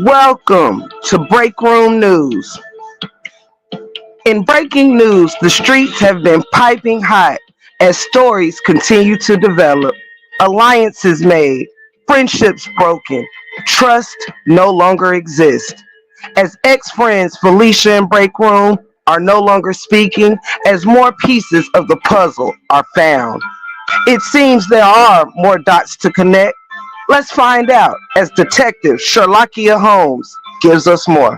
Welcome to Break Room News. In breaking news, the streets have been piping hot as stories continue to develop. Alliances made, friendships broken, trust no longer exists. As ex-friends Felicia and Break Room are no longer speaking, as more pieces of the puzzle are found. It seems there are more dots to connect. Let's find out as Detective Sherlockia Holmes gives us more.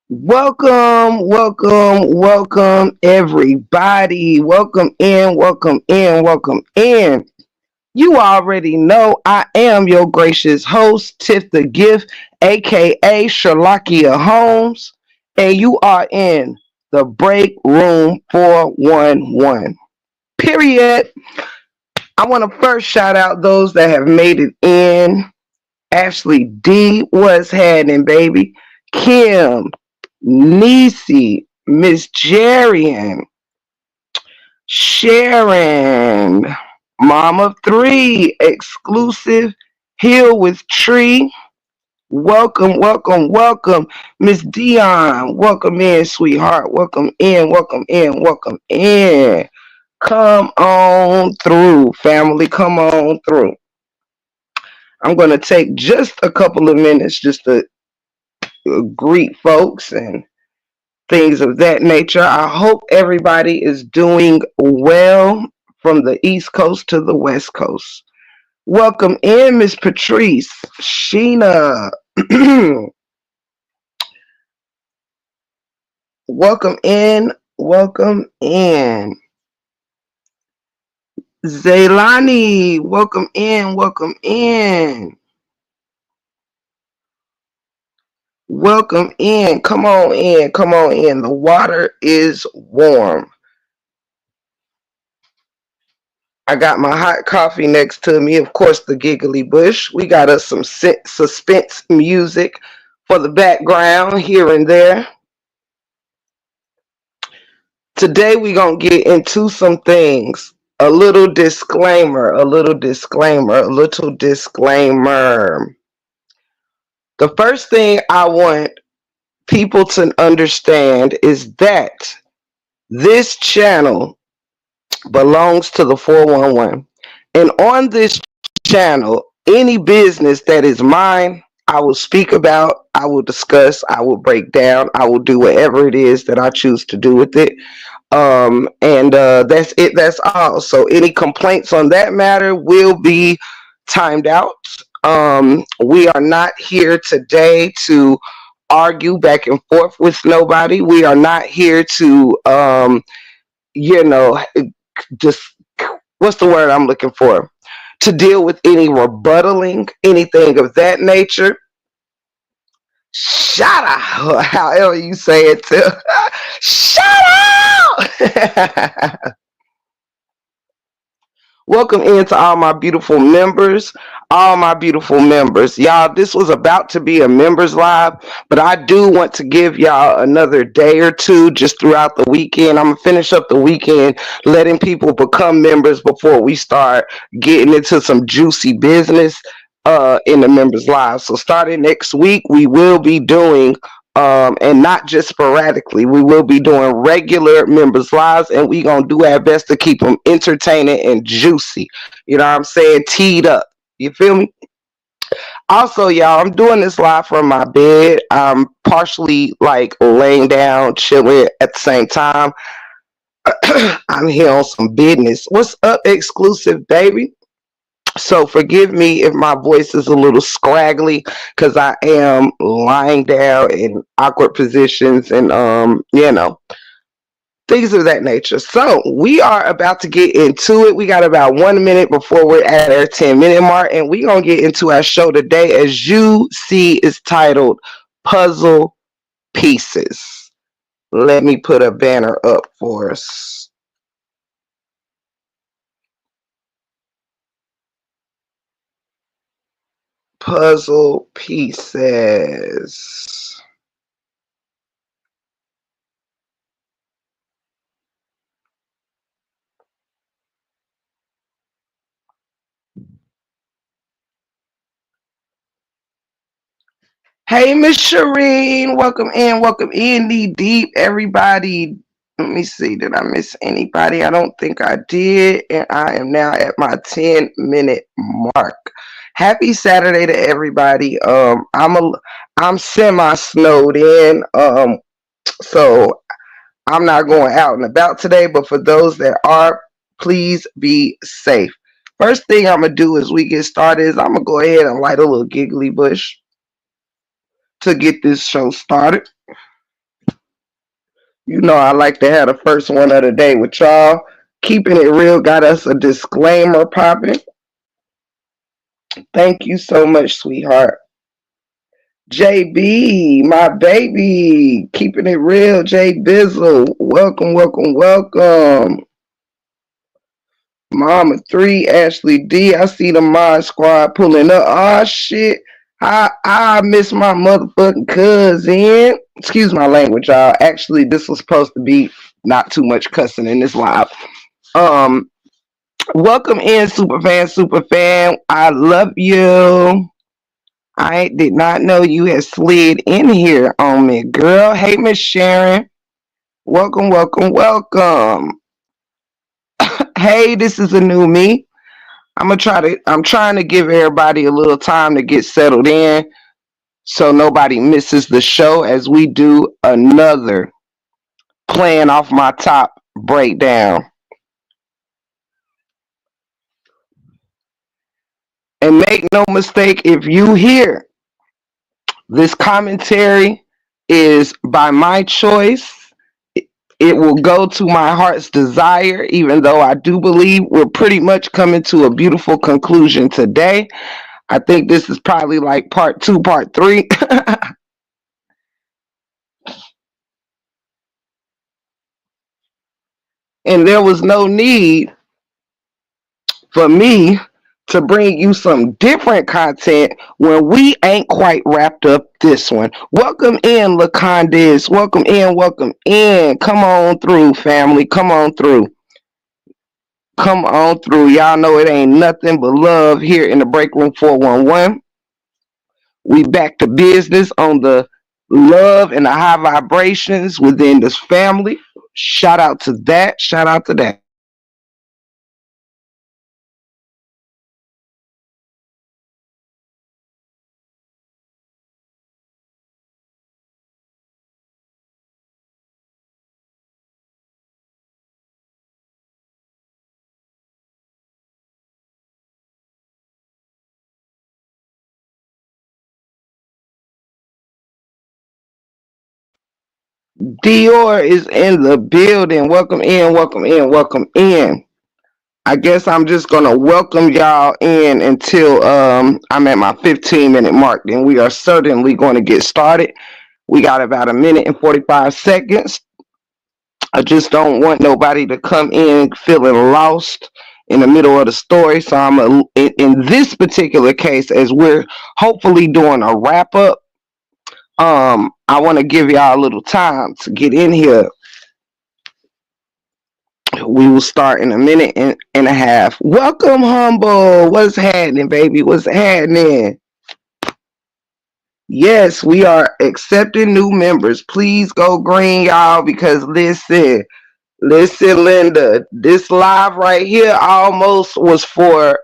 Welcome, everybody. Welcome in. You already know I am your gracious host, Tiff the Gift, aka Sherlockia Holmes, and you are in the Break Room 411. Period. I want to first shout out those that have made it in. Ashley D, what's happening, baby? Kim, Nisi, Miss Jarian, Sharon, Mom of Three, Exclusive, Heal with Tree. Welcome, Miss Dion. Welcome in, sweetheart. Welcome in. Come on through, family. Come on through. I'm going to take just a couple of minutes just to greet folks and things of that nature. I hope everybody is doing well from the East Coast to the West Coast. Welcome in, Miss Patrice, Sheena. Welcome in. Zaylani, welcome in. Welcome in. Come on in. The water is warm. I got my hot coffee next to me. Of course, the Giggly Bush. We got us some suspense music for the background here and there. Today, we're going to get into some things. A little disclaimer. The first thing I want people to understand is that this channel belongs to the 411. And on this channel, any business that is mine, I will speak about, I will discuss, I will break down, I will do whatever it is that I choose to do with it. And that's it, that's all. So any complaints on that matter will be timed out. We are not here today to argue back and forth with nobody. We are not here to just what's the word I'm looking for? To deal with any rebuttaling, anything of that nature. Shut up, however you say it too. Shut up. Welcome into all my beautiful members. Y'all, this was about to be a members live, but I do want to give y'all another day or two just throughout the weekend. I'm going to finish up the weekend letting people become members before we start getting into some juicy business. in the members live. So starting next week, we will be doing and not just sporadically, we will be doing regular members lives, and we gonna do our best to keep them entertaining and juicy. You know what I'm saying? Teed up. You feel me? Also, y'all, I'm doing this live from my bed. I'm partially like laying down, chilling at the same time. I'm here on some business. What's up, exclusive baby? So forgive me if my voice is a little scraggly because I am lying down in awkward positions and things of that nature. So we are about to get into it. We got about 1 minute before we're at our 10-minute mark, and we're gonna get into our show today. As you see, is titled Puzzle Pieces. Let me put a banner up for us. Puzzle Pieces. Hey, Miss Shireen, welcome in, knee deep, everybody. Let me see, did I miss anybody? I don't think I did, and I am now at my 10-minute mark. Happy Saturday to everybody. I'm semi snowed in, so I'm not going out and about today. But for those that are, please be safe. First thing I'm gonna do as we get started is I'm gonna go ahead and light a little giggly bush to get this show started. You know, I like to have the first one of the day with y'all. Keeping it real got us a disclaimer popping. Thank you so much, sweetheart. JB, my baby. Keeping it real, J Bizzle. Welcome, welcome, welcome. Mama 3, Ashley D. I see the Mod Squad pulling up. Oh, shit. I miss my motherfucking cousin. Excuse my language, y'all. Actually, this was supposed to be not too much cussing in this live. Um, Welcome in, super fan. I love you. I did not know you had slid in here on me, girl. Hey, Miss Sharon. Welcome, welcome, welcome. Hey, this is a new me. I'm trying to give everybody a little time to get settled in so nobody misses the show as we do another playing off my top breakdown. And make no mistake, if you hear this commentary is by my choice, it will go to my heart's desire, even though I do believe we're pretty much coming to a beautiful conclusion today. I think this is probably like part two, part three. And there was no need for me to bring you some different content when we ain't quite wrapped up this one. Welcome in, Lacondes. Welcome in, welcome in. Come on through, family. Come on through. Come on through. Y'all know it ain't nothing but love here in the Break Room 411. We back to business on the love and the high vibrations within this family. Shout out to that. Shout out to that. Dior is in the building. Welcome in, welcome in, welcome in. I guess I'm just gonna welcome y'all in until I'm at my 15-minute mark. Then we are certainly going to get started. We got about a minute and 45 seconds. I just don't want nobody to come in feeling lost in the middle of the story. So in this particular case, as we're hopefully doing a wrap up, I want to give y'all a little time to get in here We will start in a minute and a half. Welcome, Humble. What's happening, baby? What's happening? Yes, we are accepting new members. Please go green, y'all, because listen, Linda, this live right here almost was for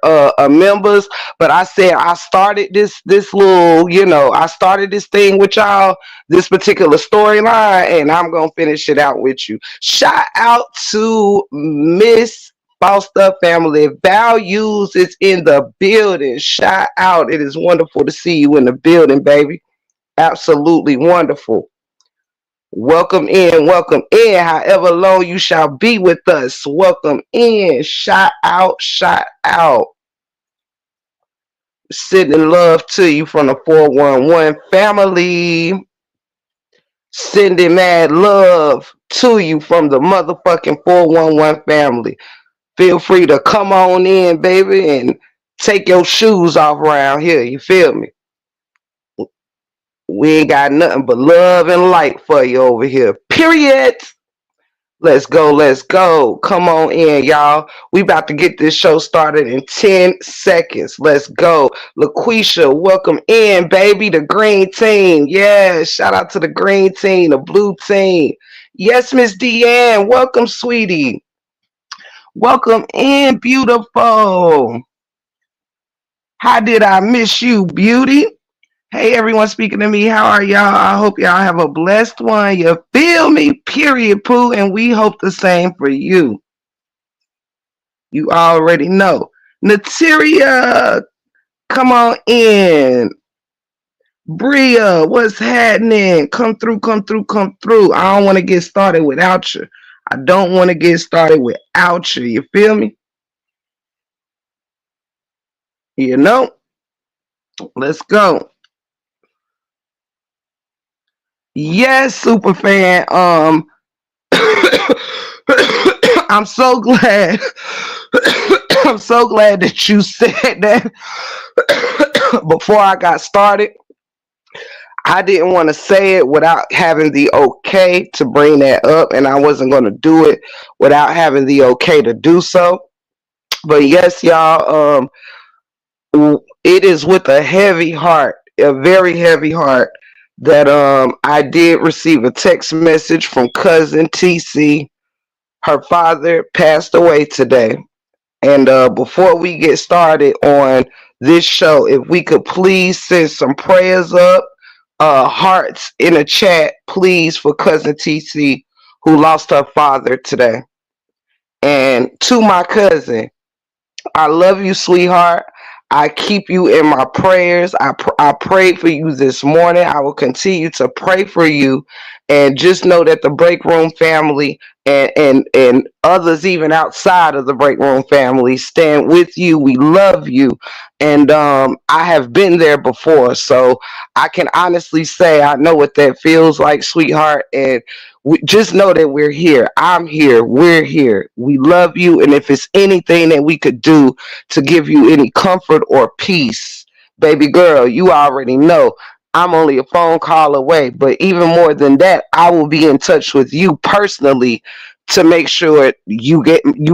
members, but I said I started this little, I started this thing with y'all, this particular storyline, and I'm gonna finish it out with you. Shout out to Miss Foster Family Values is in the building. Shout out. It is wonderful to see you in the building, baby. Absolutely wonderful. Welcome in, welcome in. However long you shall be with us, welcome in. Shout out, shout out. Sending love to you from the 411 family. Sending mad love to you from the motherfucking 411 family. Feel free to come on in, baby, and take your shoes off around here. You feel me? We ain't got nothing but love and light for you over here. Period. Let's go, let's go. Come on in, y'all. We about to get this show started in 10 seconds. Let's go. LaQuisha, welcome in, baby. The green team. Yeah, shout out to the green team, the blue team. Yes, Miss Deanne, welcome, sweetie. Welcome in, beautiful. How did I miss you, beauty? Hey, everyone speaking to me. How are y'all? I hope y'all have a blessed one. You feel me? Period, Pooh. And we hope the same for you. You already know. Nateria, come on in. Bria, what's happening? Come through, come through, come through. I don't want to get started without you. I don't want to get started without you. You feel me? You know? Let's go. Yes, super fan. I'm so glad. I'm so glad that you said that before I got started. I didn't want to say it without having the okay to bring that up, and I wasn't going to do it without having the okay to do so. But yes, y'all, it is with a heavy heart, a very heavy heart, that I did receive a text message from cousin TC. Her father passed away today. And before we get started on this show, if we could please send some prayers up, hearts in a chat, please, for cousin TC who lost her father today. And to my cousin, I love you, sweetheart. I keep you in my prayers. I prayed for you this morning. I will continue to pray for you. And just know that the break room family and others even outside of the break room family stand with you. We love you. And I have been there before. So I can honestly say I know what that feels like, sweetheart. And just know that we're here. I'm here. We're here. We love you. And if it's anything that we could do to give you any comfort or peace, baby girl, you already know. I'm only a phone call away. But even more than that, I will be in touch with you personally to make sure you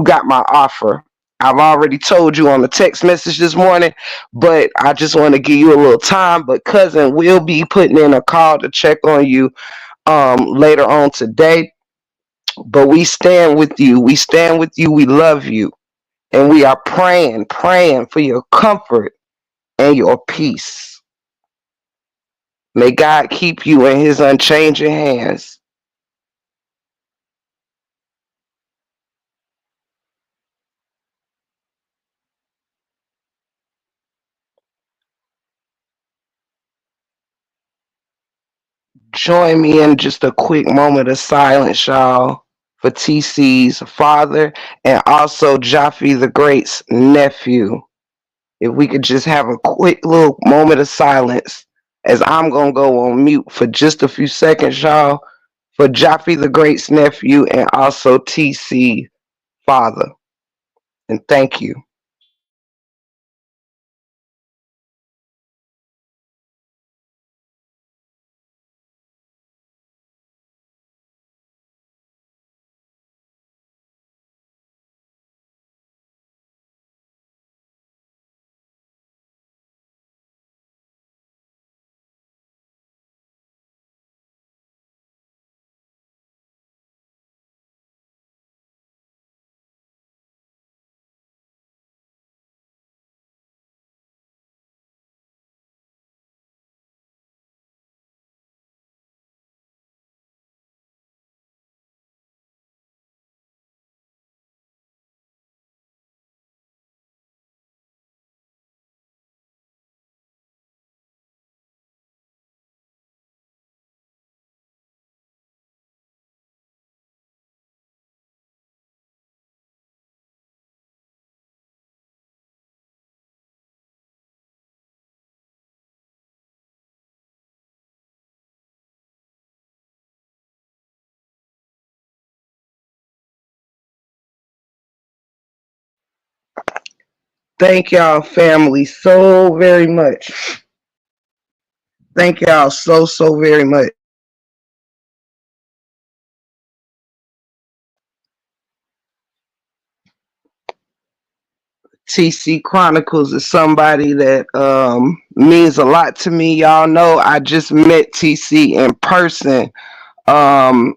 got my offer. I've already told you on the text message this morning, but I just want to give you a little time. But cousin will be putting in a call to check on you later on today. But we stand with you. We stand with you. We love you. And we are praying for your comfort and your peace. May God keep you in his unchanging hands. Join me in just a quick moment of silence, y'all, for TC's father and also Jaffe the Great's nephew. If we could just have a quick little moment of silence as I'm going to go on mute for just a few seconds, y'all, for Jaffe the Great's nephew and also TC father. And thank you. Thank y'all, family, so very much. Thank y'all so very much. TC Chronicles is somebody that means a lot to me. Y'all know I just met TC in person um,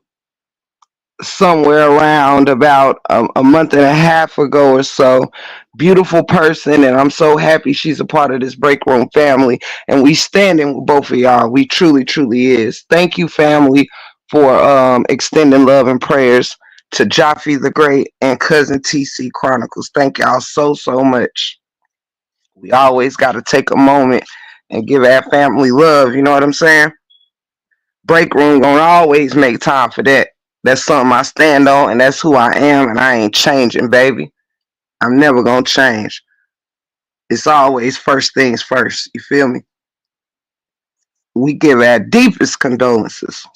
somewhere around about a month and a half ago or so. Beautiful person, and I'm so happy she's a part of this break room family. And we standing with both of y'all. We truly is. Thank you, family, for extending love and prayers to Jaffe the Great and cousin TC Chronicles. Thank y'all so much. We always got to take a moment and give our family love. You know what I'm saying? Break room gonna always make time for that. That's something I stand on, and that's who I am, and I ain't changing, baby. I'm never gonna change. It's always first things first. You feel me? We give our deepest condolences.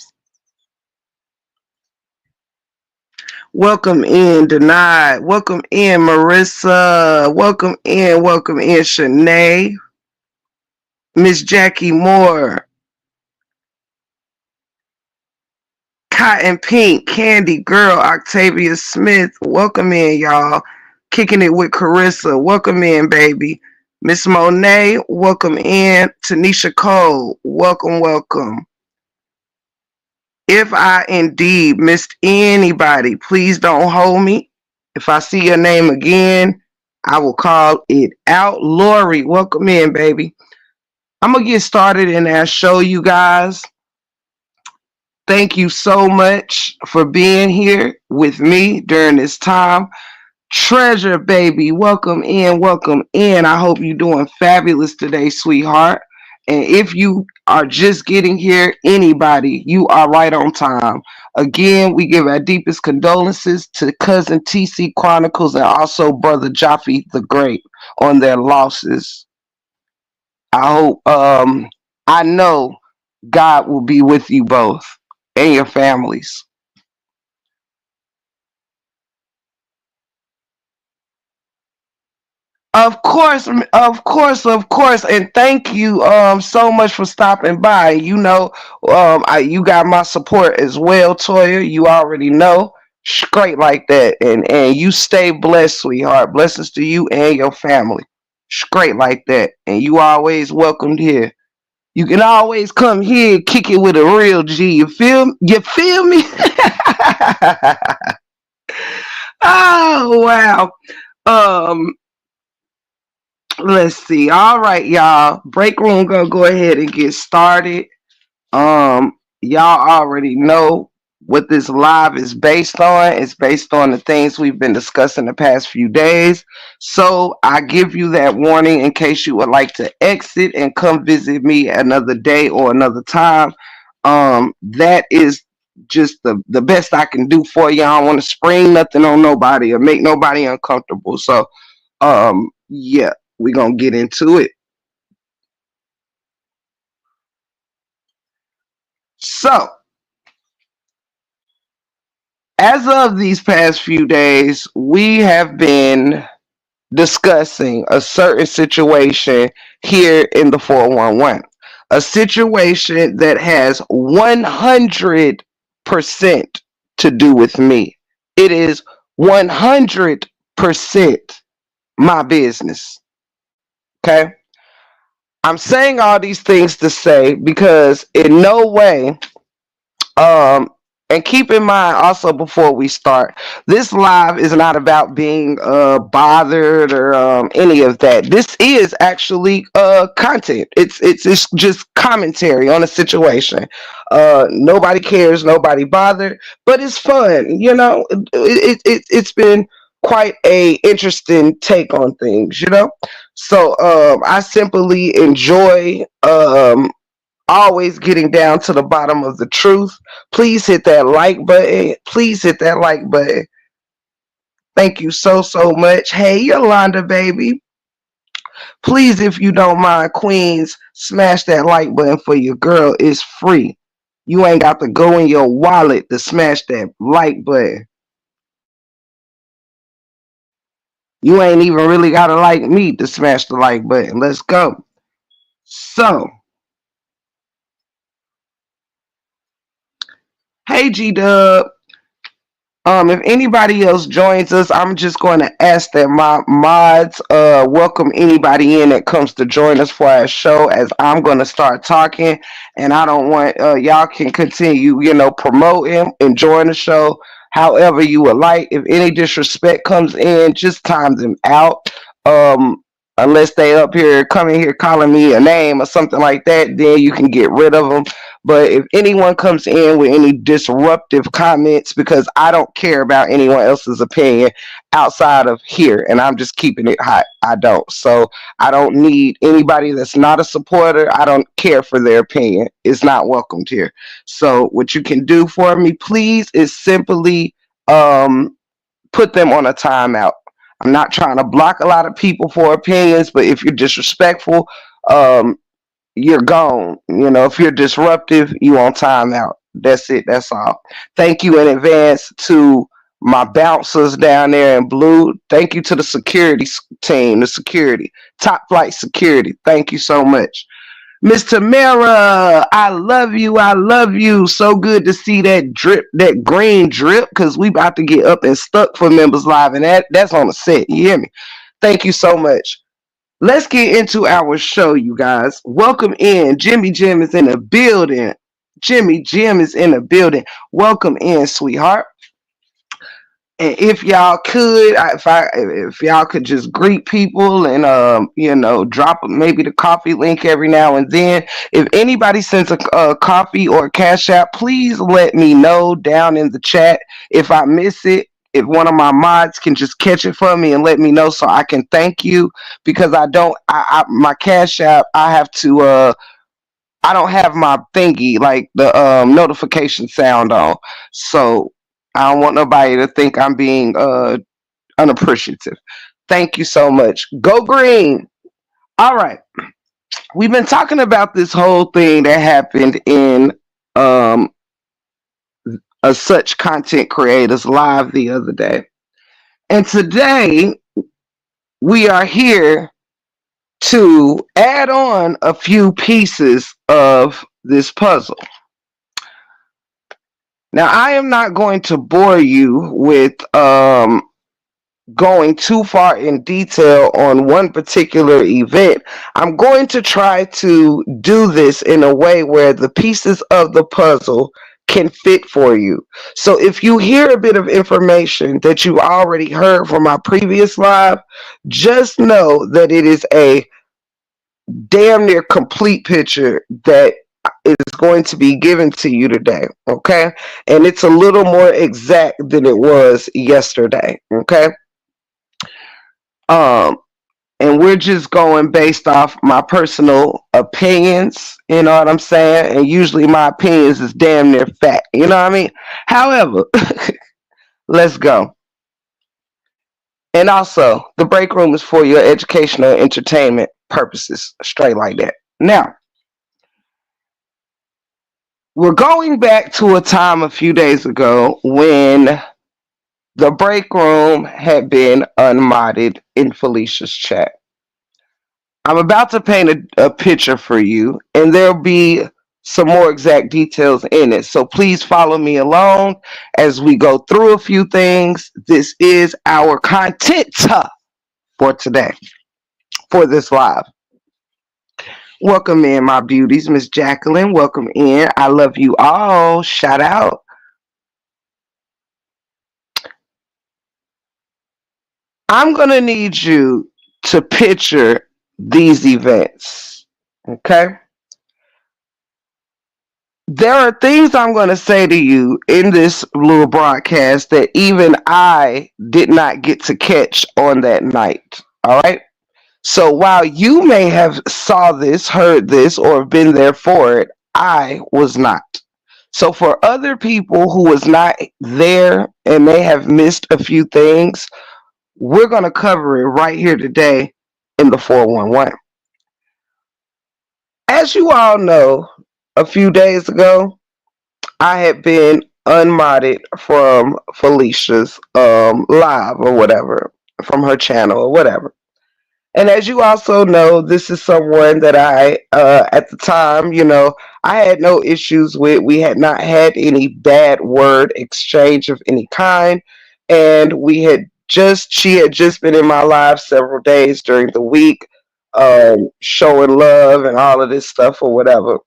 Welcome in, Denied. Welcome in, Marissa. Welcome in, Shanae. Miss Jackie Moore. Cotton Pink, Candy Girl, Octavia Smith. Welcome in, y'all. Kicking it with Carissa. Welcome in, baby. Miss Monet, welcome in. Tanisha Cole, welcome. If I indeed missed anybody, please don't hold me. If I see your name again, I will call it out. Lori, welcome in, baby. I'm going to get started and I'll show you guys. Thank you so much for being here with me during this time. Treasure, baby, welcome in. I hope you're doing fabulous today, sweetheart. And if you are just getting here, anybody, you are right on time. Again, we give our deepest condolences to cousin TC Chronicles and also brother Jaffe the Great on their losses. I hope, I know God will be with you both and your families. Of course, and thank you so much for stopping by. You know, you got my support as well, Toya. You already know, straight like that, and you stay blessed, sweetheart. Blessings to you and your family, straight like that. And you always welcomed here. You can always come here, kick it with a real G. You feel me? Oh wow. Um, Let's see. All right, y'all. Break room gonna go ahead and get started. Y'all already know what this live is based on. It's based on the things we've been discussing the past few days. So I give you that warning in case you would like to exit and come visit me another day or another time. That is just the best I can do for you. I don't want to spring nothing on nobody or make nobody uncomfortable. So yeah, we're gonna get into it. So as of these past few days, we have been discussing a certain situation here in the 411, a situation that has 100% to do with me. It is 100% my business. Okay, I'm saying all these things to say because in no way, um, and keep in mind also before we start, this live is not about being bothered or any of that. This is actually content. It's just commentary on a situation. Nobody cares, nobody bothered, but it's fun. You know, it's been quite a interesting take on things. You know, so I simply enjoy always getting down to the bottom of the truth. Please hit that like button. Please hit that like button. Thank you so much. Hey, Yolanda, baby. Please, if you don't mind, Queens, smash that like button for your girl. It's free. You ain't got to go in your wallet to smash that like button. You ain't even really gotta like me to smash the like button. Let's go. So, hey G Dub. If anybody else joins us, I'm just going to ask that my mods welcome anybody in that comes to join us for our show as I'm going to start talking. And I don't want y'all can continue, promoting, enjoying the show however you would like. If any disrespect comes in, just time them out. Um, unless they up here coming here calling me a name or something like that, then you can get rid of them. But if anyone comes in with any disruptive comments, because I don't care about anyone else's opinion outside of here, and I'm just keeping it hot, I don't. So I don't need anybody that's not a supporter. I don't care for their opinion. It's not welcomed here. So what you can do for me, please, is simply put them on a timeout. I'm not trying to block a lot of people for opinions, but if you're disrespectful, um, you're gone. If you're disruptive, you on timeout. That's it. That's all. Thank you in advance to my bouncers down there in blue. Thank you to the security team, the security, top flight security. Thank you so much. Miss Tamara, I love you. I love you. So good to see that drip, that green drip, because we about to get up and stuck for members live, and that's on the set. You hear me? Thank you so much. Let's get into our show, you guys. Welcome in. Jimmy Jim is in the building. Jimmy Jim is in the building. Welcome in, sweetheart. And if y'all could, if y'all could just greet people and drop maybe the coffee link every now and then. If anybody sends a coffee or a cash app, please let me know down in the chat if I miss it. If one of my mods can just catch it for me and let me know so I can thank you, because I don't, my cash app, I have to I don't have my thingy like the notification sound on, so I don't want nobody to think I'm being unappreciative. Thank you so much. Go green. All right, we've been talking about this whole thing that happened in um, a such content creators live the other day, and today we are here to add on a few pieces of this puzzle. Now, I am not going to bore you with going too far in detail on one particular event. I'm going to try to do this in a way where the pieces of the puzzle can fit for you. So if you hear a bit of information that you already heard from my previous live, just know that it is a damn near complete picture that is going to be given to you today, okay? And it's a little more exact than it was yesterday, okay? Um, and we're just going based off my personal opinions, you know what I'm saying? And usually my opinions is damn near fact, you know what I mean? However, let's go. And also, the break room is for your educational and entertainment purposes, straight like that. Now, we're going back to a time a few days ago when the break room had been unmodded in Felicia's chat. I'm about to paint a picture for you, and there'll be some more exact details in it. So please follow me along as we go through a few things. This is our content for today, for this live. Welcome in, my beauties. Miss Jacqueline, welcome in. I love you all. Shout out. I'm going to need you to picture these events. Okay? There are things I'm going to say to you in this little broadcast that even I did not get to catch on that night. All right? So while you may have saw this, heard this, or been there for it, I was not. So for other people who was not there and may have missed a few things, we're going to cover it right here today in the 411. As you all know, a few days ago, I had been unmodded from Felicia's live or whatever. from her channel or whatever. And as you also know, this is someone that at the time, I had no issues with. We had not had any bad word exchange of any kind. And she had just been in my life several days during the week, showing love and all of this stuff or whatever.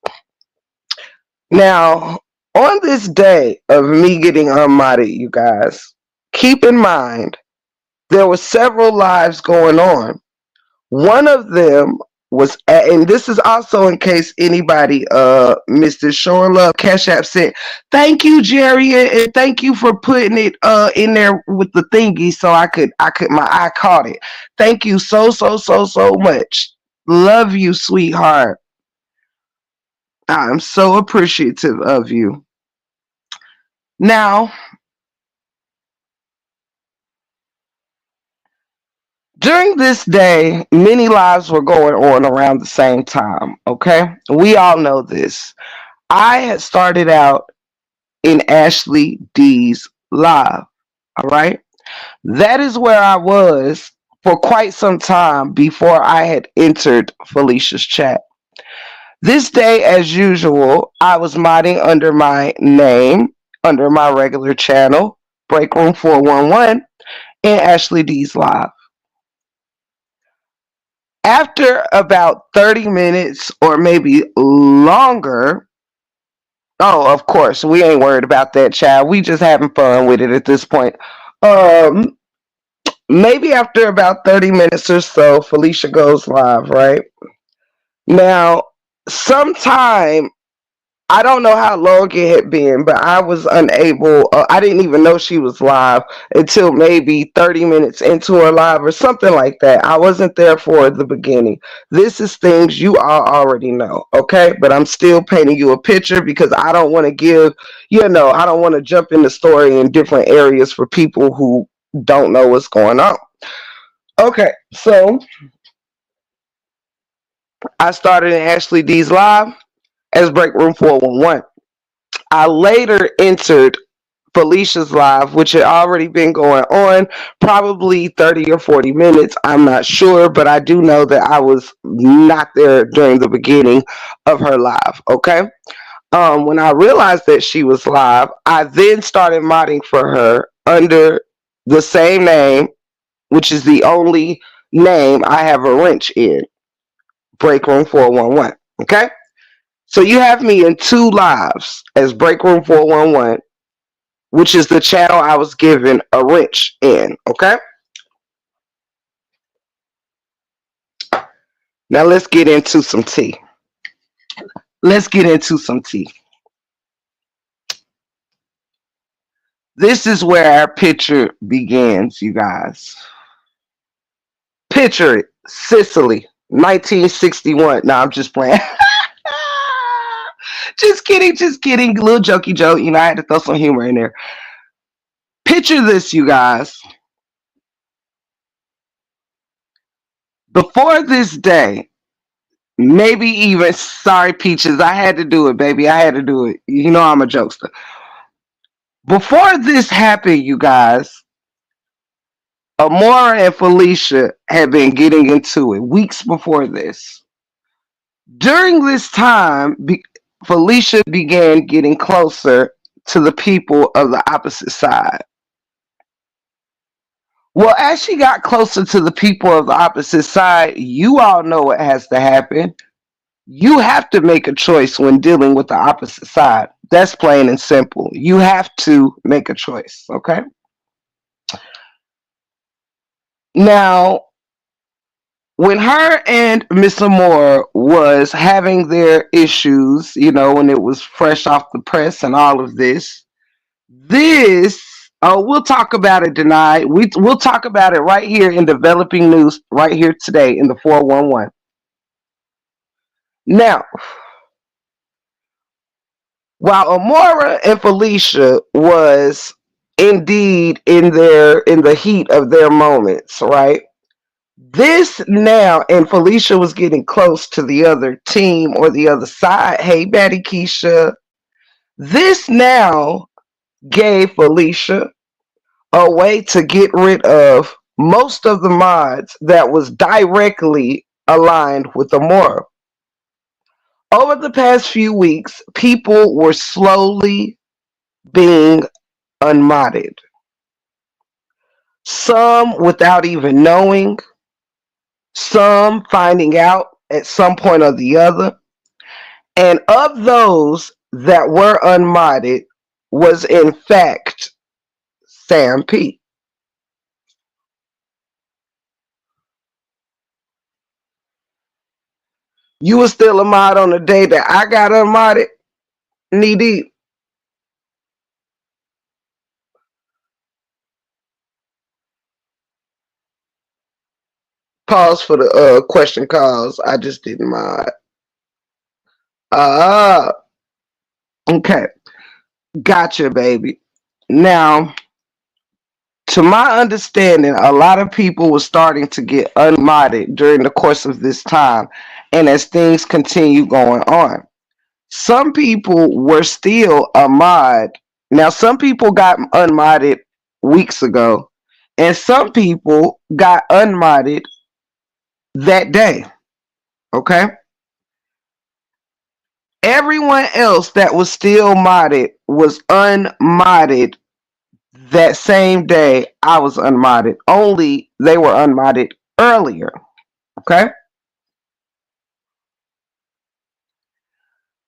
Now, on this day of me getting unmodded, you guys, keep in mind there were several lives going on. One of them and this is also in case anybody missed it. Showing love, Cash App sent. Thank you, Jerry, and thank you for putting it in there with the thingy so my eye caught it. Thank you so much. Love you, sweetheart. I'm so appreciative of you. Now, during this day, many lives were going on around the same time. Okay, we all know this. I had started out in Ashley D's live. All right. That is where I was for quite some time before I had entered Felicia's chat. This day, as usual, I was modding under my name, under my regular channel, Break Room 411, in Ashley D's live. After about 30 minutes or maybe longer, oh, of course, we ain't worried about that, child. We just having fun with it at this point. Um, Maybe after about 30 minutes or so, Felicia goes live, right? Now, sometime, I don't know how long it had been, but I was unable, I didn't even know she was live until maybe 30 minutes into her live or something like that. I wasn't there for the beginning. This is things you all already know, okay? But I'm still painting you a picture because I don't want to I don't want to jump in the story in different areas for people who don't know what's going on. Okay, so I started in Ashley D's live as Break Room 411. I later entered Felicia's live, which had already been going on probably 30 or 40 minutes. I'm not sure, but I do know that I was not there during the beginning of her live. Okay. When I realized that she was live, I then started modding for her under the same name, which is the only name I have a wrench in, Break Room 411. Okay. So you have me in two lives as Break Room 411, which is the channel I was given a wrench in. Okay. Now let's get into some tea. Let's get into some tea. This is where our picture begins, you guys. Picture it. Sicily, 1961. No, I'm just playing. Just kidding, just kidding. A little jokey joke. I had to throw some humor in there. Picture this, you guys. Before this day, maybe even, sorry, Peaches, I had to do it, baby. I had to do it. You know I'm a jokester. Before this happened, you guys, Amora and Felicia had been getting into it weeks before this. During this time, Felicia began getting closer to the people of the opposite side. Well, as she got closer to the people of the opposite side, you all know what has to happen. You have to make a choice when dealing with the opposite side. That's plain and simple. You have to make a choice, okay? Now, when her and Miss Amore was having their issues, when it was fresh off the press and all of this, we'll talk about it tonight. We'll talk about it right here in Developing News, right here today in the 411. Now, while Amora and Felicia was indeed in the heat of their moments, right? This now, and Felicia was getting close to the other team or the other side. Hey, Betty Keisha. This now gave Felicia a way to get rid of most of the mods that was directly aligned with the moral. Over the past few weeks, people were slowly being unmodded. Some without even knowing, some finding out at some point or the other. And of those that were unmodded was in fact Sam P. You were still a mod on the day that I got unmodded, knee deep. Pause for the question calls. I just didn't mod. Uh okay. Gotcha, baby. Now, to my understanding, a lot of people were starting to get unmodded during the course of this time, and as things continue going on. Some people were still a mod. Now, some people got unmodded weeks ago, and some people got unmodded that day. Okay? Everyone else that was still modded was unmodded that same day I was unmodded. Only they were unmodded earlier. Okay?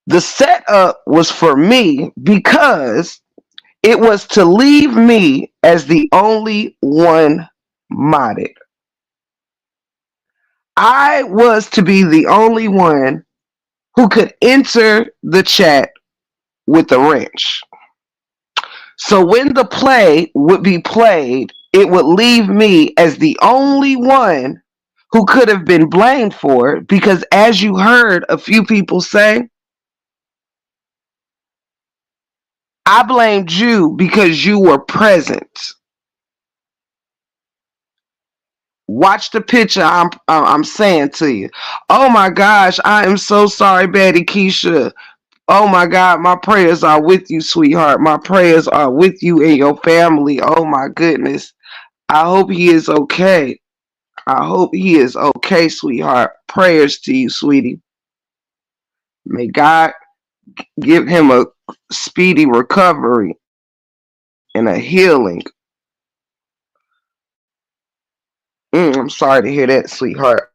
The setup was for me because it was to leave me as the only one modded. I was to be the only one who could enter the chat with a wrench. So when the play would be played, it would leave me as the only one who could have been blamed for it because, as you heard a few people say, I blamed you because you were present. Watch the picture I'm saying to you. Oh my gosh, I am so sorry, Betty Keisha. Oh my God, my prayers are with you, sweetheart. My prayers are with you and your family. Oh my goodness. I hope he is okay. I hope he is okay, sweetheart. Prayers to you, sweetie. May God give him a speedy recovery and a healing. I'm sorry to hear that, sweetheart.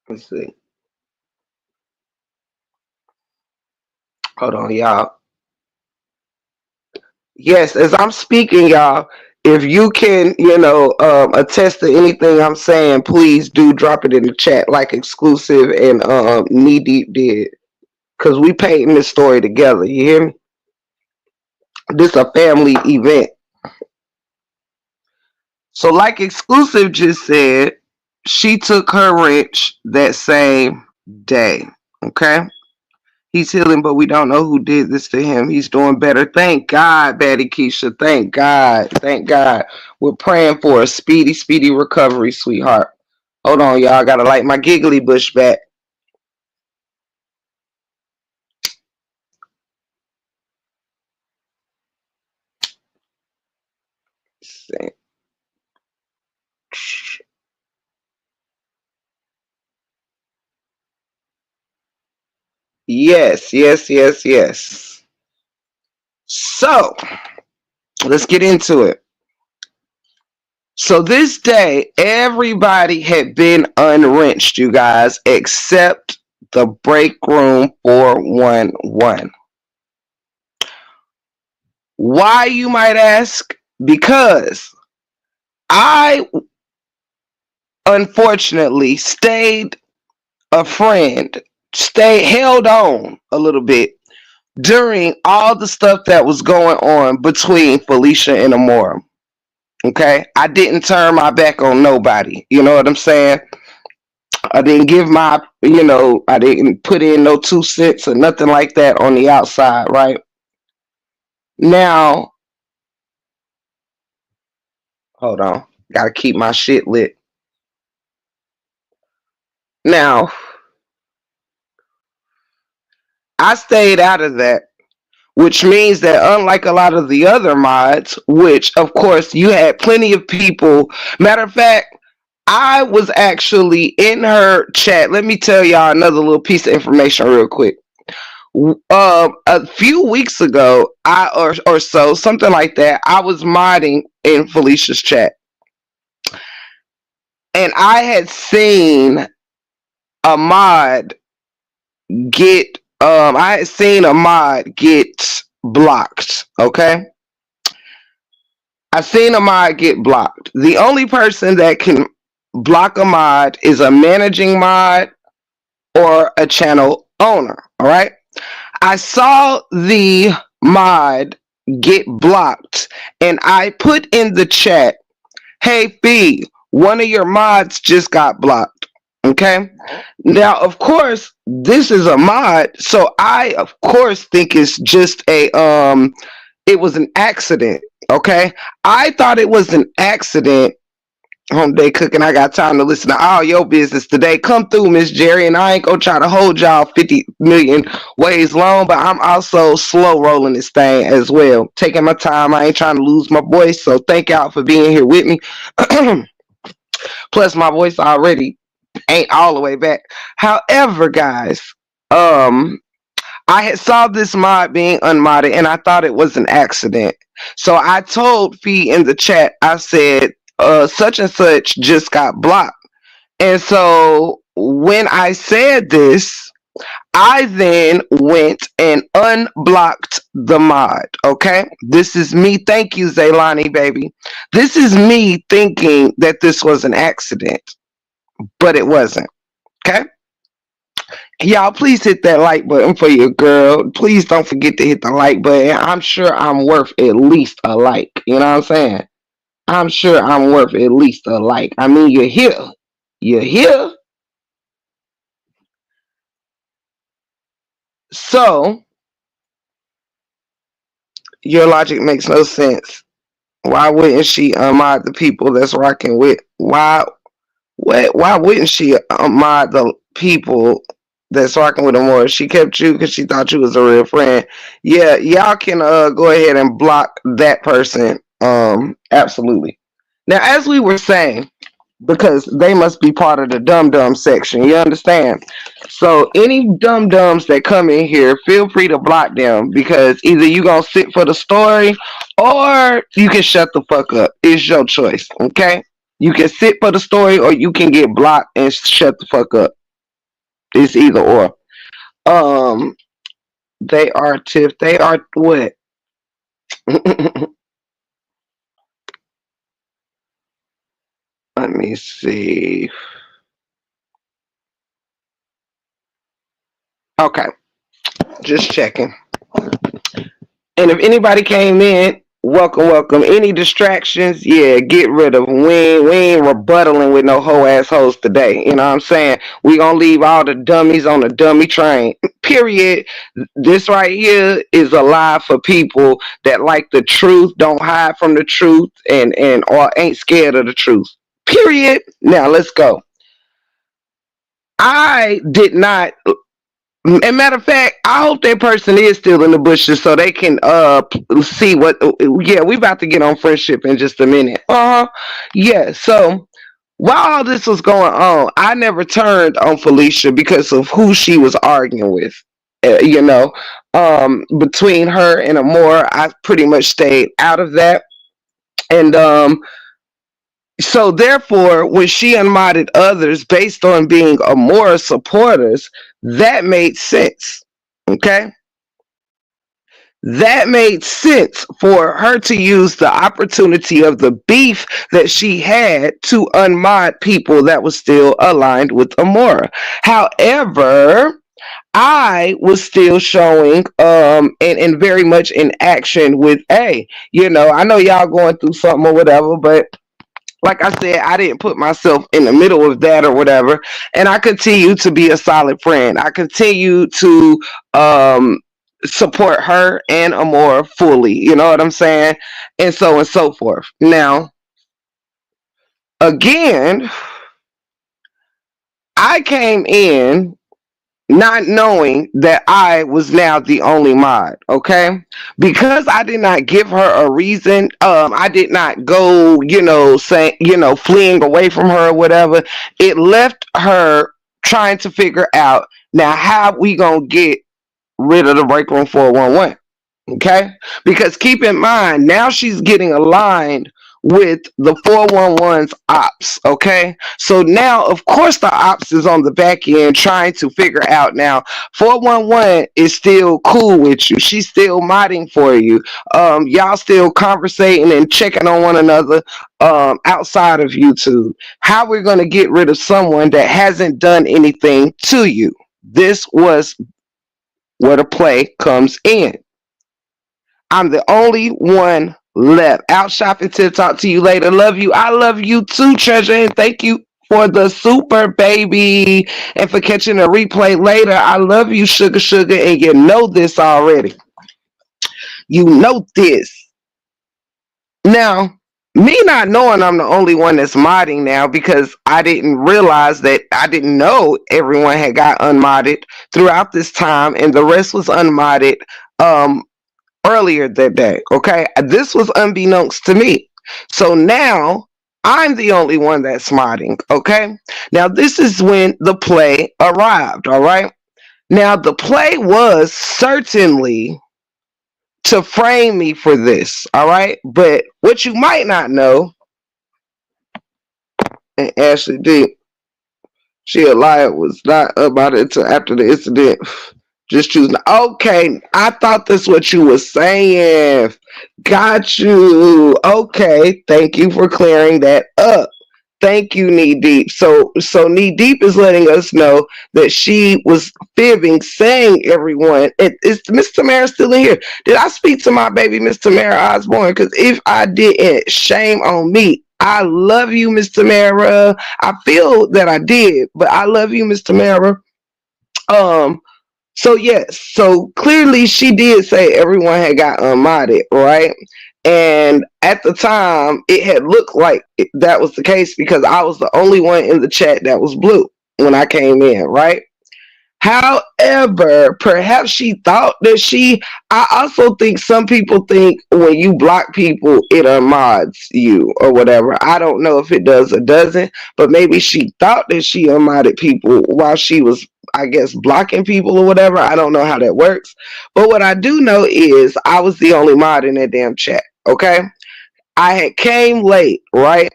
Let's see. Hold on, y'all. Yes, as I'm speaking, y'all, if you can, attest to anything I'm saying, please do drop it in the chat like Exclusive and Knee Deep did. Because we painting this story together. You hear me? This a family event. So like Exclusive just said, she took her wrench that same day. Okay? He's healing, but we don't know who did this to him. He's doing better. Thank God, Betty Keisha. Thank God. Thank God. We're praying for a speedy, speedy recovery, sweetheart. Hold on, y'all. I gotta light my giggly bush back. Yes, yes, yes, yes. So, let's get into it. So this day, everybody had been unwrenched, you guys, except the break room 411. Why, you might ask? Because I unfortunately stayed a friend, held on a little bit during all the stuff that was going on between Felicia and Amora. Okay, I didn't turn my back on nobody. You know what I'm saying? I didn't give I didn't put in no 2 cents or nothing like that on the outside, right? Now, hold on. Gotta keep my shit lit. Now, I stayed out of that which means that unlike a lot of the other mods, which of course you had plenty of people. Matter of fact, I was actually in her chat. Let me tell y'all another little piece of information real quick. A few weeks ago, or so, something like that, I was modding in Felicia's chat, and I had seen a mod get I had seen a mod get blocked. Okay, I seen a mod get blocked. The only person that can block a mod is a managing mod or a channel owner. All right. I saw the mod get blocked, and I put in the chat, "Hey Fee, one of your mods just got blocked." Okay. Now, of course, this is a mod, so I of course think it's just it was an accident. Okay. I thought it was an accident. Home day cooking. I got time to listen to all your business today. Come through, Miss Jerry, and I ain't gonna try to hold y'all 50 million ways long, but I'm also slow rolling this thing as well. Taking my time. I ain't trying to lose my voice. So thank y'all for being here with me. Plus my voice already ain't all the way back. However, guys, um I had saw this mod being unmodded and I thought it was an accident. So I told Fee in the chat, I said, such and such just got blocked. And so when I said this, I then went and unblocked the mod. Okay. This is me. Thank you, Zaylani, baby. This is me thinking that this was an accident, but it wasn't. Okay. Y'all, please hit that like button for your girl. Please don't forget to hit the like button. I'm sure I'm worth at least a like. You know what I'm saying? I'm sure I'm worth at least a like. I mean, you're here. You're here. So, your logic makes no sense. Why wouldn't she unmod the people that's rocking with? Why wouldn't she unmod the people that's rocking with her more? She kept you because she thought you was a real friend. Yeah, y'all can go ahead and block that person. Absolutely. Now, as we were saying, because they must be part of the dum dum section. You understand? So any dum dums that come in here, feel free to block them because either you gonna sit for the story or you can shut the fuck up. It's your choice. Okay? You can sit for the story or you can get blocked and shut the fuck up. It's either or. Um, they are Tiff. They are what? Let me see. Okay, just checking. And if anybody came in, welcome, welcome. Any distractions, yeah, get rid of them. We ain't rebuttaling with no hoe ass hoes today. You know what I'm saying? We gonna leave all the dummies on the dummy train. Period. This right here is a lie for people that like the truth, don't hide from the truth, and or ain't scared of the truth. Period. Now let's go. I did not. And matter of fact, I hope that person is still in the bushes so they can see what. Yeah, we about to get on friendship in just a minute. Yeah. So while all this was going on, I never turned on Felicia because of who she was arguing with. You know, between her and Amora, I pretty much stayed out of that. And so therefore, when she unmodded others based on being Amora supporters, that made sense. Okay. That made sense for her to use the opportunity of the beef that she had to unmod people that was still aligned with Amora. However, I was still showing and very much in action with A. You know, I know y'all going through something or whatever, but like I said, I didn't put myself in the middle of that or whatever. And I continue to be a solid friend. I continue to um, support her and Amora fully. You know what I'm saying? And so and so forth. Now, again, I came in not knowing that I was now the only mod. Okay, because I did not give her a reason. I did not go, say, fleeing away from her or whatever. It left her trying to figure out now how we gonna get rid of the break room 411. Okay, because keep in mind now she's getting aligned with the 411's ops. Okay, so now of course the ops is on the back end trying to figure out now 411 is still cool with you, she's still modding for you, y'all still conversating and checking on one another outside of YouTube. How we're going to get rid of someone that hasn't done anything to you? This was where the play comes in. I'm the only one left. Out shopping to talk to you later. Love you. I love you too, treasure. And thank you for the super baby and for catching a replay later. I love you, sugar, sugar. And you know this already. You know this. Now, me not knowing I'm the only one that's modding now because I didn't realize that I didn't know everyone had got unmodded throughout this time and the rest was unmodded. Um, Earlier that day. Okay, this was unbeknownst to me. So now I'm the only one that's modding. Okay, now this is when the play arrived. All right, now the play was certainly to frame me for this. All right, but what you might not know, and Ashley D, she a liar, was not about it until after the incident. Just choosing. Okay, I thought that's what you were saying. Got you. Okay, thank you for clearing that up. Thank you, Knee Deep. So Knee Deep is letting us know that she was fibbing, saying everyone. Is Miss Tamara still in here? Did I speak to my baby, Miss Tamara Osborne? Because if I didn't, shame on me. I love you, Miss Tamara. I feel that I did, but I love you, Miss Tamara. Um, so yes, so clearly she did say everyone had got unmodded, right? And at the time, it had looked like that was the case because I was the only one in the chat that was blue when I came in, right? However, perhaps she thought that I also think some people think when you block people, it unmods you or whatever. I don't know if it does or doesn't, but maybe she thought that she unmodded people while she was, I guess, blocking people or whatever. I don't know how that works. But what I do know is I was the only mod in that damn chat, okay? I had came late, right?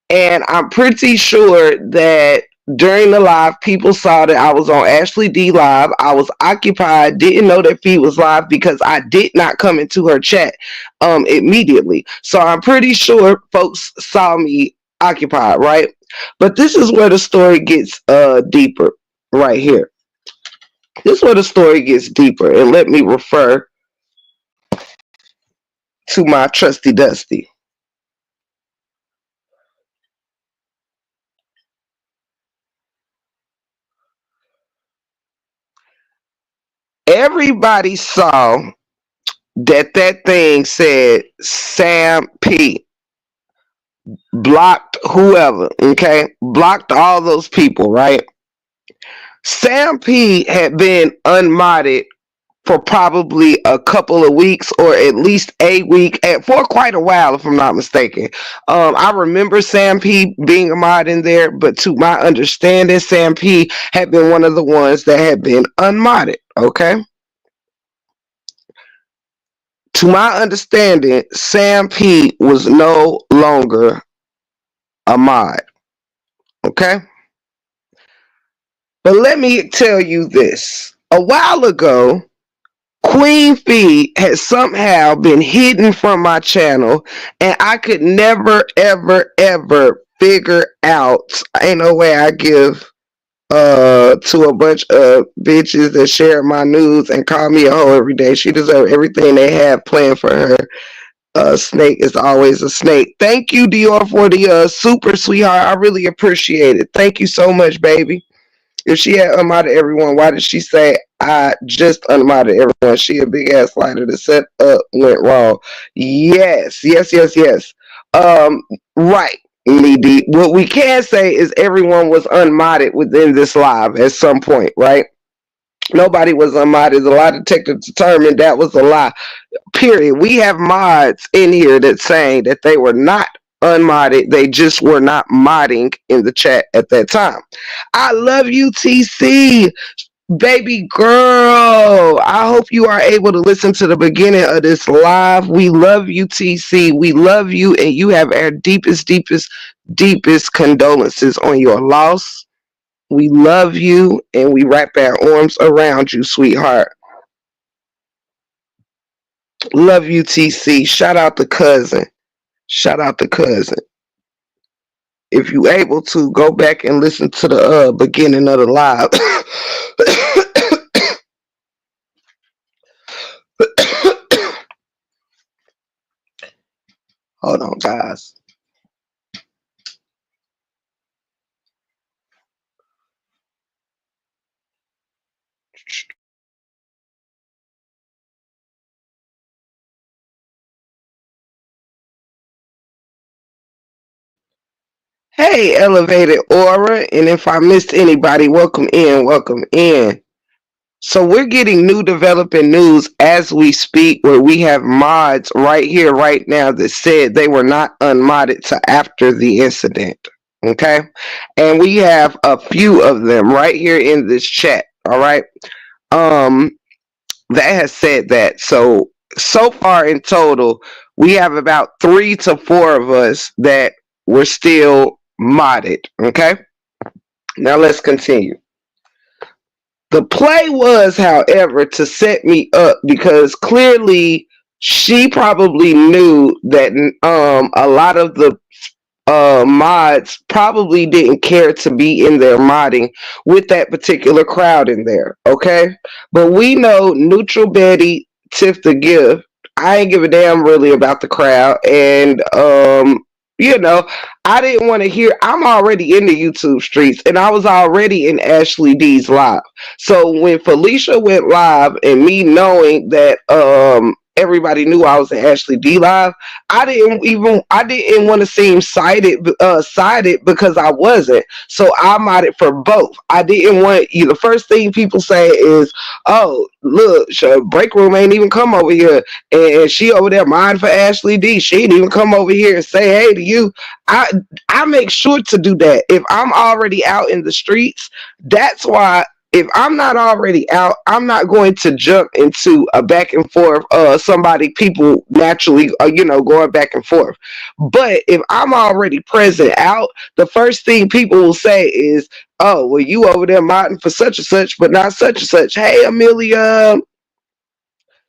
And I'm pretty sure that during the live, people saw that I was on Ashley D live. I was occupied, didn't know that feed was live because I did not come into her chat immediately. So I'm pretty sure folks saw me occupied, right? But this is where the story gets deeper right here. This is where the story gets deeper. And let me refer to my trusty Dusty. Everybody saw that thing said Sam P blocked whoever, okay? Blocked all those people, right? Sam P had been unmodded for probably a couple of weeks or at least a week for quite a while, if I'm not mistaken. I remember Sam P being a mod in there, but to my understanding, Sam P had been one of the ones that had been unmodded, okay? To my understanding, Sam P was no longer a mod. Okay? But let me tell you this. A while ago, Queen Fee had somehow been hidden from my channel, and I could never, ever, ever figure out. Ain't no way I give to a bunch of bitches that share my news and call me a hoe every day. She deserves everything they have planned for her. Snake is always a snake. Thank you, Dior, for the super sweetheart. I really appreciate it. Thank you so much, baby. If she had unmodded everyone, why did she say I just unmodded everyone? She a big ass lighter. The setup went wrong. Yes, yes, yes, yes. Um, right, knee deep. What we can say is everyone was unmodded within this live at some point, right? Nobody was unmodded. A lie detector determined that was a lie. Period. We have mods in here that saying that they were not unmodded. They just were not modding in the chat at that time. I love you, TC. Baby girl, I hope you are able to listen to the beginning of this live. We love you, TC. We love you, and you have our deepest condolences on your loss. We love you, and we wrap our arms around you, sweetheart. Love you, TC. Shout out to cousin. Shout out to cousin. If you able to go back and listen to the beginning of the live. Hold on, guys. Hey, elevated aura, and if I missed anybody, welcome in, welcome in. So we're getting new developing news as we speak, where we have mods right here, right now, that said they were not unmodded to after the incident. Okay, and we have a few of them right here in this chat. All right, um, that has said that. So far in total, we have about 3 to 4 of us that were still modded. Okay, now let's continue. The play was, however, to set me up because clearly she probably knew that a lot of the mods probably didn't care to be in there modding with that particular crowd in there. Okay, but we know Neutral Betty, Tiff the Gift. I ain't give a damn really about the crowd, and you know, I didn't want to hear. I'm already in the YouTube streets, and I was already in Ashley D's live. So when Felicia went live, and me knowing that everybody knew I was in Ashley D live, I didn't want to seem sided because I wasn't. So I modded for both. I didn't want you. The first thing people say is, "Oh, look, break room ain't even come over here, and she over there modding for Ashley D. She didn't even come over here and say hey to you." I I make sure to do that if I'm already out in the streets. That's why if I'm not already out, I'm not going to jump into a back and forth. People naturally, going back and forth. But if I'm already present out, the first thing people will say is, "Oh, well, you over there modding for such and such, but not such and such." Hey, Amelia,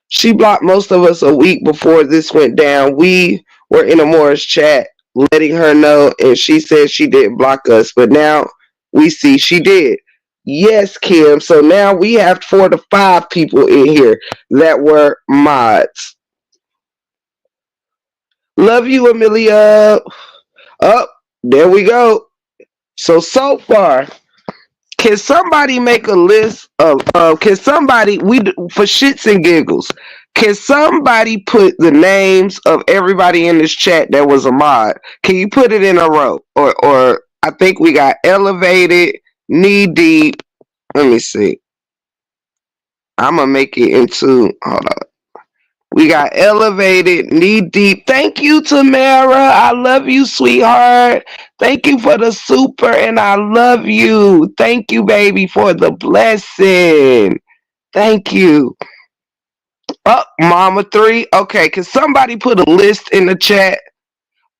she blocked most of us a week before this went down. We were in a Morris chat letting her know, and she said she didn't block us, but now we see she did. Yes, Kim. So now we have 4 to 5 people in here that were mods. Love you, Amelia. Up, there we go. So far, can somebody make a list of? Can somebody for shits and giggles? Can somebody put the names of everybody in this chat that was a mod? Can you put it in a row? Or I think we got elevated, knee deep. Let me see. I'm gonna make it into. Hold on. We got elevated, knee deep. Thank you, Tamara. I love you, sweetheart. Thank you for the super, and I love you. Thank you, baby, for the blessing. Thank you. Oh, Mama 3. Okay, can somebody put a list in the chat?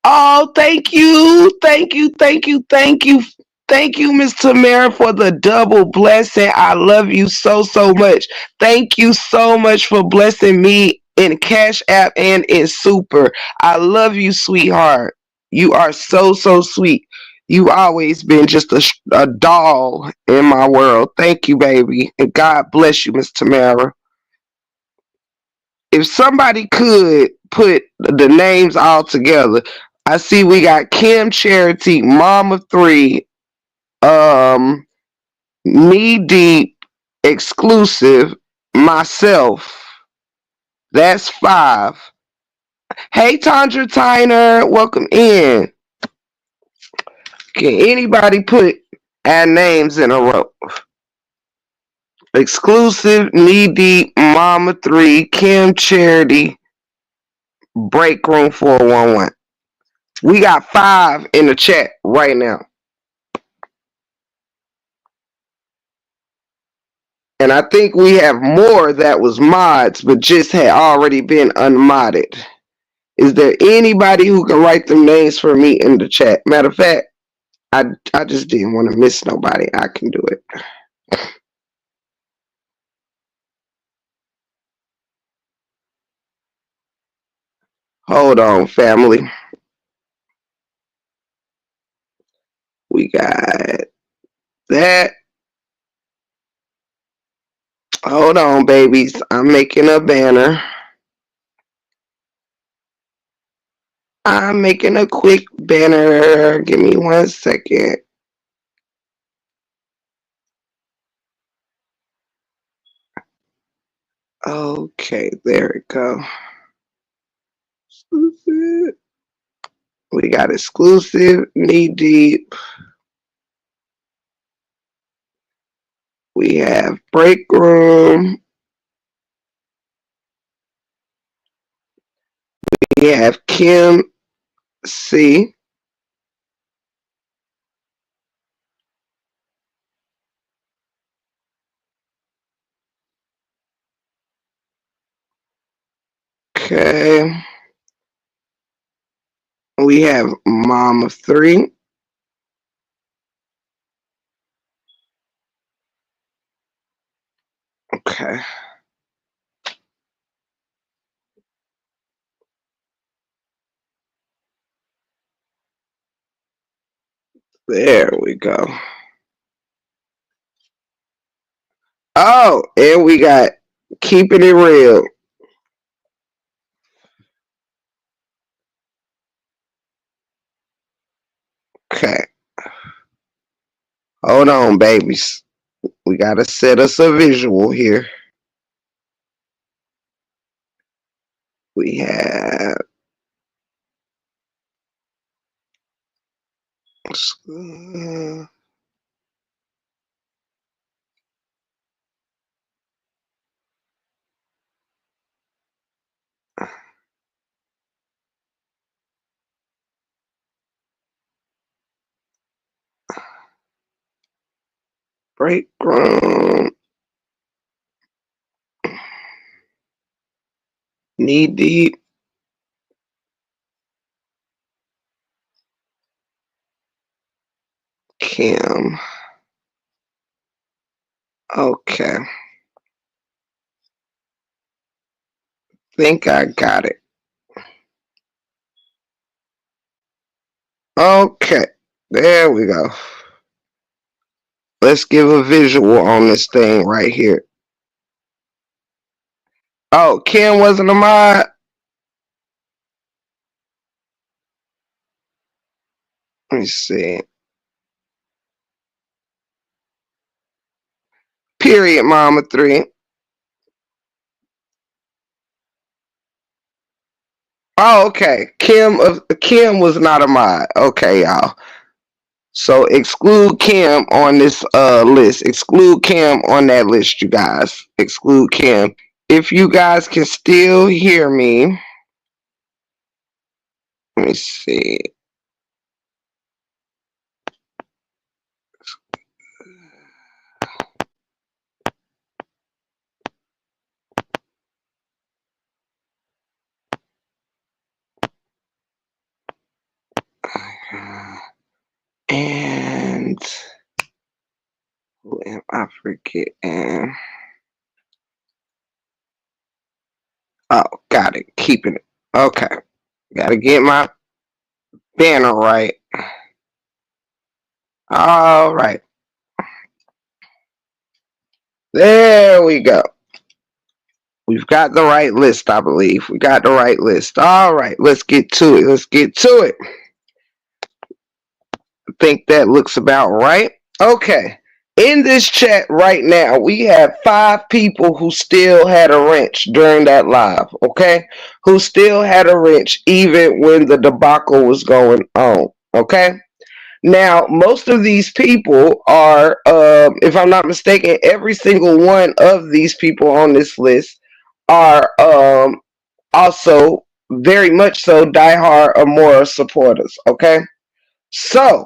Oh, thank you. Thank you. Thank you. Thank you. Thank you, Miss Tamara, for the double blessing. I love you so much. Thank you so much for blessing me in Cash App and in Super. I love you, sweetheart. You are so sweet. You always been just a doll in my world. Thank you, baby. And God bless you, Miss Tamara. If somebody could put the names all together, I see we got Kim Charity, Mama 3, um, Knee Deep, Exclusive, myself. That's 5. Hey, Tandra Tyner, welcome in. Can anybody put our names in a row? Exclusive, Knee Deep, Mama 3, Kim Charity, Break Room 411. We got 5 in the chat right now. And I think we have more that was mods, but just had already been unmodded. Is there anybody who can write them names for me in the chat? Matter of fact, I just didn't want to miss nobody. I can do it. Hold on, family. We got that. Hold on, babies. I'm making a banner. I'm making a quick banner. Give me 1 second. Okay, there we go. Exclusive. We got exclusive, Knee Deep. We have Break Room. We have Kim C. Okay. We have Mama 3. Okay. There we go. Oh, and we got Keeping It Real. Okay. Hold on, babies. We got to set us a visual here. We have Break Room, Knee Deep, Kim. Okay. Think I got it. Okay. There we go. Let's give a visual on this thing right here. Oh, Kim wasn't a mod? Let me see. Period, Mama 3. Oh, okay. Kim was not a mod. Okay, y'all. So exclude Kim on this list. Exclude Kim on that list, you guys. Exclude Kim. If you guys can still hear me, let me see. And who am I forgetting? Oh, got it. Keeping it. Okay. Gotta get my banner right. All right. There we go. We've got the right list, I believe. We got the right list. All right. Let's get to it. Let's get to it. I think that looks about right. Okay. In this chat right now, we have 5 people who still had a wrench during that live, okay? Who still had a wrench even when the debacle was going on, okay? Now, most of these people are, if I'm not mistaken, every single one of these people on this list are also very much so diehard Amora supporters. Okay, so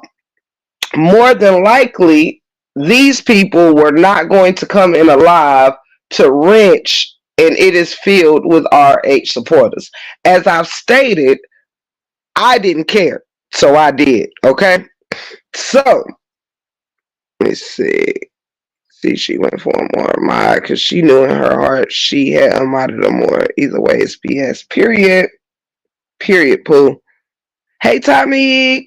more than likely, these people were not going to come in alive to wrench, and it is filled with RH supporters. As I've stated, I didn't care, so I did. Okay, so let me see. See, she went for a more mod because she knew in her heart she had unmodded a more. Either way, it's BS. Period. Period. Pooh. Hey, Tommy.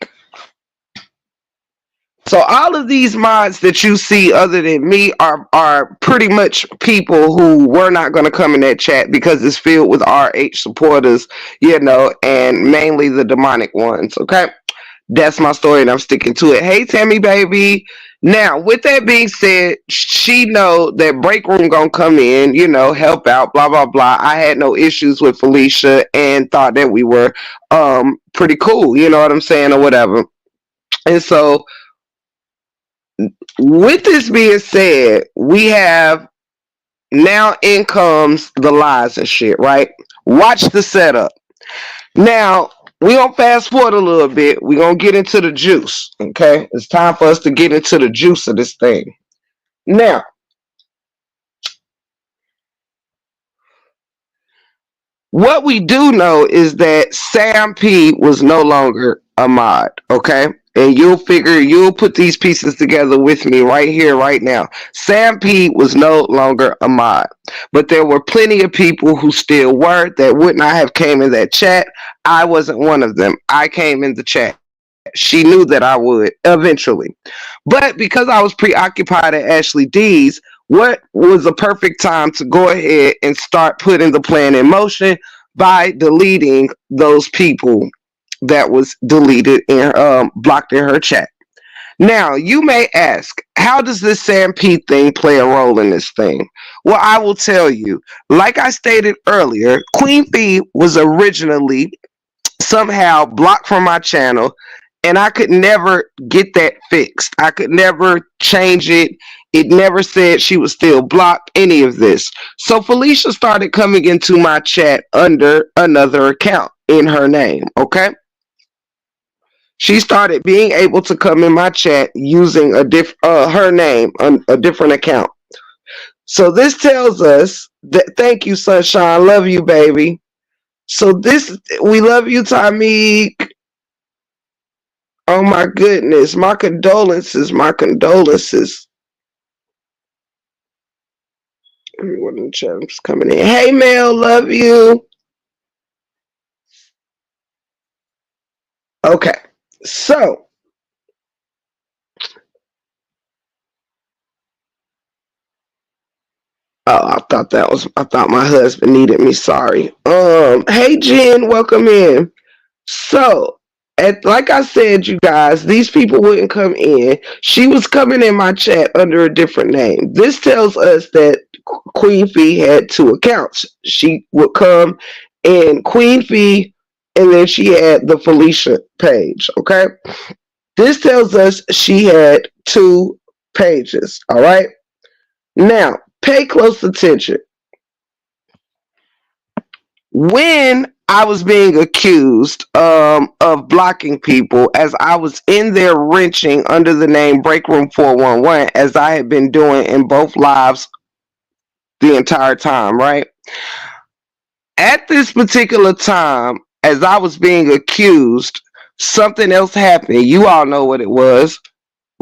So all of these mods that you see other than me are pretty much people who were not going to come in that chat because it's filled with RH supporters, and mainly the demonic ones, okay? That's my story and I'm sticking to it. Hey Tammy baby. Now, with that being said, she know that break room gonna come in, help out, blah blah blah. I had no issues with Felicia and thought that we were pretty cool, you know what I'm saying, or whatever. And so with this being said, we have now in comes the lies and shit, right? Watch the setup. Now, we're going to fast forward a little bit. We're going to get into the juice, okay? It's time for us to get into the juice of this thing. Now, what we do know is that Sam P was no longer a mod, okay? And you'll put these pieces together with me right here, right now. Sam P was no longer a mod, but there were plenty of people who still were that would not have came in that chat. I wasn't one of them. I came in the chat. She knew that I would eventually. But because I was preoccupied at Ashley D's, what was a perfect time to go ahead and start putting the plan in motion by deleting those people that was deleted and blocked in her chat. Now, you may ask, how does this Sam P thing play a role in this thing? Well, I will tell you. Like I stated earlier, Queen Bee was originally somehow blocked from my channel, and I could never get that fixed. I could never change it. It never said she was still blocked, any of this. So Felicia started coming into my chat under another account in her name, okay? She started being able to come in my chat using her name, a different account. So this tells us that, thank you, Sunshine, love you, baby. So we love you, Tamik. Oh my goodness, my condolences, my condolences. Everyone in the chat is coming in. Hey Mel, love you. Okay, so I thought my husband needed me. Sorry. Hey Jen, welcome in. So, like I said, you guys, these people wouldn't come in. She was coming in my chat under a different name. This tells us that Queen Fee had two accounts. She would come in Queen Fee, and then she had the Felicia page. Okay, this tells us she had two pages. All right. Now, pay close attention. When I was being accused of blocking people, as I was in there wrenching under the name Break Room 411, as I had been doing in both lives the entire time, right? At this particular time, as I was being accused, something else happened. You all know what it was.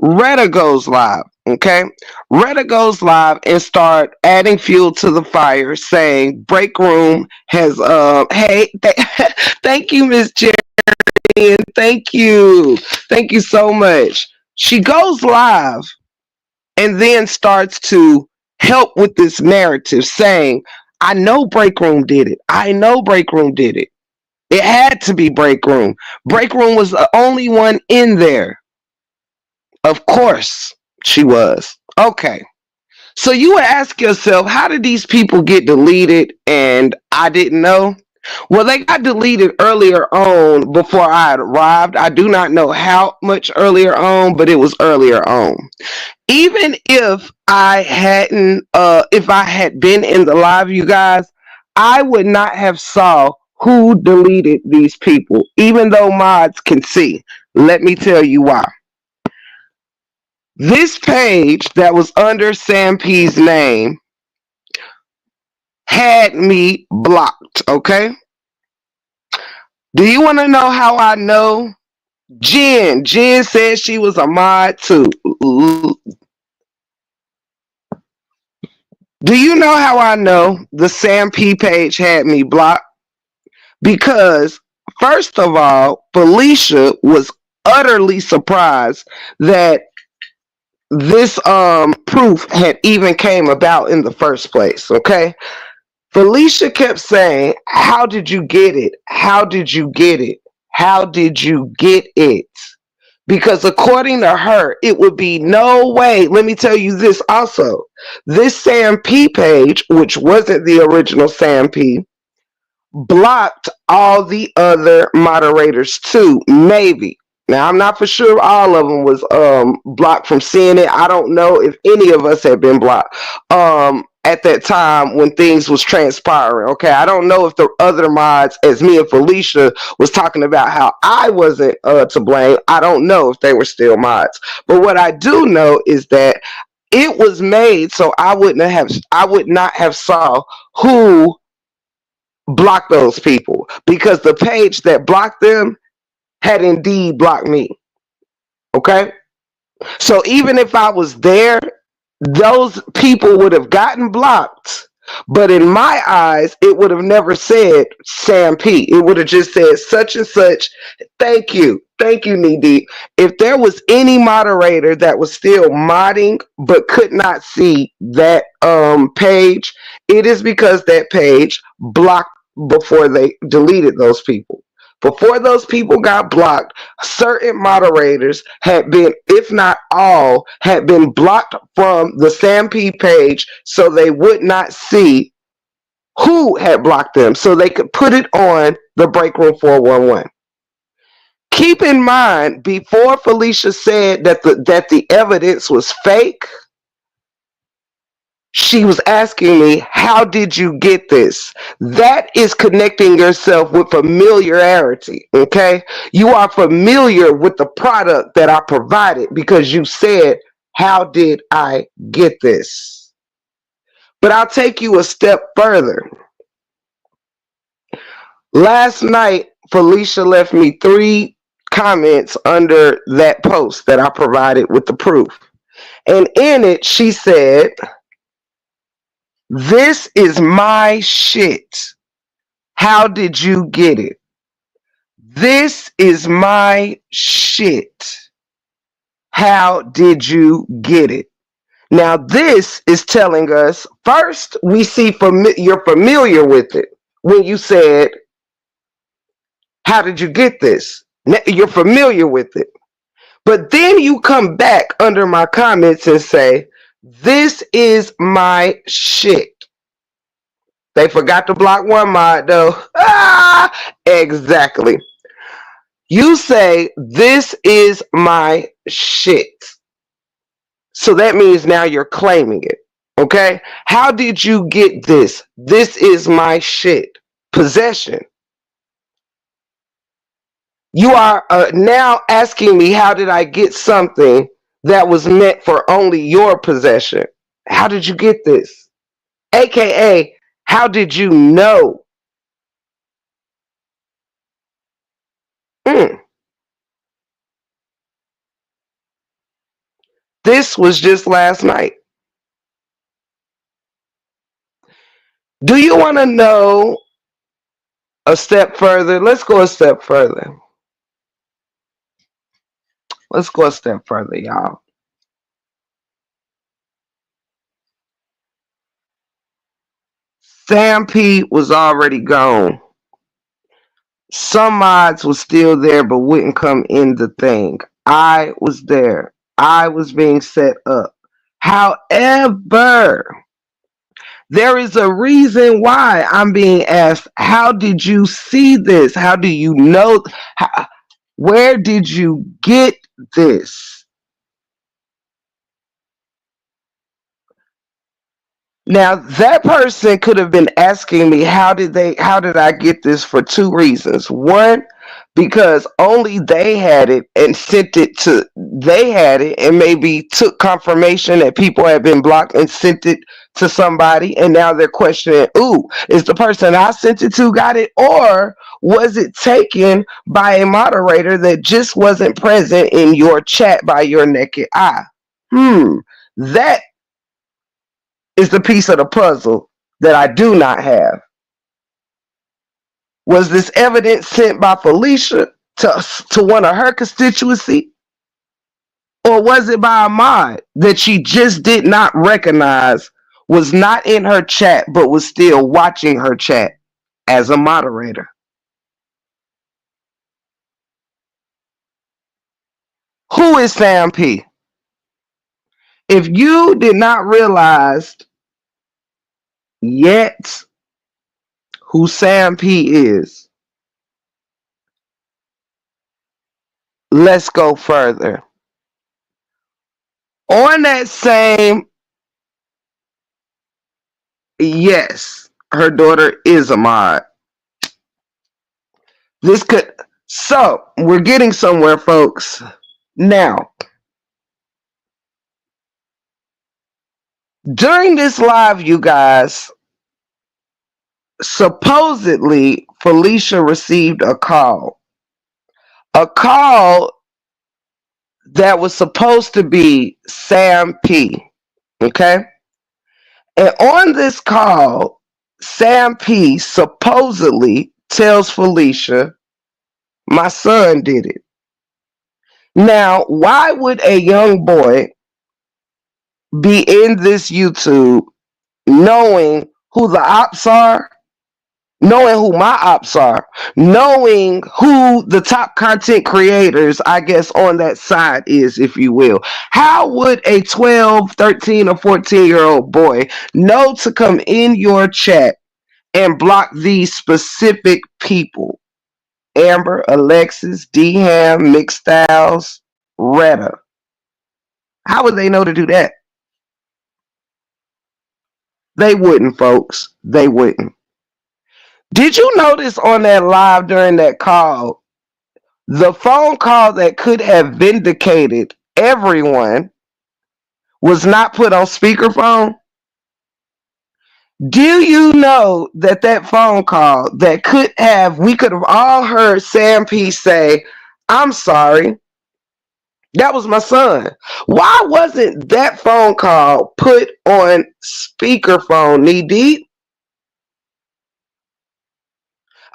Retta goes live. Okay, Retta goes live and start adding fuel to the fire, saying Break Room has thank you, Miss Jerry, and thank you so much. She goes live and then starts to help with this narrative, saying, I know Break Room did it. I know Break Room did it. It had to be Break Room. Break Room was the only one in there. Of course she was. Okay. So you would ask yourself, how did these people get deleted and I didn't know? Well, they got deleted earlier on before I had arrived. I do not know how much earlier on, but it was earlier on. Even if I had been in the live, you guys, I would not have saw who deleted these people, even though mods can see. Let me tell you why. This page that was under Sam P's name had me blocked, okay? Do you want to know how I know? Jen said she was a mod too. Do you know how I know the Sam P page had me blocked? Because first of all, Felicia was utterly surprised that this proof had even came about in the first place. Okay. Felicia kept saying, how did you get it? How did you get it? How did you get it? Because according to her, it would be no way. Let me tell you this also. This Sam P page, which wasn't the original Sam P, blocked all the other moderators too. Maybe. Now I'm not for sure all of them was blocked from seeing it. I don't know if any of us had been blocked at that time when things was transpiring. Okay, I don't know if the other mods, as me and Felicia was talking about how I wasn't to blame. I don't know if they were still mods. But what I do know is that it was made so I would not have saw who block those people, because the page that blocked them had indeed blocked me. Okay, so even if I was there, those people would have gotten blocked, but in my eyes it would have never said Sam P. It would have just said such and such. Thank you, Knee Deep. If there was any moderator that was still modding but could not see that page, it is because that page blocked before they deleted those people. Before those people got blocked, certain moderators had been, if not all, had been blocked from the Sam P page so they would not see who had blocked them, so they could put it on the Break Room 411. Keep in mind, before Felicia said that the evidence was fake, she was asking me, how did you get this? That is connecting yourself with familiarity, okay? You are familiar with the product that I provided because you said, how did I get this? But I'll take you a step further. Last night, Felicia left me 3 comments under that post that I provided with the proof. And in it, she said, this is my shit. How did you get it? This is my shit. How did you get it? Now, this is telling us, first, we see you're familiar with it when you said, how did you get this? You're familiar with it. But then you come back under my comments and say, this is my shit. They forgot to block one mod though. Exactly. You say, this is my shit. So that means now you're claiming it. Okay? How did you get this? This is my shit. Possession. You are now asking me, how did I get something that was meant for only your possession? How did you get this? AKA, how did you know? This was just last night. Do you want to know a step further? Let's go a step further. Let's go a step further, y'all. Sam P was already gone. Some mods was still there but wouldn't come in the thing. I was there. I was being set up. However, There is a reason why I'm being asked, how did you see this? How do you know? How, where did you get this? Now that person could have been asking me, how did I get this, for two reasons. One, because only they had it and sent it to, they had it and maybe took confirmation that people had been blocked and sent it to somebody, and now they're questioning, ooh, is the person I sent it to got it, or was it taken by a moderator that just wasn't present in your chat by your naked eye? That is the piece of the puzzle that I do not have. Was this evidence sent by Felicia to one of her constituency? Or was it by a mod that she just did not recognize, was not in her chat, but was still watching her chat as a moderator? Who is Sam P? If you did not realize yet who Sam P is, let's go further. On that same, yes, her daughter is a mod. This could, so we're getting somewhere, folks. Now, during this live, you guys, supposedly Felicia received a call. A call that was supposed to be Sam P. Okay? And on this call, Sam P supposedly tells Felicia, my son did it. Now, why would a young boy be in this YouTube knowing who the ops are, knowing who my ops are, knowing who the top content creators, I guess, on that side is, if you will? How would a 12, 13, or 14-year-old boy know to come in your chat and block these specific people? Amber, Alexis, D-Ham, Mixed Styles, Retta. How would they know to do that? They wouldn't, folks. They wouldn't. Did you notice on that live during that call, the phone call that could have vindicated everyone was not put on speakerphone? Do you know that that phone call that could have, we could have all heard Sam P say, I'm sorry, that was my son. Why wasn't that phone call put on speakerphone, knee deep?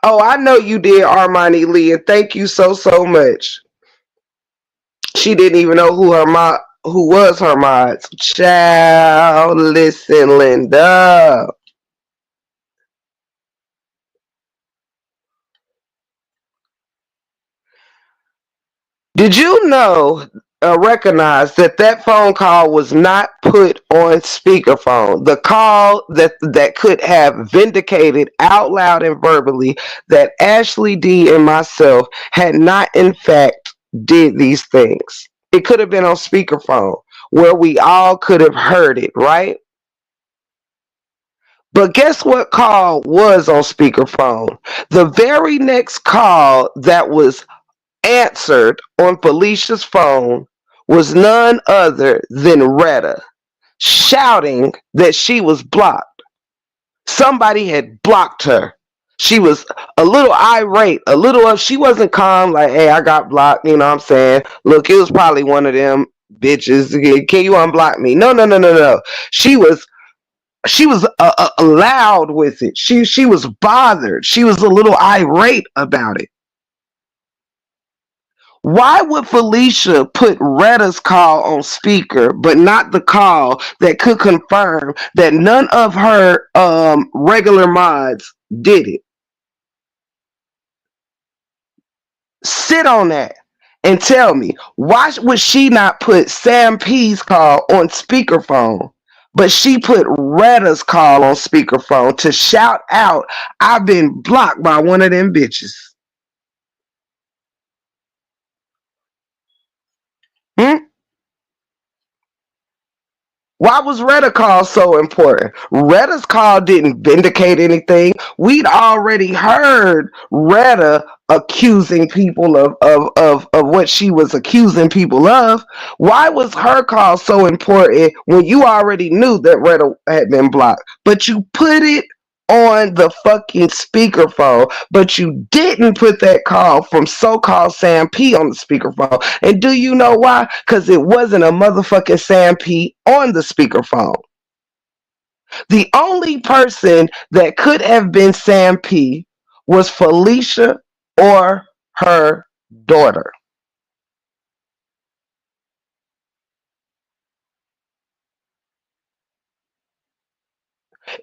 Oh, I know you did, Armani Leah. Thank you so much. She didn't even know who was her mods. Child, listen, Linda. Did you know, recognize that that phone call was not put on speakerphone? The call that could have vindicated out loud and verbally that Ashley D and myself had not, in fact, did these things. It could have been on speakerphone where we all could have heard it, right? But guess what call was on speakerphone? The very next call that was answered on Felicia's phone was none other than Retta, shouting that she was blocked. Somebody had blocked her. She was a little irate, a little up. She wasn't calm, like, hey, I got blocked, you know what I'm saying? Look, it was probably one of them bitches. Can you unblock me? No. She was loud with it. She was bothered. She was a little irate about it. Why would Felicia put Retta's call on speaker, but not the call that could confirm that none of her regular mods did it? Sit on that and tell me, why would she not put Sam P's call on speakerphone, But she put Retta's call on speakerphone to shout out, "I've been blocked by one of them bitches." Hmm? Why was Retta call so important? Retta's call didn't vindicate anything. We'd already heard Retta accusing people of what she was accusing people of. Why was her call so important when you already knew that Retta had been blocked? But you put it on the fucking speakerphone, but you didn't put that call from so-called Sam P on the speakerphone. And do you know why? Because it wasn't a motherfucking Sam P on the speakerphone. The only person that could have been Sam P was Felicia or her daughter.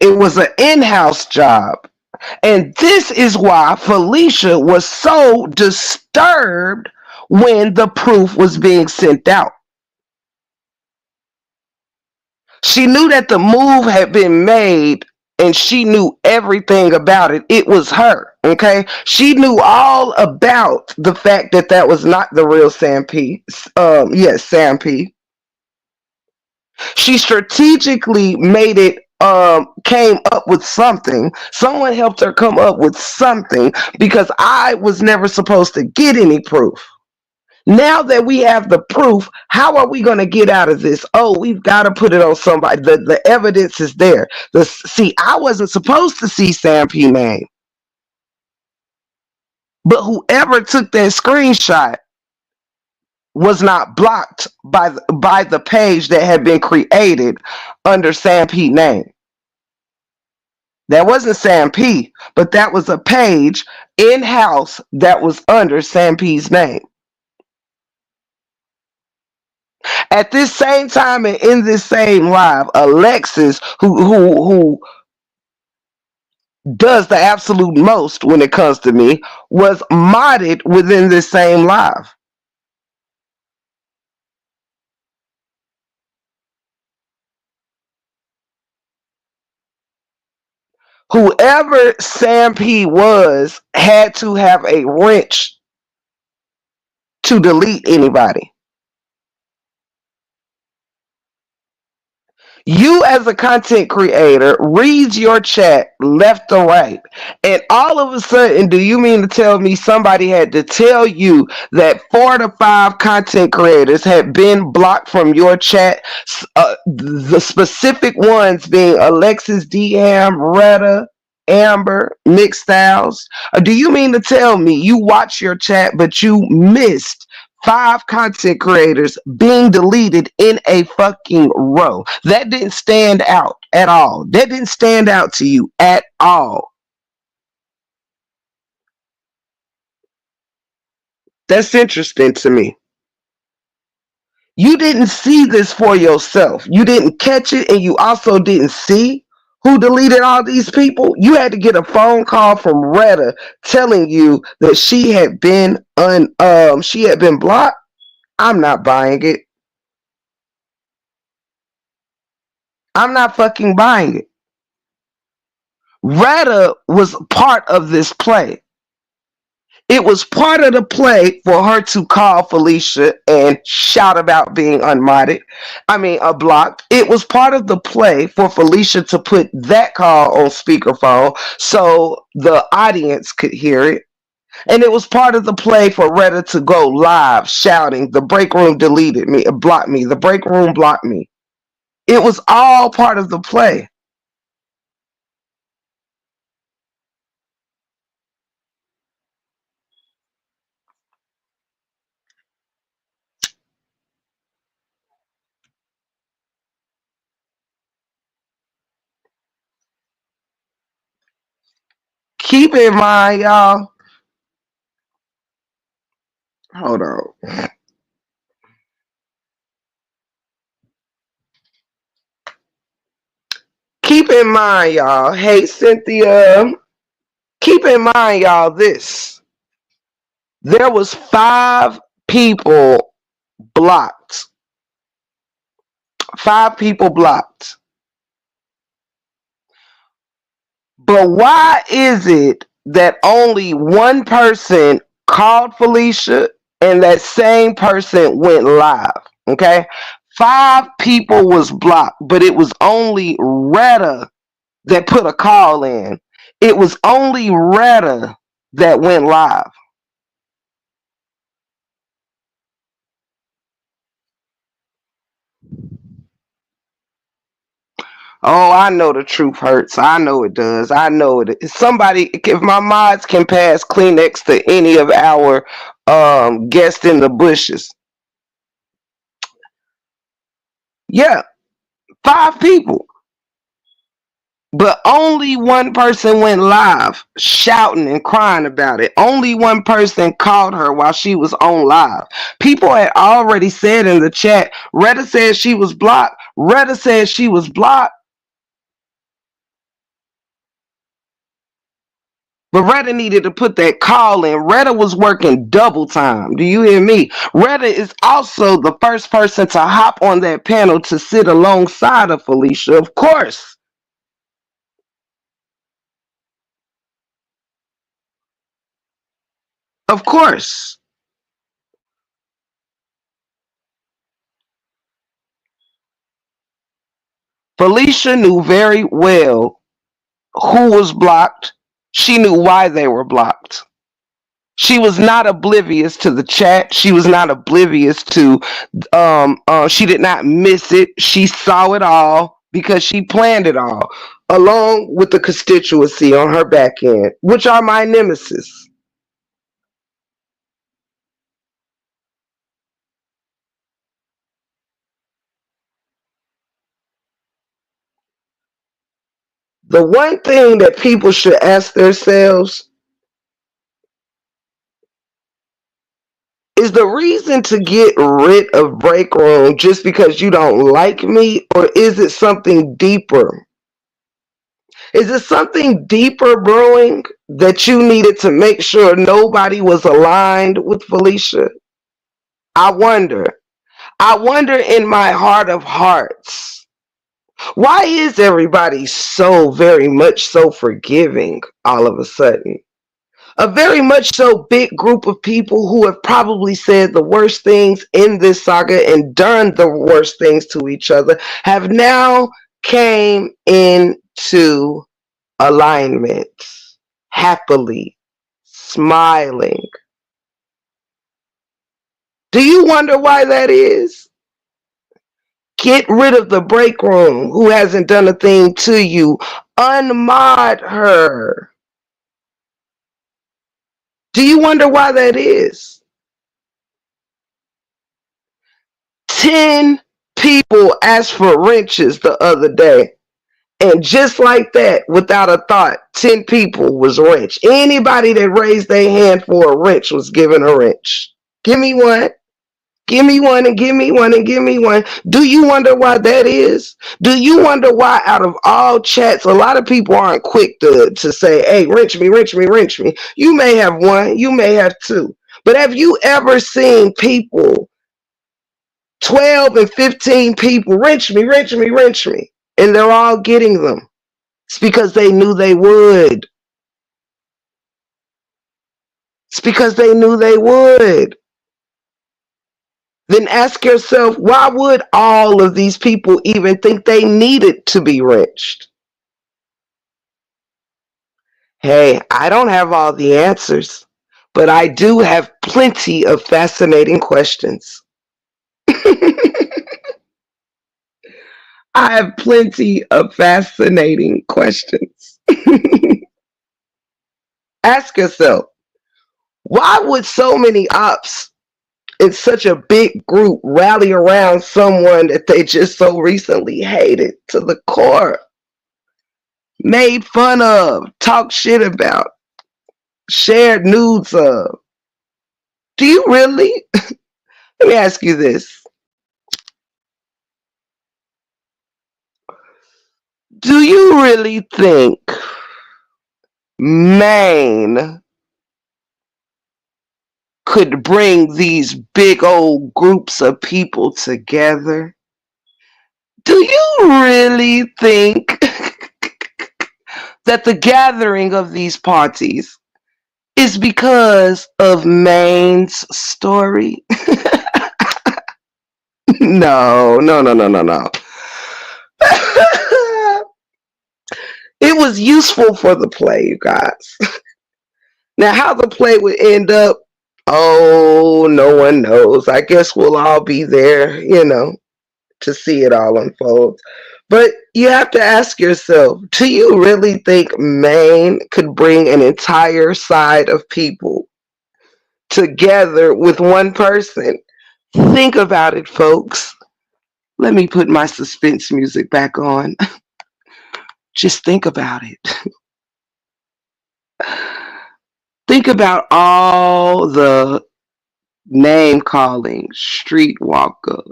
It was an in-house job. And this is why Felicia was so disturbed when the proof was being sent out. She knew that the move had been made and she knew everything about it. It was her. Okay. She knew all about the fact that that was not the real Sam P. Yes, Sam P. She strategically made it came up with something. Someone helped her come up with something because I was never supposed to get any proof. Now that we have the proof, how are we going to get out of this? Oh, we've got to put it on somebody. The evidence is there. See, I wasn't supposed to see Sam P name, but whoever took that screenshot was not blocked by the page that had been created under Sam P name. That wasn't Sam P, but that was a page in house that was under Sam P's name. At this same time and in this same live, Alexis, who does the absolute most when it comes to me, was modded within this same live. Whoever Sam P was had to have a wrench to delete anybody. You as a content creator reads your chat left to right, and all of a sudden, do you mean to tell me somebody had to tell you that 4 to 5 content creators had been blocked from your chat? The specific ones being Alexis, DM, Retta, Amber, Nick Styles. Do you mean to tell me you watch your chat but you missed 5 content creators being deleted in a fucking row? That didn't stand out at all. That didn't stand out to you at all. That's interesting to me. You didn't see this for yourself. You didn't catch it, and you also didn't see who deleted all these people. You had to get a phone call from Retta telling you that she had been blocked. I'm not buying it. I'm not fucking buying it. Retta was part of this play. It was part of the play for her to call Felicia and shout about being unmodded. I mean, blocked. It was part of the play for Felicia to put that call on speakerphone so the audience could hear it. And it was part of the play for Retta to go live shouting, "The break room deleted me, blocked me. The break room blocked me." It was all part of the play. Keep in mind, y'all. Hold on. Keep in mind, y'all. Hey, Cynthia. Keep in mind, y'all, this. There was 5 people blocked. 5 people blocked. But why is it that only one person called Felicia and that same person went live? Okay. Five people was blocked, but it was only Retta that put a call in. It was only Retta that went live. Oh, I know the truth hurts. I know it does. I know it. Somebody, if my mods can pass Kleenex to any of our guests in the bushes. Yeah, five people. But only one person went live shouting and crying about it. Only one person called her while she was on live. People had already said in the chat, Retta said she was blocked. Retta said she was blocked. But Retta needed to put that call in. Retta was working double time. Do you hear me? Retta is also the first person to hop on that panel to sit alongside of Felicia. Of course. Of course. Felicia knew very well who was blocked. She knew why they were blocked. She was not oblivious to the chat. She was not oblivious to she did not miss it. She saw it all because she planned it all, along with the constituency on her back end, which are my nemesis. The one thing that people should ask themselves is the reason to get rid of break room just because you don't like me, or is it something deeper? Is it something deeper brewing that you needed to make sure nobody was aligned with Felicia? I wonder. I wonder in my heart of hearts, why is everybody so very much so forgiving all of a sudden? A very much so big group of people who have probably said the worst things in this saga and done the worst things to each other have now came into alignment, happily, smiling. Do you wonder why that is? Get rid of the break room who hasn't done a thing to you. Unmod her. Do you wonder why that is? 10 people asked for wrenches the other day. And just like that, without a thought, 10 people was wrenched. Anybody that raised their hand for a wrench was given a wrench. Give me one. Give me one and give me one and give me one. Do you wonder why that is? Do you wonder why out of all chats, a lot of people aren't quick to say, hey, wrench me, wrench me, wrench me. You may have one, you may have two. But have you ever seen people, 12 and 15 people, wrench me, wrench me, wrench me, and they're all getting them? It's because they knew they would. It's because they knew they would. Then ask yourself, why would all of these people even think they needed to be wrenched? Hey, I don't have all the answers, but I do have plenty of fascinating questions. I have plenty of fascinating questions. Ask yourself, why would so many ops in such a big group rally around someone that they just so recently hated to the core, made fun of, talked shit about, shared nudes of? Do you really? Let me ask you this. Do you really think Maine could bring these big old groups of people together? Do you really think that the gathering of these parties is because of Maine's story? No, no, no, no, no, no. It was useful for the play, you guys. Now, how the play would end up, oh, no one knows. I guess we'll all be there, to see it all unfold. But you have to ask yourself, do you really think Maine could bring an entire side of people together with one person? Think about it, folks. Let me put my suspense music back on. Just think about it. Think about all the name calling, streetwalker,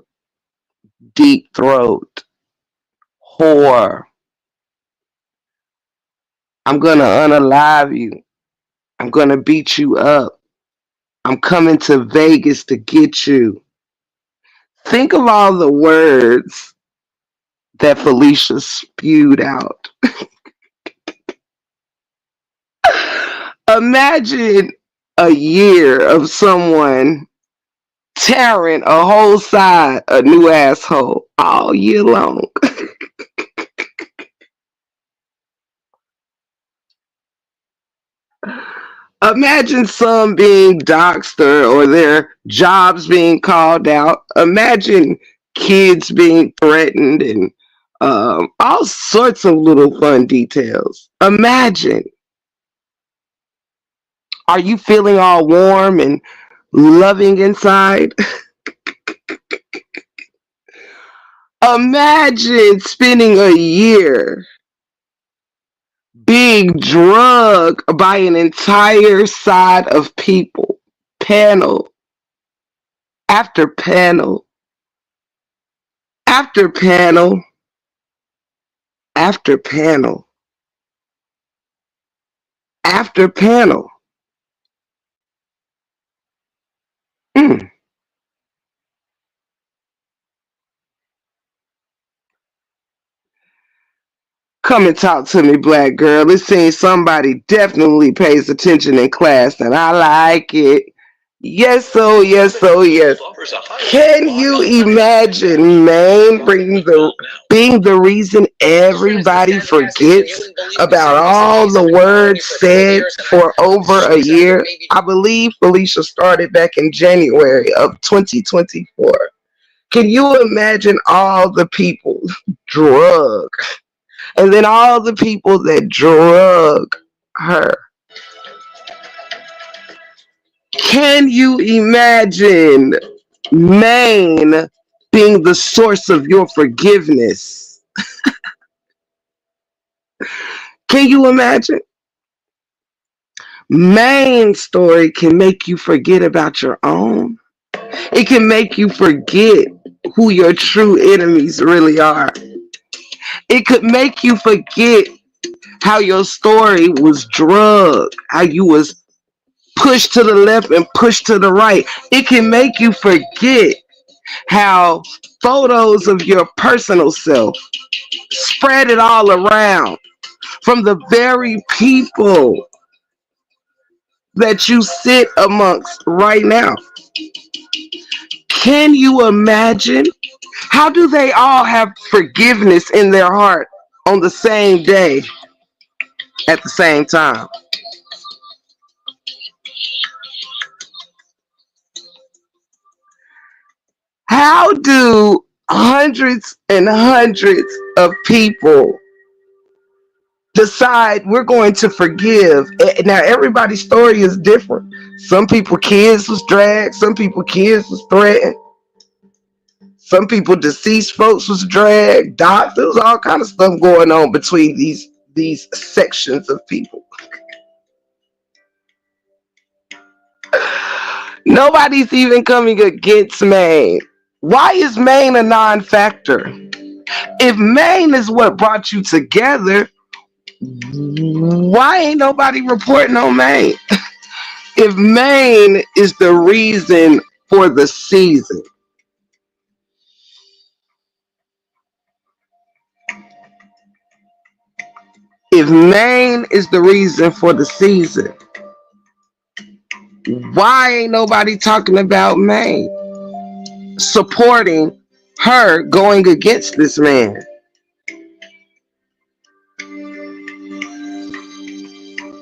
deep throat, whore. I'm gonna unalive you. I'm gonna beat you up. I'm coming to Vegas to get you. Think of all the words that Felicia spewed out. Imagine a year of someone tearing a whole side a new asshole all year long. Imagine some being doxxed or their jobs being called out. Imagine kids being threatened and all sorts of little fun details. Imagine, are you feeling all warm and loving inside? Imagine spending a year being drugged by an entire side of people, panel after panel after panel after panel after panel. Mm. Come and talk to me, black girl. It seems somebody definitely pays attention in class, and I like it. Yes, oh, yes, oh, yes. Can you imagine Maine being the reason everybody forgets about all the words said for over a year? I believe Felicia started back in January of 2024. Can you imagine all the people drug and then all the people that drug her? Can you imagine Maine being the source of your forgiveness? Can you imagine? Maine's story can make you forget about your own. It can make you forget who your true enemies really are. It could make you forget how your story was drugged, how you was pushed to the left and pushed to the right. It can make you forget how photos of your personal self spread it all around from the very people that you sit amongst right now. Can you imagine? How do they all have forgiveness in their heart on the same day at the same time? How do hundreds and hundreds of people decide we're going to forgive? Now, everybody's story is different. Some people kids was dragged, some people kids was threatened, some people deceased folks was dragged, doctors, all kind of stuff going on between these sections of people. Nobody's even coming against Maine. Why is Maine a non-factor? If Maine is what brought you together, why ain't nobody reporting on Maine? If Maine is the reason for the season, If Maine is the reason for the season, why ain't nobody talking about Maine supporting her going against this man?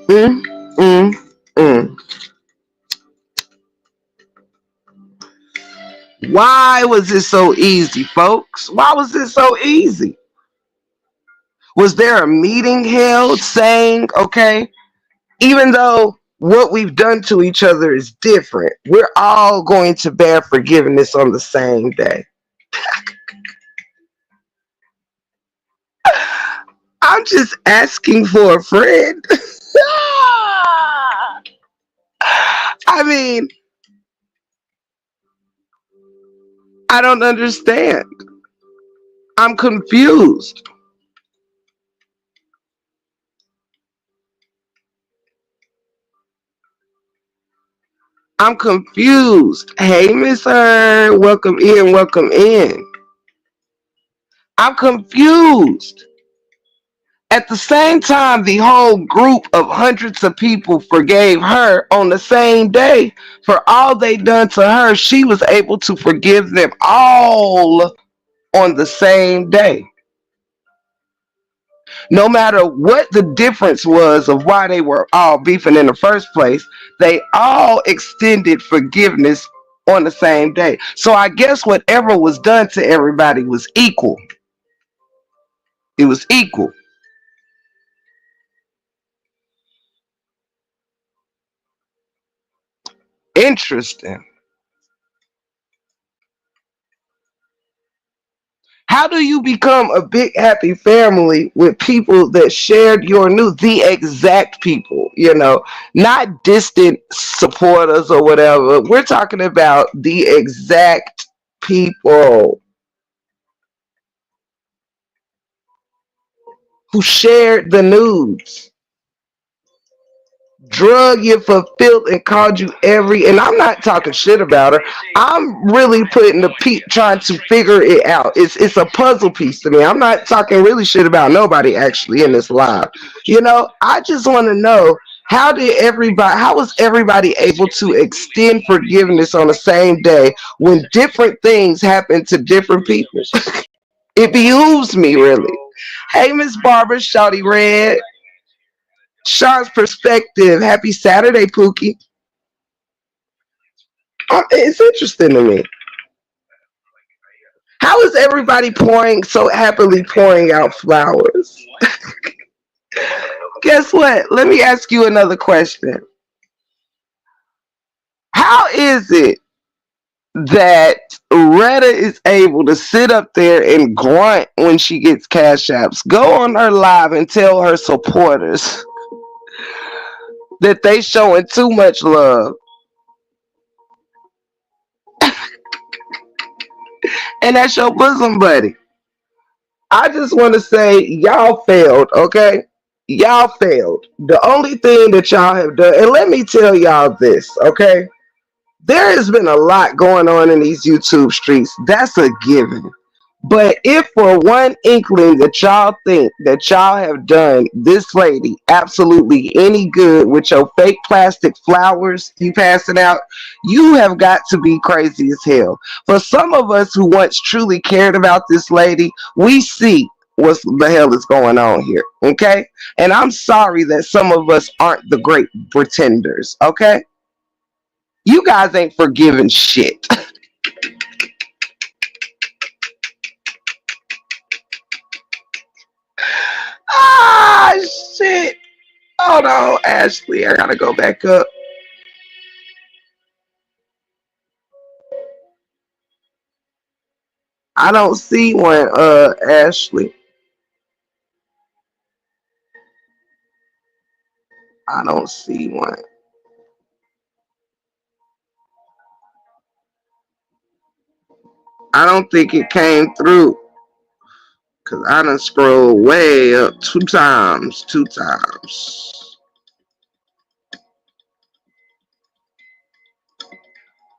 Mm, mm, mm. Why was it so easy, folks? Why was it so easy? Was there a meeting held saying, okay, even though what we've done to each other is different, we're all going to bear forgiveness on the same day? I'm just asking for a friend. I mean, I don't understand. I'm confused. I'm confused. Hey, Miss Her, welcome in, welcome in. I'm confused. At the same time, the whole group of hundreds of people forgave her on the same day for all they done to her. She was able to forgive them all on the same day. No matter what the difference was of why they were all beefing in the first place, they all extended forgiveness on the same day. So I guess whatever was done to everybody was equal. It was equal. Interesting. How do you become a big happy family with people that shared your news? The exact people, not distant supporters or whatever. We're talking about the exact people who shared the news, drug you for filth and called you every, and I'm not talking shit about her. I'm really putting the trying to figure it out. It's a puzzle piece to me. I'm not talking really shit about nobody actually in this live. I just want to know, how was everybody able to extend forgiveness on the same day when different things happen to different people? It behooves me really. Hey, Miss Barbara, Shawty Red. Sean's perspective. Happy Saturday, Pookie. It's interesting to me. How is everybody so happily pouring out flowers? Guess what? Let me ask you another question. How is it that Retta is able to sit up there and grunt when she gets cash apps, go on her live and tell her supporters that they showing too much love, and that's your bosom buddy? I just want to say y'all failed, okay? Y'all failed. The only thing that y'all have done, and let me tell y'all this, okay? There has been a lot going on in these YouTube streets. That's a given. But if for one inkling that y'all think that y'all have done this lady absolutely any good with your fake plastic flowers you passing out, you have got to be crazy as hell. For some of us who once truly cared about this lady, we see what the hell is going on here. Okay? And I'm sorry that some of us aren't the great pretenders. Okay? You guys ain't forgiving shit. Ah, shit. Hold on, Ashley. I gotta go back up. I don't see one, Ashley. I don't see one. I don't think it came through. Cause I done scrolled way up two times. Two times.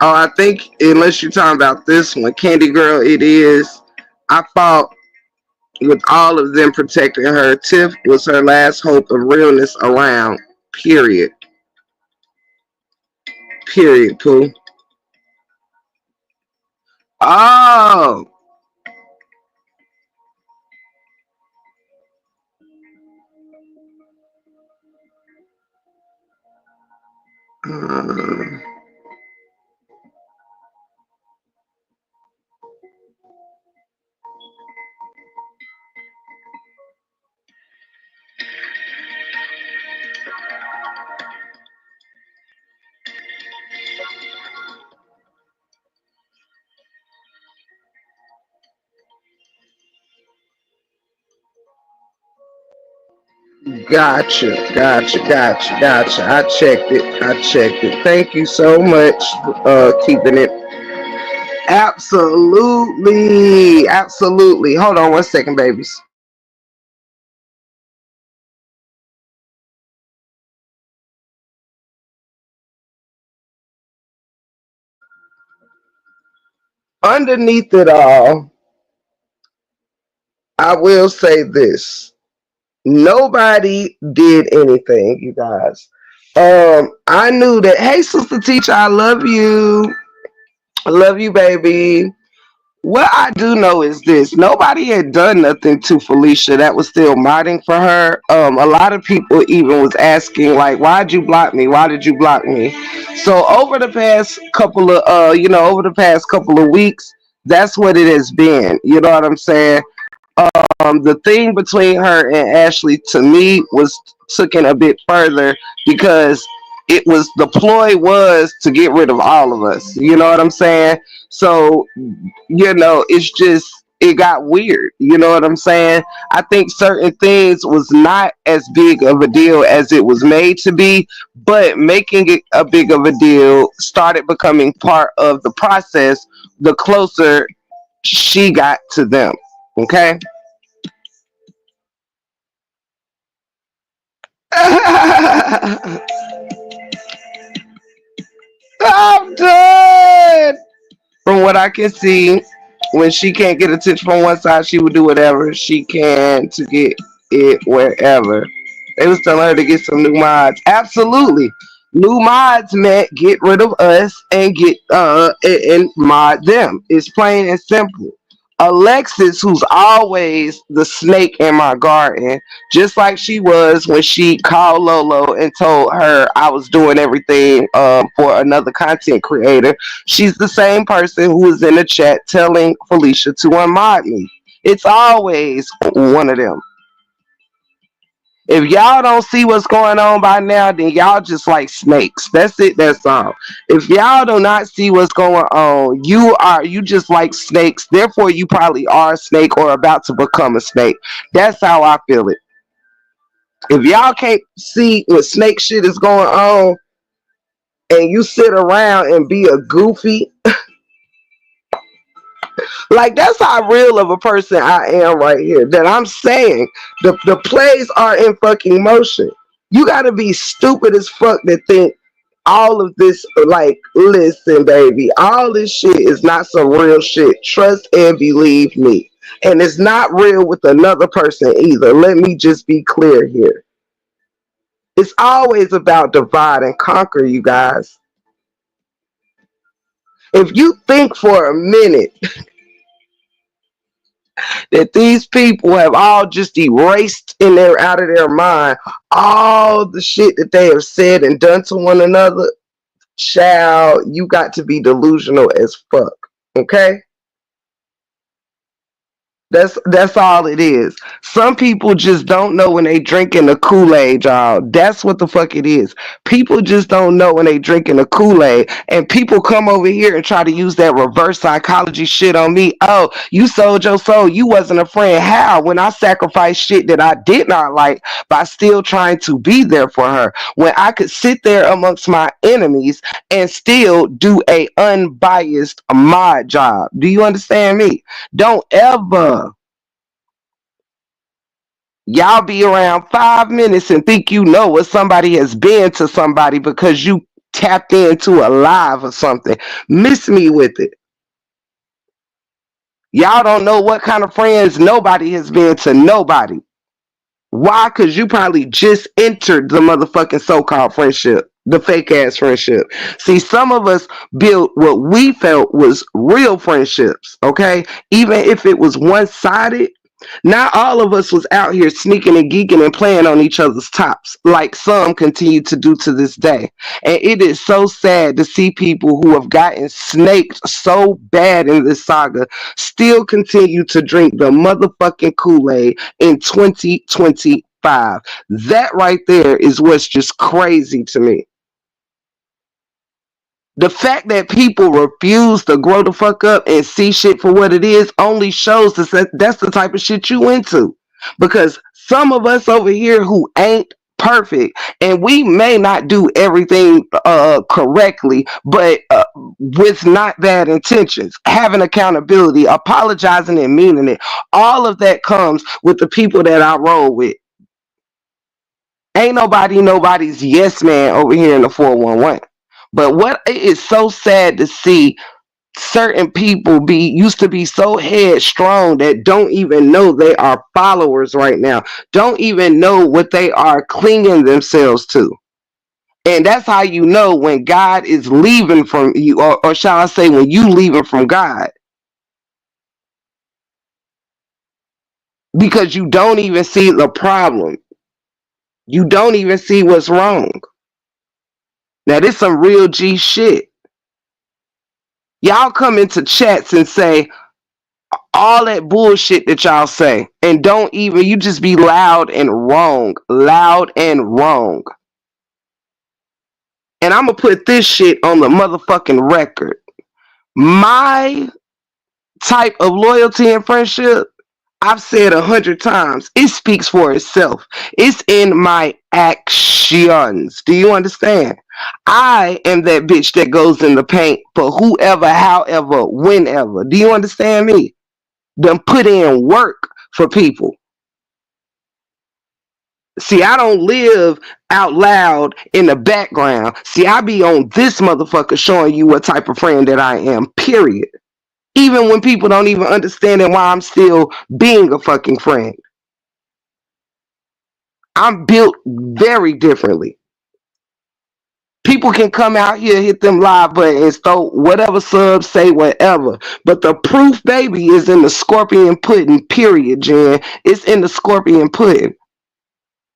Oh, I think unless you're talking about this one, Candy Girl, it is. I thought with all of them protecting her. Tiff was her last hope of realness around. Period. Period, Pooh. Oh. Uh, gotcha. I checked it. I checked it. Thank you so much for keeping it. Absolutely. Absolutely. Hold on one second, babies. Underneath it all, I will say this. Nobody did anything, you guys. I knew that, hey, sister teacher, I love you. I love you, baby. What I do know is this: nobody had done nothing to Felicia that was still modding for her. A lot of people even was asking, like, "Why'd you block me? Why did you block me?" So over the past couple of weeks, that's what it has been. You know what I'm saying? The thing between her and Ashley to me was taken a bit further because it was the ploy was to get rid of all of us. You know what I'm saying? So it's just it got weird. You know what I'm saying? I think certain things was not as big of a deal as it was made to be, but making it a big of a deal started becoming part of the process the closer she got to them. Okay. I'm done. From what I can see, when she can't get attention from one side, she would do whatever she can to get it wherever. They was telling her to get some new mods. Absolutely. New mods meant get rid of us and get and mod them. It's plain and simple. Alexis, who's always the snake in my garden, just like she was when she called Lolo and told her I was doing everything for another content creator. She's the same person who was in the chat telling Felicia to unmod me. It's always one of them. If y'all don't see what's going on by now, then y'all just like snakes. That's it. That's all. If y'all do not see what's going on, you just like snakes. Therefore, you probably are a snake or about to become a snake. That's how I feel it. If y'all can't see what snake shit is going on, and you sit around and be a goofy, like that's how real of a person I am right here. That I'm saying the plays are in fucking motion. You gotta be stupid as fuck to think all of this, like, listen, baby, all this shit is not some real shit. Trust and believe me. And it's not real with another person either. Let me just be clear here. It's always about divide and conquer, you guys. If you think for a minute that these people have all just erased in their out of their mind all the shit that they have said and done to one another, child, you got to be delusional as fuck. Okay? That's all it is. Some people just don't know when they drinking the Kool-Aid, y'all. That's what the fuck it is. People just don't know when they drinking the Kool-Aid. And people come over here and try to use that reverse psychology shit on me. Oh, you sold your soul. You wasn't a friend. How? When I sacrificed shit that I did not like by still trying to be there for her. When I could sit there amongst my enemies and still do a unbiased mod job. Do you understand me? Don't ever y'all be around 5 minutes and think you know what somebody has been to somebody because you tapped into a live or something. Miss me with it. Y'all don't know what kind of friends nobody has been to nobody. Why? Because you probably just entered the motherfucking so-called friendship, the fake ass friendship. See, some of us built what we felt was real friendships, okay? Even if it was one-sided, not all of us was out here sneaking and geeking and playing on each other's tops, like some continue to do to this day. And it is so sad to see people who have gotten snaked so bad in this saga still continue to drink the motherfucking Kool-Aid in 2025. That right there is what's just crazy to me. The fact that people refuse to grow the fuck up and see shit for what it is only shows that that's the type of shit you into. Because some of us over here who ain't perfect, and we may not do everything correctly, but with not bad intentions, having accountability, apologizing and meaning it, all of that comes with the people that I roll with. Ain't nobody's yes man over here in the 411. But what it is so sad to see certain people be used to be so headstrong that don't even know they are followers right now. Don't even know what they are clinging themselves to. And that's how you know when God is leaving from you, or shall I say, when you leaving from God, because you don't even see the problem. You don't even see what's wrong. Now, this some real G shit. Y'all come into chats and say all that bullshit that y'all say, and don't even, you just be loud and wrong. Loud and wrong. And I'm gonna put this shit on the motherfucking record. My type of loyalty and friendship, I've said 100 times, it speaks for itself. It's in my actions. Do you understand? I am that bitch that goes in the paint for whoever, however, whenever. Do you understand me? Them put in work for people. See, I don't live out loud in the background. See, I be on this motherfucker showing you what type of friend that I am, period. Even when people don't even understand why I'm still being a fucking friend. I'm built very differently. People can come out here, hit them live buttons, throw whatever subs, say whatever. But the proof, baby, is in the scorpion pudding, period, Jen. It's in the scorpion pudding.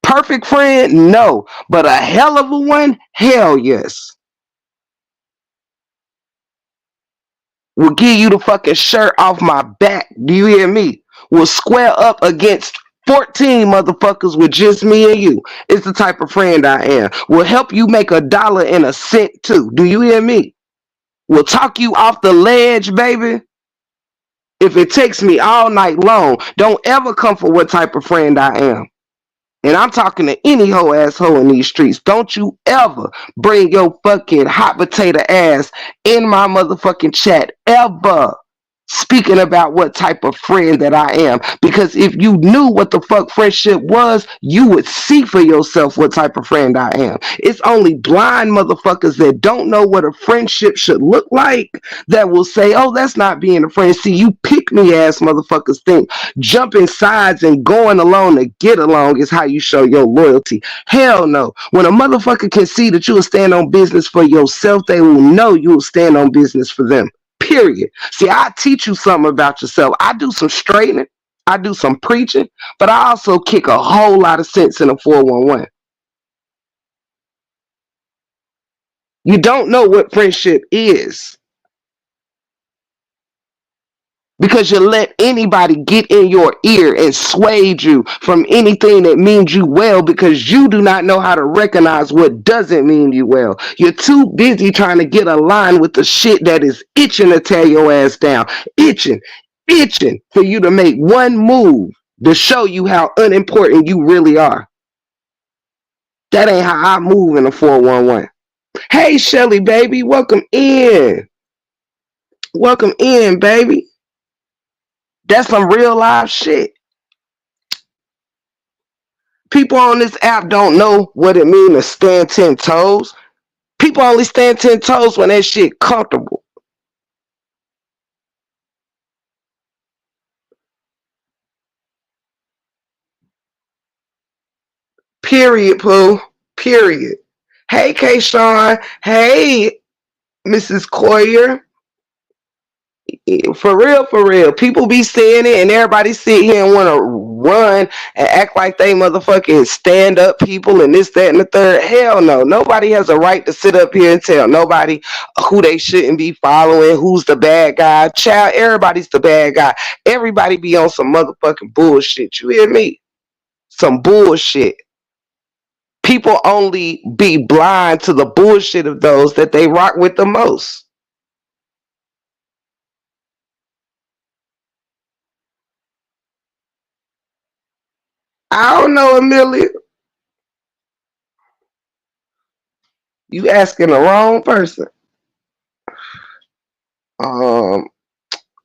Perfect friend? No. But a hell of a one? Hell yes. Will give you the fucking shirt off my back. Do you hear me? Will square up against 14 motherfuckers with just me and you. It's the type of friend I am. Will help you make $1.01 too. Do you hear me? Will talk you off the ledge, baby. If it takes me all night long, don't ever come for what type of friend I am. And I'm talking to any hoe asshole in these streets. Don't you ever bring your fucking hot potato ass in my motherfucking chat ever. Speaking about what type of friend that I am. Because if you knew what the fuck friendship was, you would see for yourself what type of friend I am. It's only blind motherfuckers that don't know what a friendship should look like that will say, oh, that's not being a friend. See, you pick me ass motherfuckers think jumping sides and going along to get along is how you show your loyalty. Hell no. When a motherfucker can see that you will stand on business for yourself, they will know you will stand on business for them. Period. See, I teach you something about yourself. I do some straightening, I do some preaching, but I also kick a whole lot of sense in a 411. You don't know what friendship is because you let anybody get in your ear and sway you from anything that means you well because you do not know how to recognize what doesn't mean you well. You're too busy trying to get aligned with the shit that is itching to tear your ass down. Itching for you to make one move to show you how unimportant you really are. That ain't how I move in a 411. Hey, Shelly, baby, welcome in. Welcome in, baby. That's some real life shit. People on this app don't know what it means to stand 10 toes. People only stand 10 toes when that shit comfortable. Period, Pooh. Period. Hey, K. Sean. Hey, Mrs. Coyer. For real, for real. People be saying it and everybody sit here and want to run and act like they motherfucking stand up people and this, that, and the third. Hell no. Nobody has a right to sit up here and tell nobody who they shouldn't be following, who's the bad guy. Child, everybody's the bad guy. Everybody be on some motherfucking bullshit. You hear me? Some bullshit. People only be blind to the bullshit of those that they rock with the most. I don't know, Amelia. You asking the wrong person. Um,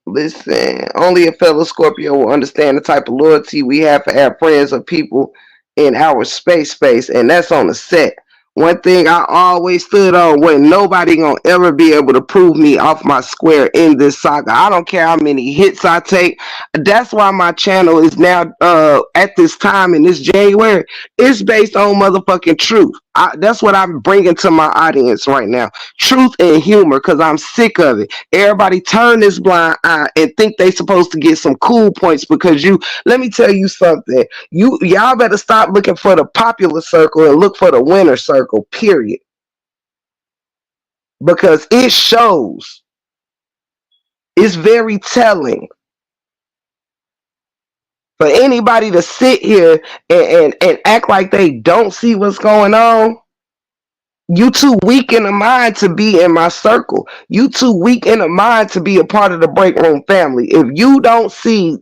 Listen, only a fellow Scorpio will understand the type of loyalty we have for our friends or people in our space, and that's on the set. One thing I always stood on, wasn't nobody gonna ever be able to prove me off my square in this saga. I don't care how many hits I take. That's why my channel is now at this time in this January. It's based on motherfucking truth. That's what I'm bringing to my audience right now. Truth and humor, because I'm sick of it. Everybody turn this blind eye and think they supposed to get some cool points because you. Let me tell you something. Y'all better stop looking for the popular circle and look for the winner circle. Period. Because it shows. It's very telling for anybody to sit here and act like they don't see what's going on. You too weak in the mind to be in my circle. You too weak in the mind to be a part of the break room family. If you don't see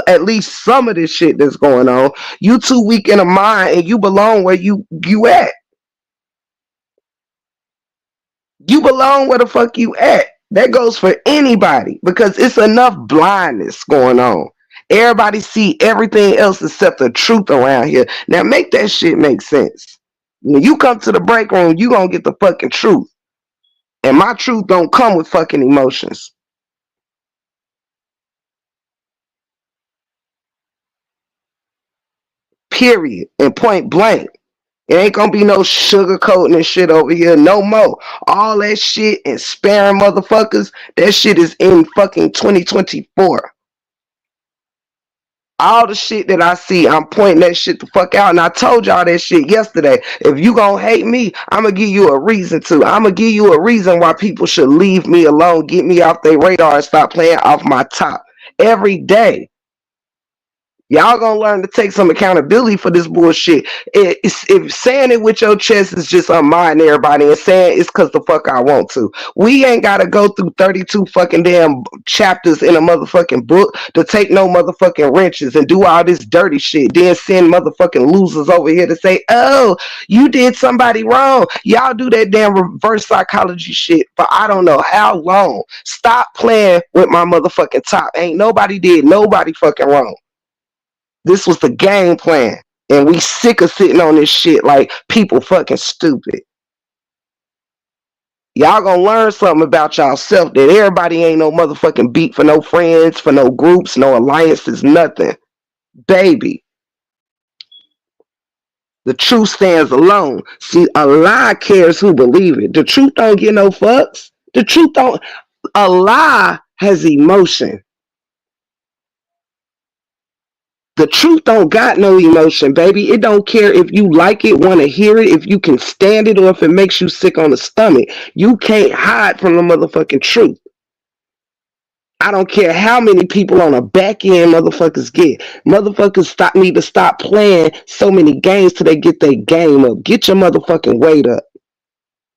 at least some of this shit that's going on, you too weak in the mind and you belong where you at. You belong where the fuck you at. That goes for anybody because it's enough blindness going on. Everybody see everything else except the truth around here. Now make that shit make sense. When you come to the break room, you gonna get the fucking truth. And my truth don't come with fucking emotions. Period. And point blank. It ain't gonna be no sugarcoating and shit over here no more. All that shit and sparing motherfuckers, that shit is in fucking 2024. All the shit that I see, I'm pointing that shit the fuck out. And I told y'all that shit yesterday. If you gonna hate me, I'm gonna give you a reason to. I'm gonna give you a reason why people should leave me alone, get me off their radar, and stop playing off my top every day. Y'all gonna learn to take some accountability for this bullshit. If saying it with your chest is just unminding everybody and saying it's cause the fuck I want to. We ain't gotta go through 32 fucking damn chapters in a motherfucking book to take no motherfucking wrenches and do all this dirty shit. Then send motherfucking losers over here to say, oh, you did somebody wrong. Y'all do that damn reverse psychology shit for I don't know how long. Stop playing with my motherfucking top. Ain't nobody did nobody fucking wrong. This was the game plan. And we sick of sitting on this shit like people fucking stupid. Y'all gonna learn something about yourself that everybody ain't no motherfucking beat for no friends, for no groups, no alliances, nothing. Baby. The truth stands alone. See, a lie cares who believe it. The truth don't get no fucks. The truth don't. A lie has emotion. The truth don't got no emotion, baby. It don't care if you like it, want to hear it, if you can stand it, or if it makes you sick on the stomach. You can't hide from the motherfucking truth. I don't care how many people on the back end motherfuckers get. Motherfuckers need to stop playing so many games till they get their game up. Get your motherfucking weight up.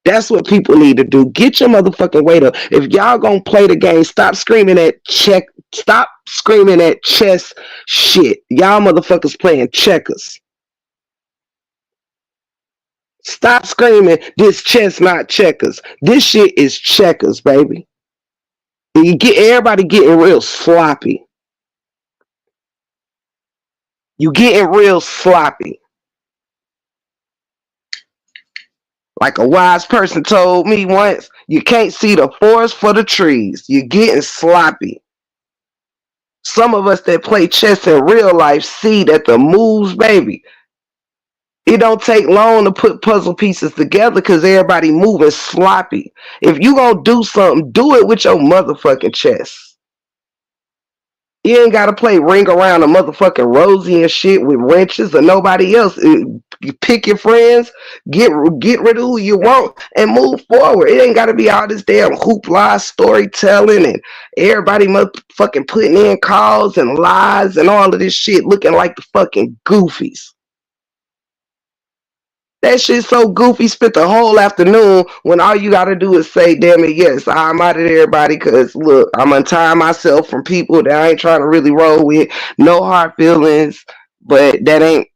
That's what people need to do. Get your motherfucking weight up. If y'all gonna play the game, stop screaming at check. Stop screaming at chess shit. Y'all motherfuckers playing checkers. Stop screaming this chess not checkers. This shit is checkers, baby. And you get everybody getting real sloppy. You getting real sloppy. Like a wise person told me once, you can't see the forest for the trees. You're getting sloppy. Some of us that play chess in real life see that the moves, baby, It don't take long to put puzzle pieces together because everybody moving sloppy. If you gonna do something, do it with your motherfucking chest. You ain't gotta play ring around a motherfucking Rosie and shit with wrenches or nobody else. You pick your friends, get rid of who you want, and move forward. It ain't gotta be all this damn hoopla storytelling and everybody motherfucking putting in calls and lies and all of this shit looking like the fucking goofies. That shit's so goofy. Spent the whole afternoon when all you gotta do is say, "Damn it, yes, I'm out of everybody." Cause look, I'm untying myself from people that I ain't trying to really roll with. No hard feelings, but that ain't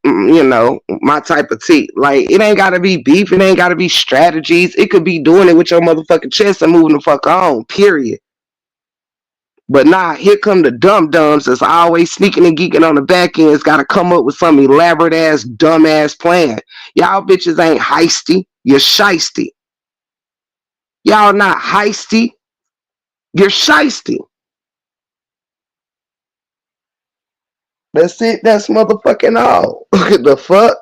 my type of tea. Like it ain't gotta be beef. It ain't gotta be strategies. It could be doing it with your motherfucking chest and moving the fuck on. Period. But nah, here come the dum dums that's always sneaking and geeking on the back end. It's got to come up with some elaborate ass, dumb ass plan. Y'all bitches ain't heisty. You're shisty. Y'all not heisty. You're shisty. That's it. That's motherfucking all. The fuck?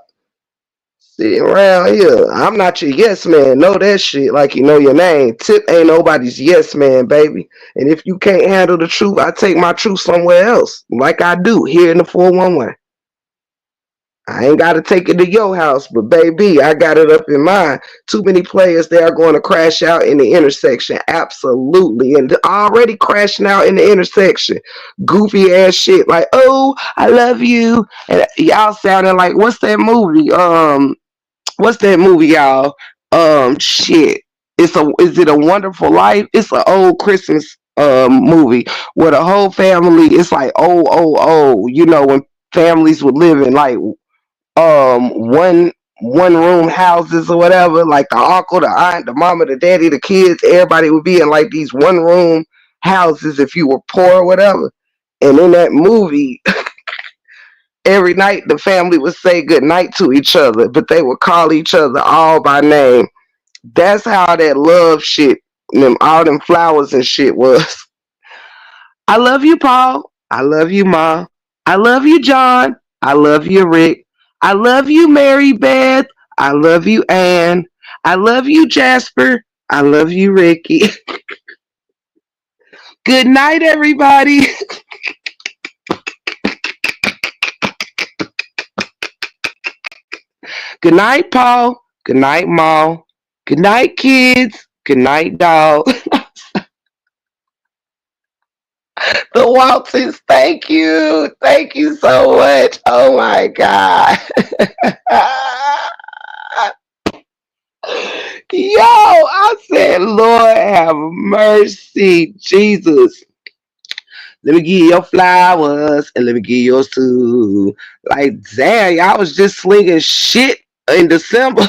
Sitting around here. I'm not your yes man. Know that shit like you know your name. Tip ain't nobody's yes man, baby. And if you can't handle the truth, I take my truth somewhere else. Like I do here in the 411. I ain't got to take it to your house, but baby, I got it up in mine. Too many players, they are going to crash out in the intersection. Absolutely. And already crashing out in the intersection. Goofy ass shit like, oh, I love you. And y'all sounding like, what's that movie? What's that movie, y'all? Shit. Is it a Wonderful Life? It's an old Christmas movie where the whole family, it's like when families would live in like one room houses or whatever, like the uncle, the aunt, the mama, the daddy, the kids, everybody would be in like these one room houses if you were poor or whatever. And in that movie, every night the family would say good night to each other, but they would call each other all by name. That's how that love shit, all them flowers and shit was. I love you, Paul. I love you, Ma. I love you, John. I love you, Rick. I love you, Mary Beth. I love you, Anne. I love you, Jasper. I love you, Ricky. Good night, everybody. Good night, Paul. Good night, Ma. Good night, kids. Good night, dog. The Waltons, thank you. Thank you so much. Oh my God. Yo, I said, Lord have mercy, Jesus. Let me give you your flowers and let me give you yours too. Like, damn, y'all was just slinging shit in December.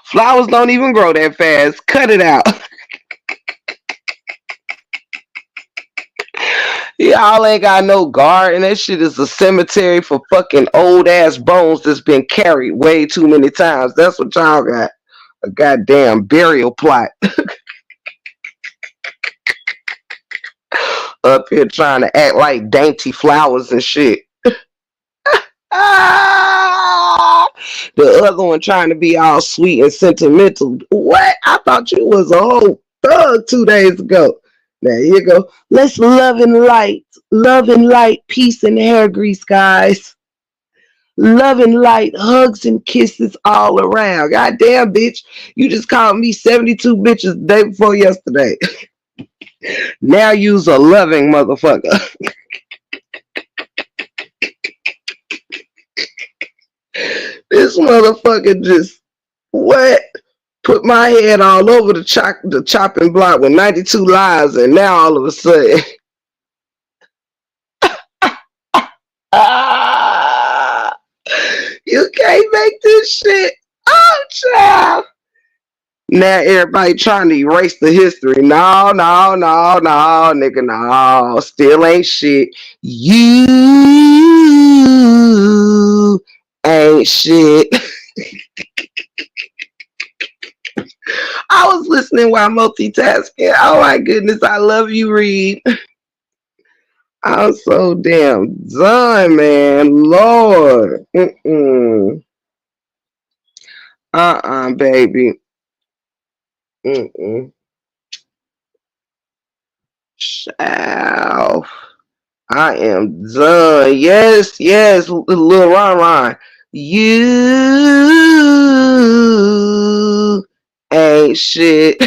Flowers don't even grow that fast. Cut it out. Y'all ain't got no garden. That shit is a cemetery for fucking old ass bones that's been carried way too many times. That's what y'all got. A goddamn burial plot up here trying to act like dainty flowers and shit. Ah, the other one trying to be all sweet and sentimental. What? I thought you was a whole thug 2 days ago. There you go. Let's love and light, peace and hair grease, guys. Love and light, hugs and kisses all around. Goddamn, bitch. You just called me 72 bitches the day before yesterday. Now you's a loving motherfucker. This motherfucker just, what? Put my head all over the chopping block with 92 lives, and now all of a sudden, ah, you can't make this shit. Oh, child. Now everybody trying to erase the history. No, no, no, no, nigga, no. Still ain't shit. You ain't shit. I was listening while multitasking. Oh my goodness, I love you, Reed. I'm so damn done, man. Lord. Mm-mm. Baby. Mm-mm. Child. I am done. Yes, yes, little Ron Ron. You ain't shit.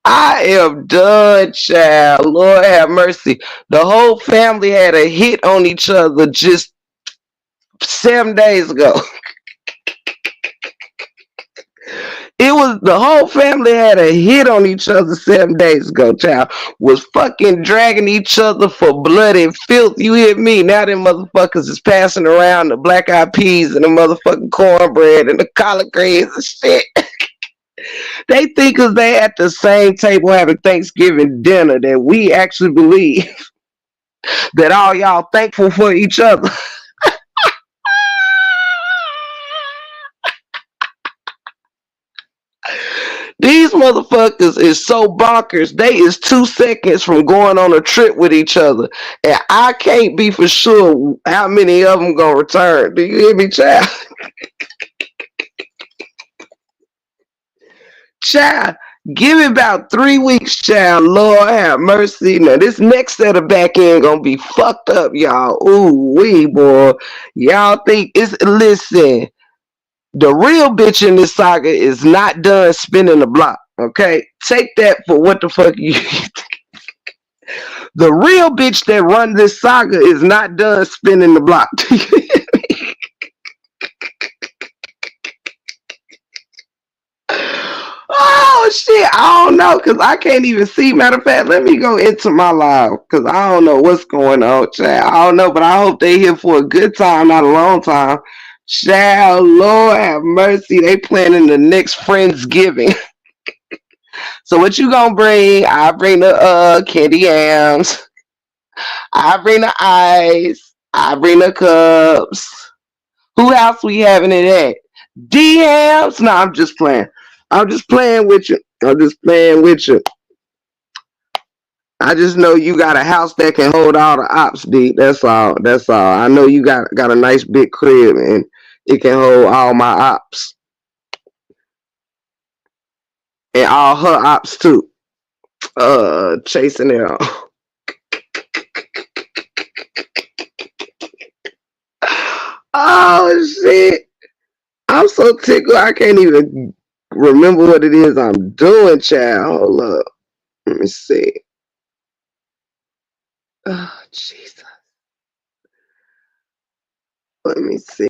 I am done, child. Lord have mercy. The whole family had a hit on each other just 7 days ago. It was the whole family had a hit on each other 7 days ago, child. Was fucking dragging each other for blood and filth. You hear me? Now them motherfuckers is passing around the black eyed peas and the motherfucking cornbread and the collard greens and shit. They think because they at the same table having Thanksgiving dinner that we actually believe that all y'all thankful for each other. These motherfuckers is so bonkers. They is 2 seconds from going on a trip with each other. And I can't be for sure how many of them gonna return. Do you hear me, child? Child, give it about 3 weeks, child. Lord have mercy. Now this next set of back end gonna be fucked up, y'all. Ooh wee, boy. Y'all think it's listen. The real bitch in this saga is not done spinning the block. Okay, take that for what the fuck you. The real bitch that run this saga is not done spinning the block. Oh shit, I don't know because I can't even see. Matter of fact, let me go into my live because I don't know what's going on, child. I don't know, but I hope they here for a good time, not a long time. Child, Lord have mercy. They planning the next Friendsgiving. So what you gonna bring? I bring the candy yams. I bring the ice. I bring the cups. Who else we having it at? D hams? No, I'm just playing. I'm just playing with you. I'm just playing with you. I just know you got a house that can hold all the ops, D. That's all. That's all. I know you got a nice big crib and it can hold all my ops and all her ops too. Chasing it all. Oh shit! I'm so tickled. I can't even remember what it is I'm doing, child. Hold up. Let me see. Oh Jesus. Let me see.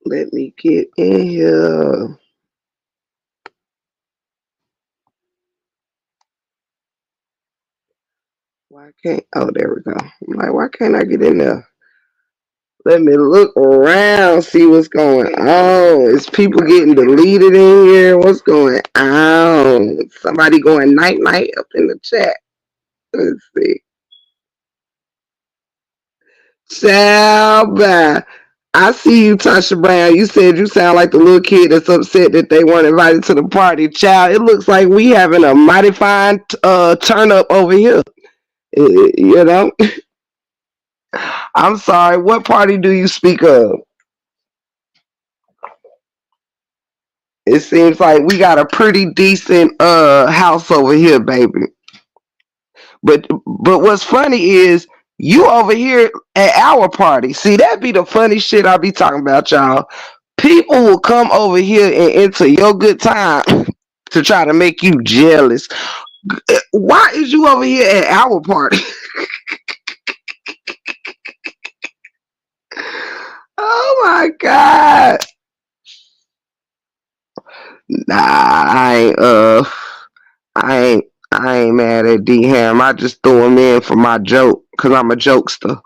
Let me get in here. Why can't? Oh, there we go. I'm like, why can't I get in there? Let me look around, see what's going on. Is people getting deleted in here? What's going on? Somebody going night night up in the chat. Let's see. Ciao, bye. I see you, Tasha Brown. You said you sound like the little kid that's upset that they weren't invited to the party. Child, it looks like we having a mighty fine turn up over here. You know? I'm sorry. What party do you speak of? It seems like we got a pretty decent house over here, baby. But what's funny is you over here at our party. See, that be the funny shit I be talking about, y'all. People will come over here and enter your good time to try to make you jealous. Why is you over here at our party? Oh my god. Nah, I ain't mad at D Ham. I just threw him in for my joke because I'm a jokester.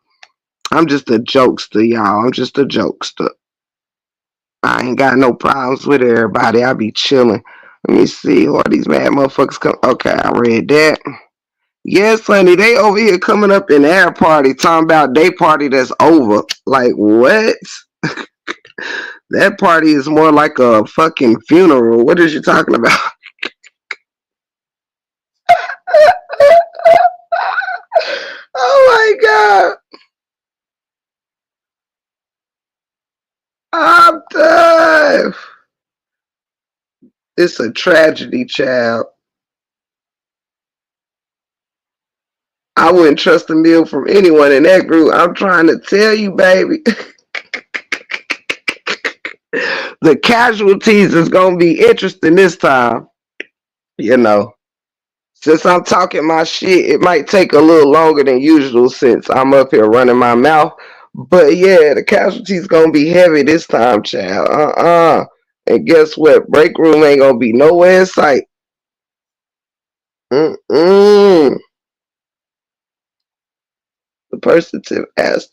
I'm just a jokester, y'all. I'm just a jokester. I ain't got no problems with everybody. I be chilling. Let me see who are these mad motherfuckers come. Okay, I read that. Yes, honey, they over here coming up in their party talking about their party that's over. Like what? That party is more like a fucking funeral. What is you talking about? Oh my god. I'm done. It's a tragedy, child. I wouldn't trust a meal from anyone in that group. I'm trying to tell you, baby. The casualties is gonna be interesting this time. You know, since I'm talking my shit, it might take a little longer than usual since I'm up here running my mouth. But yeah, the casualties gonna be heavy this time, child. And guess what? Break room ain't gonna be nowhere in sight. Mm-mm. The person to ask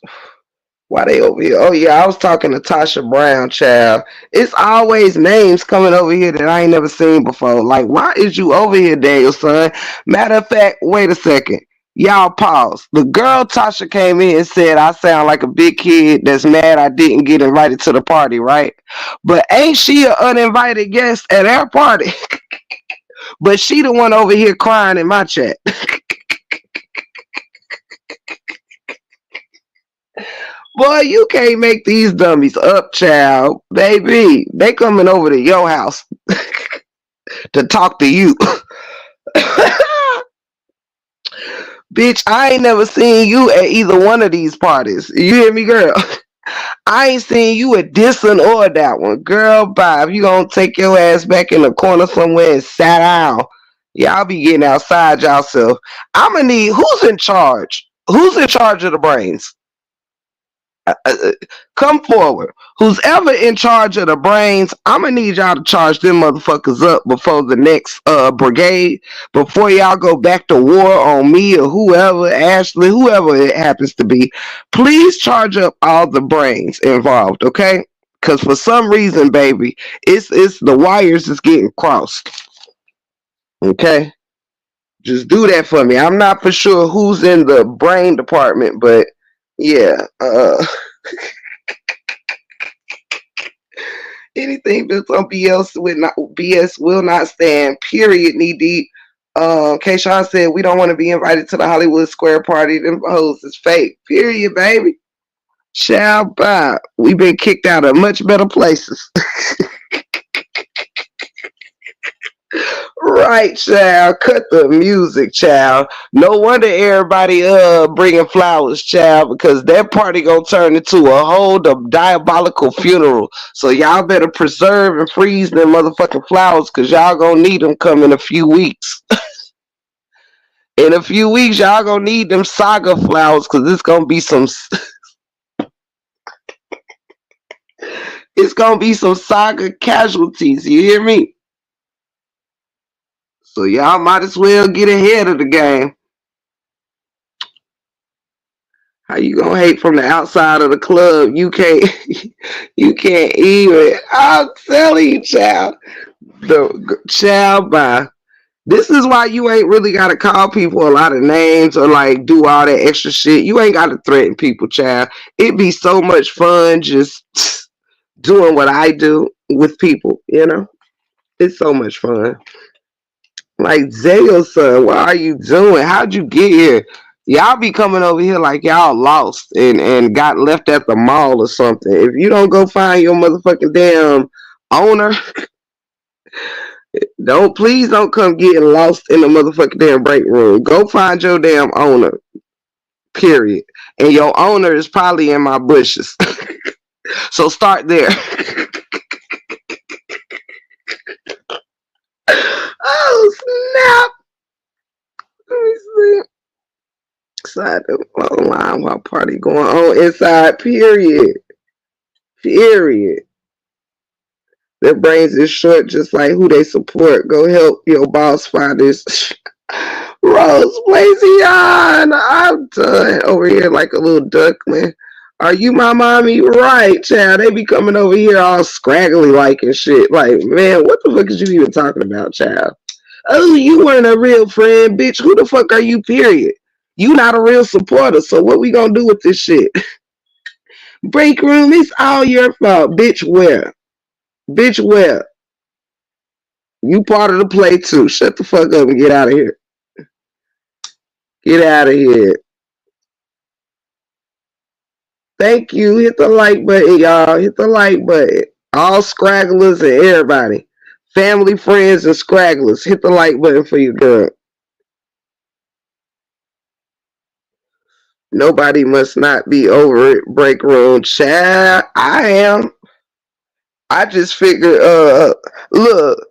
why they over here. Oh yeah, I was talking to Tasha Brown, child. It's always names coming over here that I ain't never seen before. Like, why is you over here, Daniel, son? Matter of fact, wait a second. Y'all pause. The girl Tasha came in and said I sound like a big kid that's mad I didn't get invited to the party, right? But ain't she an uninvited guest at our party? But she the one over here crying in my chat. Boy, you can't make these dummies up, child. Baby, they coming over to your house to talk to you. Bitch, I ain't never seen you at either one of these parties. You hear me, girl? I ain't seen you at this one or that one. Girl, bye. If you gonna take your ass back in the corner somewhere and sat down, y'all be getting outside yourself. I'ma need who's in charge? Who's in charge of the brains? Come forward. Who's ever in charge of the brains, I'm gonna need y'all to charge them motherfuckers up before the next brigade, before y'all go back to war on me or whoever, Ashley, whoever it happens to be. Please charge up all the brains involved, okay? Because for some reason, baby, it's the wires is getting crossed. Okay? Just do that for me. I'm not for sure who's in the brain department, but yeah, anything that's on BS will not stand. Period. Knee deep. Kayshawn said we don't want to be invited to the Hollywood Square party. Them hoes is fake. Period, baby. Shall by. We've been kicked out of much better places. Right, child. Cut the music, child. No wonder everybody bringing flowers, child, because that party gonna turn into a whole diabolical funeral. So y'all better preserve and freeze them motherfucking flowers, cause y'all gonna need them come in a few weeks. In a few weeks, y'all gonna need them saga flowers, cause it's gonna be some. It's gonna be some saga casualties. You hear me? So y'all might as well get ahead of the game. How you gonna hate from the outside of the club? You can't, you can't even. I'm telling you, child. The child by. This is why you ain't really gotta call people a lot of names or like do all that extra shit. You ain't gotta threaten people, child. It'd be so much fun just doing what I do with people. You know, it's so much fun. Like Zayo son, what are you doing? How'd you get here? Y'all be coming over here like y'all lost and got left at the mall or something. If you don't go find your motherfucking damn owner, don't come getting lost in the motherfucking damn break room. Go find your damn owner. Period. And your owner is probably in my bushes. So start there. Oh snap! Let me see. Inside the phone line while party going on inside. Period. Period. Their brains is short, just like who they support. Go help your boss find this. Rose Blazion. I'm done over here like a little duckling. Are you my mommy? Right, child. They be coming over here all scraggly like and shit. Like, man, what the fuck is you even talking about, child? Oh, you weren't a real friend, bitch. Who the fuck are you, period? You not a real supporter, so what we gonna do with this shit? Break room, it's all your fault. Bitch, where? Bitch, where? You part of the play too. Shut the fuck up and get out of here. Get out of here. Thank you. Hit the like button, y'all. Hit the like button. All scragglers and everybody. Family, friends, and scragglers. Hit the like button for your girl. Nobody must not be over it. Break room chat. I am. I just figured, look,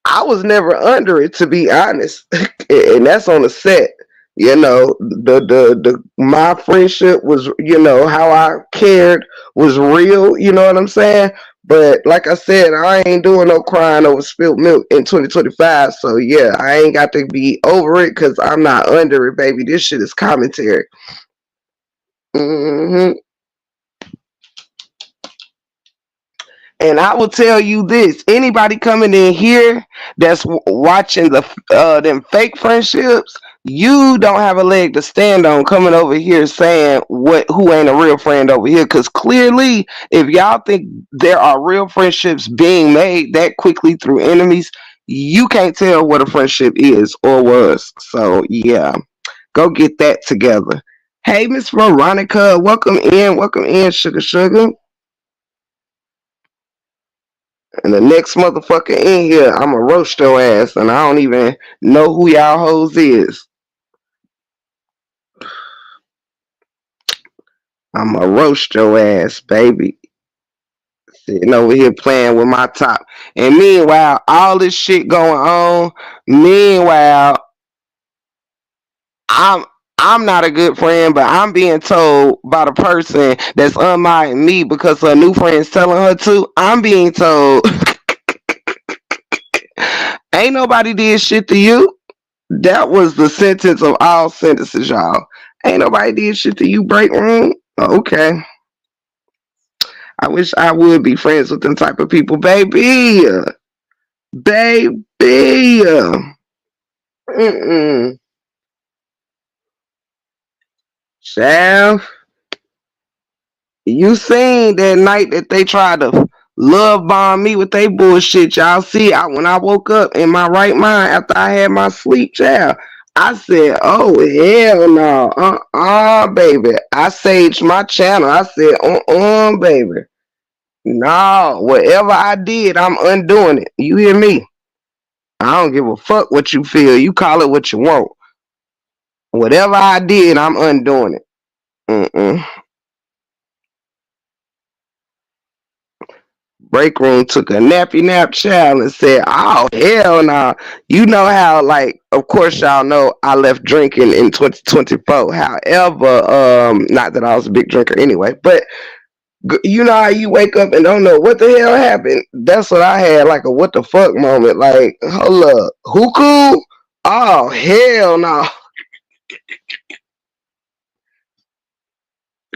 I was never under it, to be honest, and that's on the set. The my friendship was, how I cared was real. You know what I'm saying? But like I said, I ain't doing no crying over spilled milk in 2025. So yeah, I ain't got to be over it because I'm not under it, baby. This shit is commentary. hmm And I will tell you this: anybody coming in here that's watching them fake friendships, you don't have a leg to stand on coming over here saying who ain't a real friend over here. Because clearly, if y'all think there are real friendships being made that quickly through enemies, you can't tell what a friendship is or was. So yeah, go get that together. Hey, Miss Veronica, welcome in, sugar sugar. And the next motherfucker in here, I'ma roast your ass, and I don't even know who y'all hoes is. I'ma roast your ass, baby. Sitting over here playing with my top. And meanwhile, all this shit going on. Meanwhile, I'm I'm not a good friend, but I'm being told by the person that's unminding me because her new friend's telling her to. I'm being told, ain't nobody did shit to you. That was the sentence of all sentences, y'all. Ain't nobody did shit to you, break room. Okay. I wish I would be friends with them type of people, baby. Baby. Mm-mm. Shaft, you seen that night that they tried to love bomb me with they bullshit. Y'all see, when I woke up in my right mind after I had my sleep, child, I said, oh, hell no. Baby. I saged my channel. I said, baby. No, whatever I did, I'm undoing it. You hear me? I don't give a fuck what you feel. You call it what you want. Whatever I did, I'm undoing it. Mm-mm. Break room took a nappy nap child and said, oh, hell no. Nah. You know how, like, of course, y'all know I left drinking in 2024. However, not that I was a big drinker anyway, but you know how you wake up and don't know what the hell happened? That's what I had, like a what the fuck moment. Like, hold up, who cool? Oh, hell no.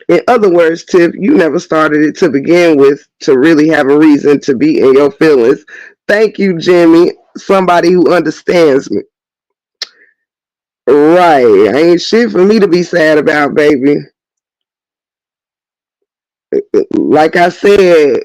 In other words, Tiff, you never started it to begin with to really have a reason to be in your feelings. Thank you, Jimmy. Somebody who understands me. Right. Ain't shit for me to be sad about, baby. Like I said,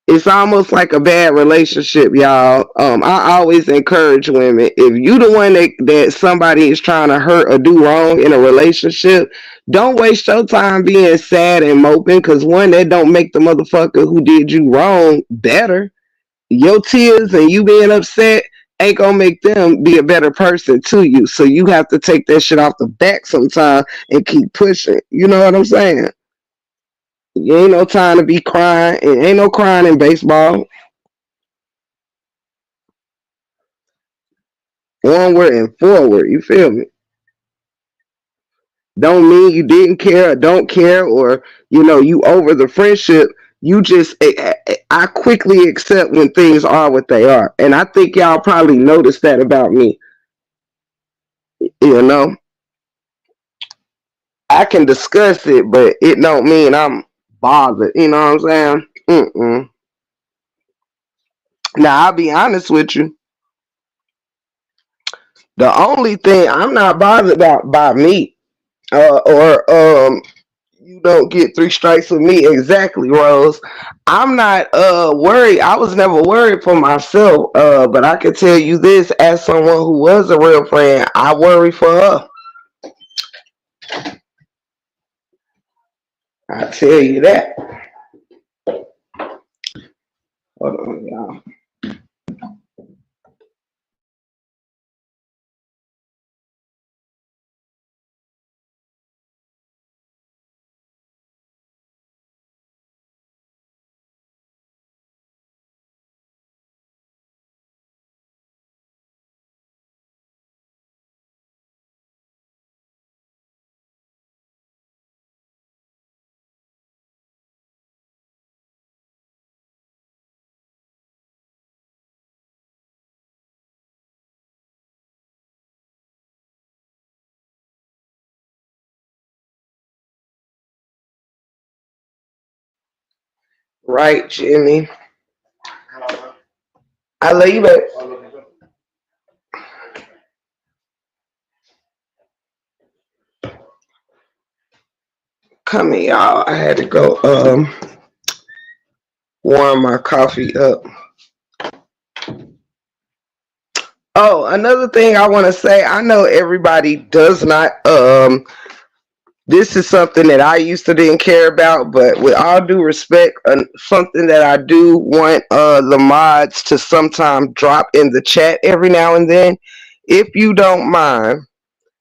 it's almost like a bad relationship, y'all. I always encourage women, if you the one that somebody is trying to hurt or do wrong in a relationship, don't waste your time being sad and moping, because one, that don't make the motherfucker who did you wrong better. Your tears and you being upset ain't gonna make them be a better person to you. So you have to take that shit off the back sometime and keep pushing. You know what I'm saying? You ain't no time to be crying. It ain't no crying in baseball. Onward and forward. You feel me? Don't mean you didn't care or don't care, or you over the friendship. You just I quickly accept when things are what they are, and I think y'all probably noticed that about me. You know, I can discuss it, but it don't mean I'm bothered. You know what I'm saying? Now I'll be honest with you. The only thing I'm not bothered about by me, or You don't get three strikes with me. Exactly, Rose. I'm not worried. I was never worried for myself. But I can tell you this as someone who was a real friend, I worry for her. I tell you that. Hold on, y'all. Right, Jimmy. I love you, babe. Come here, y'all. I had to go warm my coffee up. Oh, another thing I want to say, I know everybody does not this is something that I used to didn't care about, but with all due respect, something that I do want the mods to sometimes drop in the chat every now and then. If you don't mind,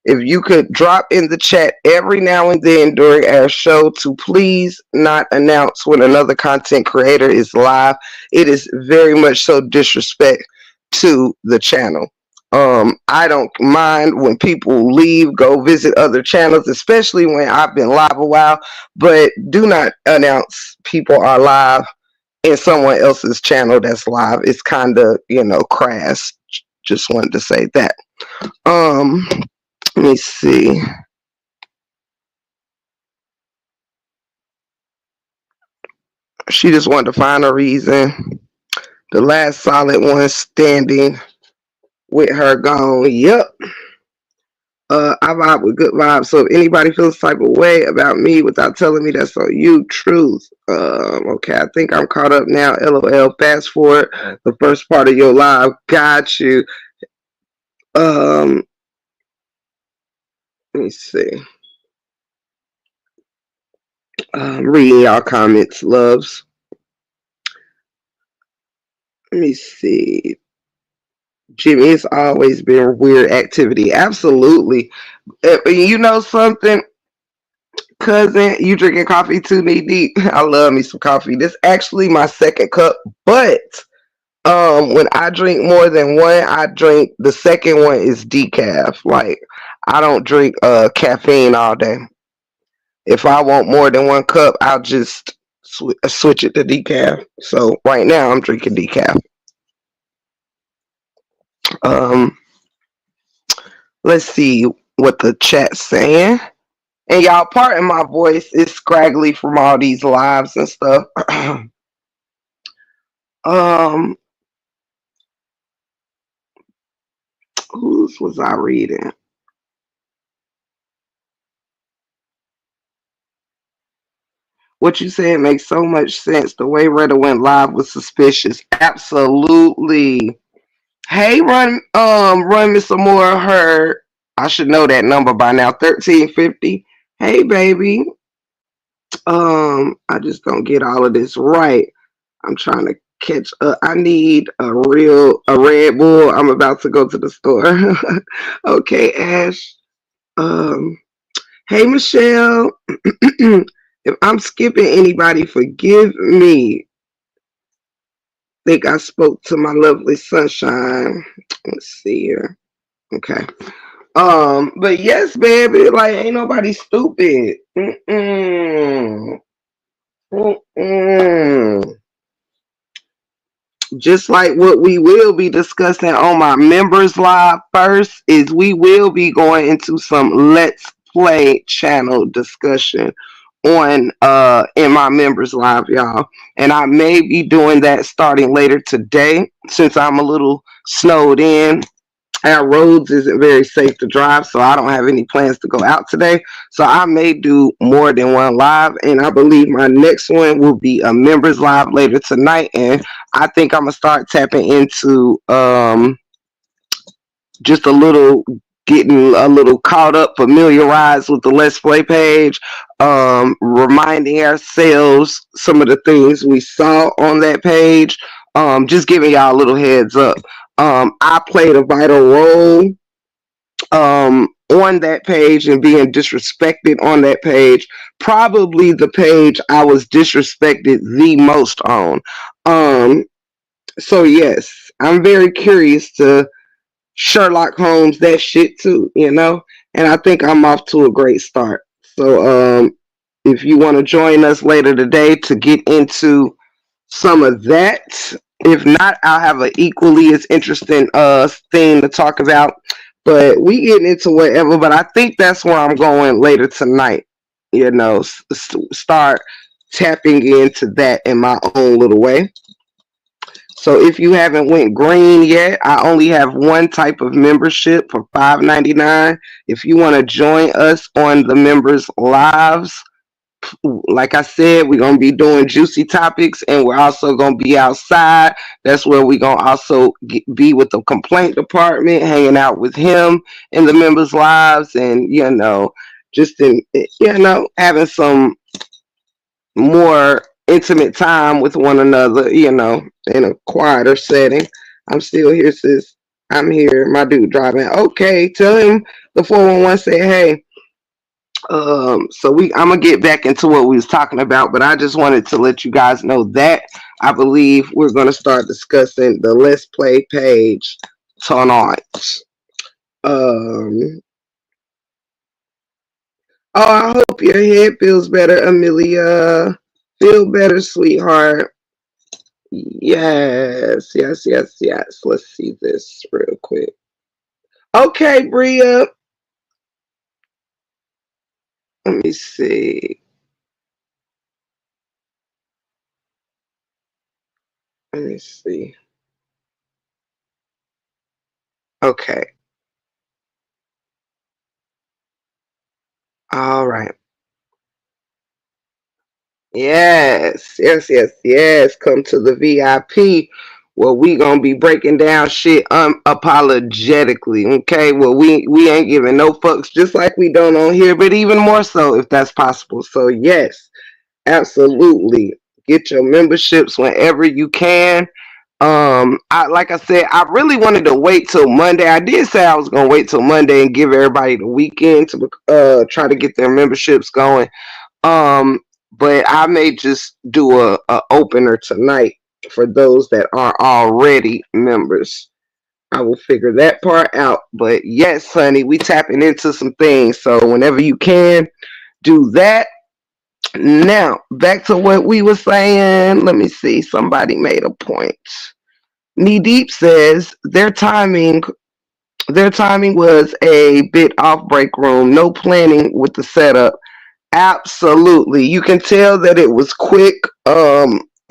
if you could drop in the chat every now and then during our show to please not announce when another content creator is live. It is very much so disrespect to the channel. I don't mind when people leave, go visit other channels, especially when I've been live a while, but do not announce people are live in someone else's channel that's live. It's kind of, crass. Just wanted to say that. Um, Let me see. She just wanted to find a reason. The last solid one standing with her gone. Yep. I vibe with good vibes. So if anybody feels type of way about me without telling me, that's on you. Truth. Okay, I think I'm caught up now. LOL. Fast forward the first part of your live. Got you. Let me see. Reading y'all comments, loves. Let me see. Jimmy, it's always been weird activity. Absolutely. You know something, cousin? You drinking coffee too, knee deep? I love me some coffee. This actually my second cup, but when I drink more than one, I drink the second one is decaf. Like I don't drink caffeine all day. If I want more than one cup, I'll just switch it to decaf. So right now I'm drinking decaf. Um, let's see what the chat's saying. And y'all, pardon my voice, it's scraggly from all these lives and stuff. um, whose was I reading? What you said makes so much sense. The way Retta went live was suspicious. Absolutely. Hey, run me some more. Her, I should know that number by now. 1350. Hey, baby. I just don't get all of this right. I'm trying to catch up. I need a Red Bull. I'm about to go to the store. Okay, Ash. Um, hey, Michelle. If I'm skipping anybody, forgive me. Think I spoke to my lovely sunshine. Let's see here. Okay. But yes, baby, like ain't nobody stupid. Mm-mm. Mm-mm. Just like what we will be discussing on my members live first is we will be going into some let's play channel discussion on in my members live, y'all, and I may be doing that starting later today since I'm a little snowed in. our roads isn't very safe to drive, so I don't have any plans to go out today. So I may do more than one live, and I believe my next one will be a members live later tonight. And I think I'm gonna start tapping into just a little, getting a little caught up, familiarized with the Let's Play page, reminding ourselves some of the things we saw on that page, just giving y'all a little heads up. I played a vital role on that page and being disrespected on that page. Probably the page I was disrespected the most on. Um, so yes, I'm very curious to Sherlock Holmes that shit too, and I think I'm off to a great start. So if you want to join us later today to get into some of that, if not, I'll have an equally as interesting thing to talk about. But we getting into whatever. But I think that's where I'm going later tonight. Start tapping into that in my own little way. So if you haven't went green yet, I only have one type of membership for $5.99. If you want to join us on the members lives, like I said, we're gonna be doing juicy topics, and we're also gonna be outside. That's where we're gonna also be with the complaint department, hanging out with him in the members' lives, and just having some more intimate time with one another, in a quieter setting. I'm still here, sis. I'm here. My dude driving. Okay, tell him the 411 say hey. So I'm gonna get back into what we was talking about, but I just wanted to let you guys know that I believe we're gonna start discussing the Let's Play page tonight. Um, oh, I hope your head feels better, Amelia. Feel better, sweetheart. Yes, yes, yes, yes. Let's see this real quick. Okay, Bria. Let me see. Let me see. Okay. All right. Yes, yes, yes, yes. Come to the VIP. Well, we gonna be breaking down shit unapologetically. Okay. Well, we ain't giving no fucks, just like we don't on here, but even more so if that's possible. So yes, absolutely. Get your memberships whenever you can. I like I said, I really wanted to wait till Monday. I did say I was gonna wait till Monday and give everybody the weekend to try to get their memberships going. Um, but I may just do a opener tonight for those that are already members. I will figure that part out. But yes, honey, we tapping into some things. So whenever you can, do that. Now back to what we were saying. Let me see. Somebody made a point. Knee Deep says their timing was a bit off break room. No planning with the setup. Absolutely. You can tell that it was quick.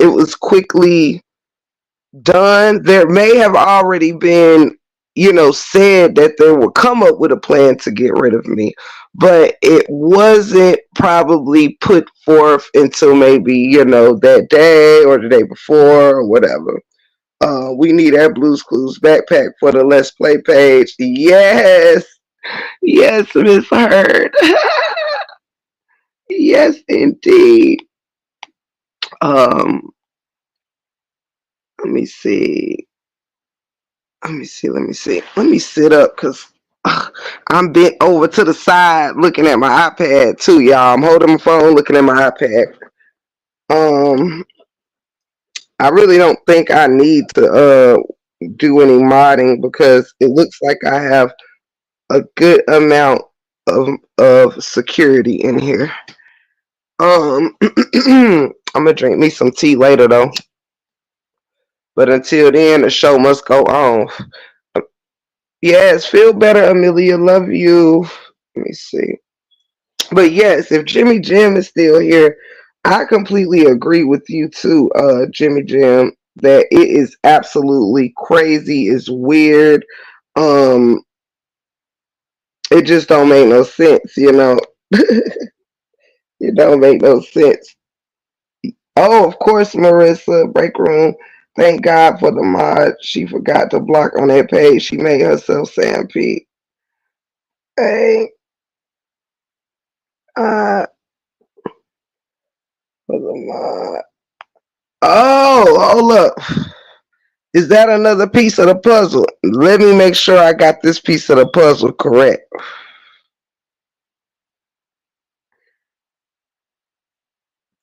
It was quickly done. There may have already been, said that they would come up with a plan to get rid of me, but it wasn't probably put forth until maybe, that day or the day before or whatever. We need our Blues Clues backpack for the Let's Play page. Yes. Yes, Miss Heard. Yes, indeed. Um, let me see. Let me see. Let me see. Let me sit up because I'm bent over to the side looking at my iPad too, y'all. I'm holding my phone, looking at my iPad. Um, I really don't think I need to do any modding because it looks like I have a good amount of security in here. I'm gonna drink me some tea later though. But until then, the show must go on. Yes, feel better, Amelia. Love you. Let me see. But yes, if Jimmy Jim is still here, I completely agree with you too, Jimmy Jim, that it is absolutely crazy. It's weird. Um, it just don't make no sense, you know. It don't make no sense. Oh, of course, Marissa, break room. Thank God for the mod. She forgot to block on that page. She made herself Sam P. Hey, for the mod. Oh, hold up. Is that another piece of the puzzle? Let me make sure I got this piece of the puzzle correct.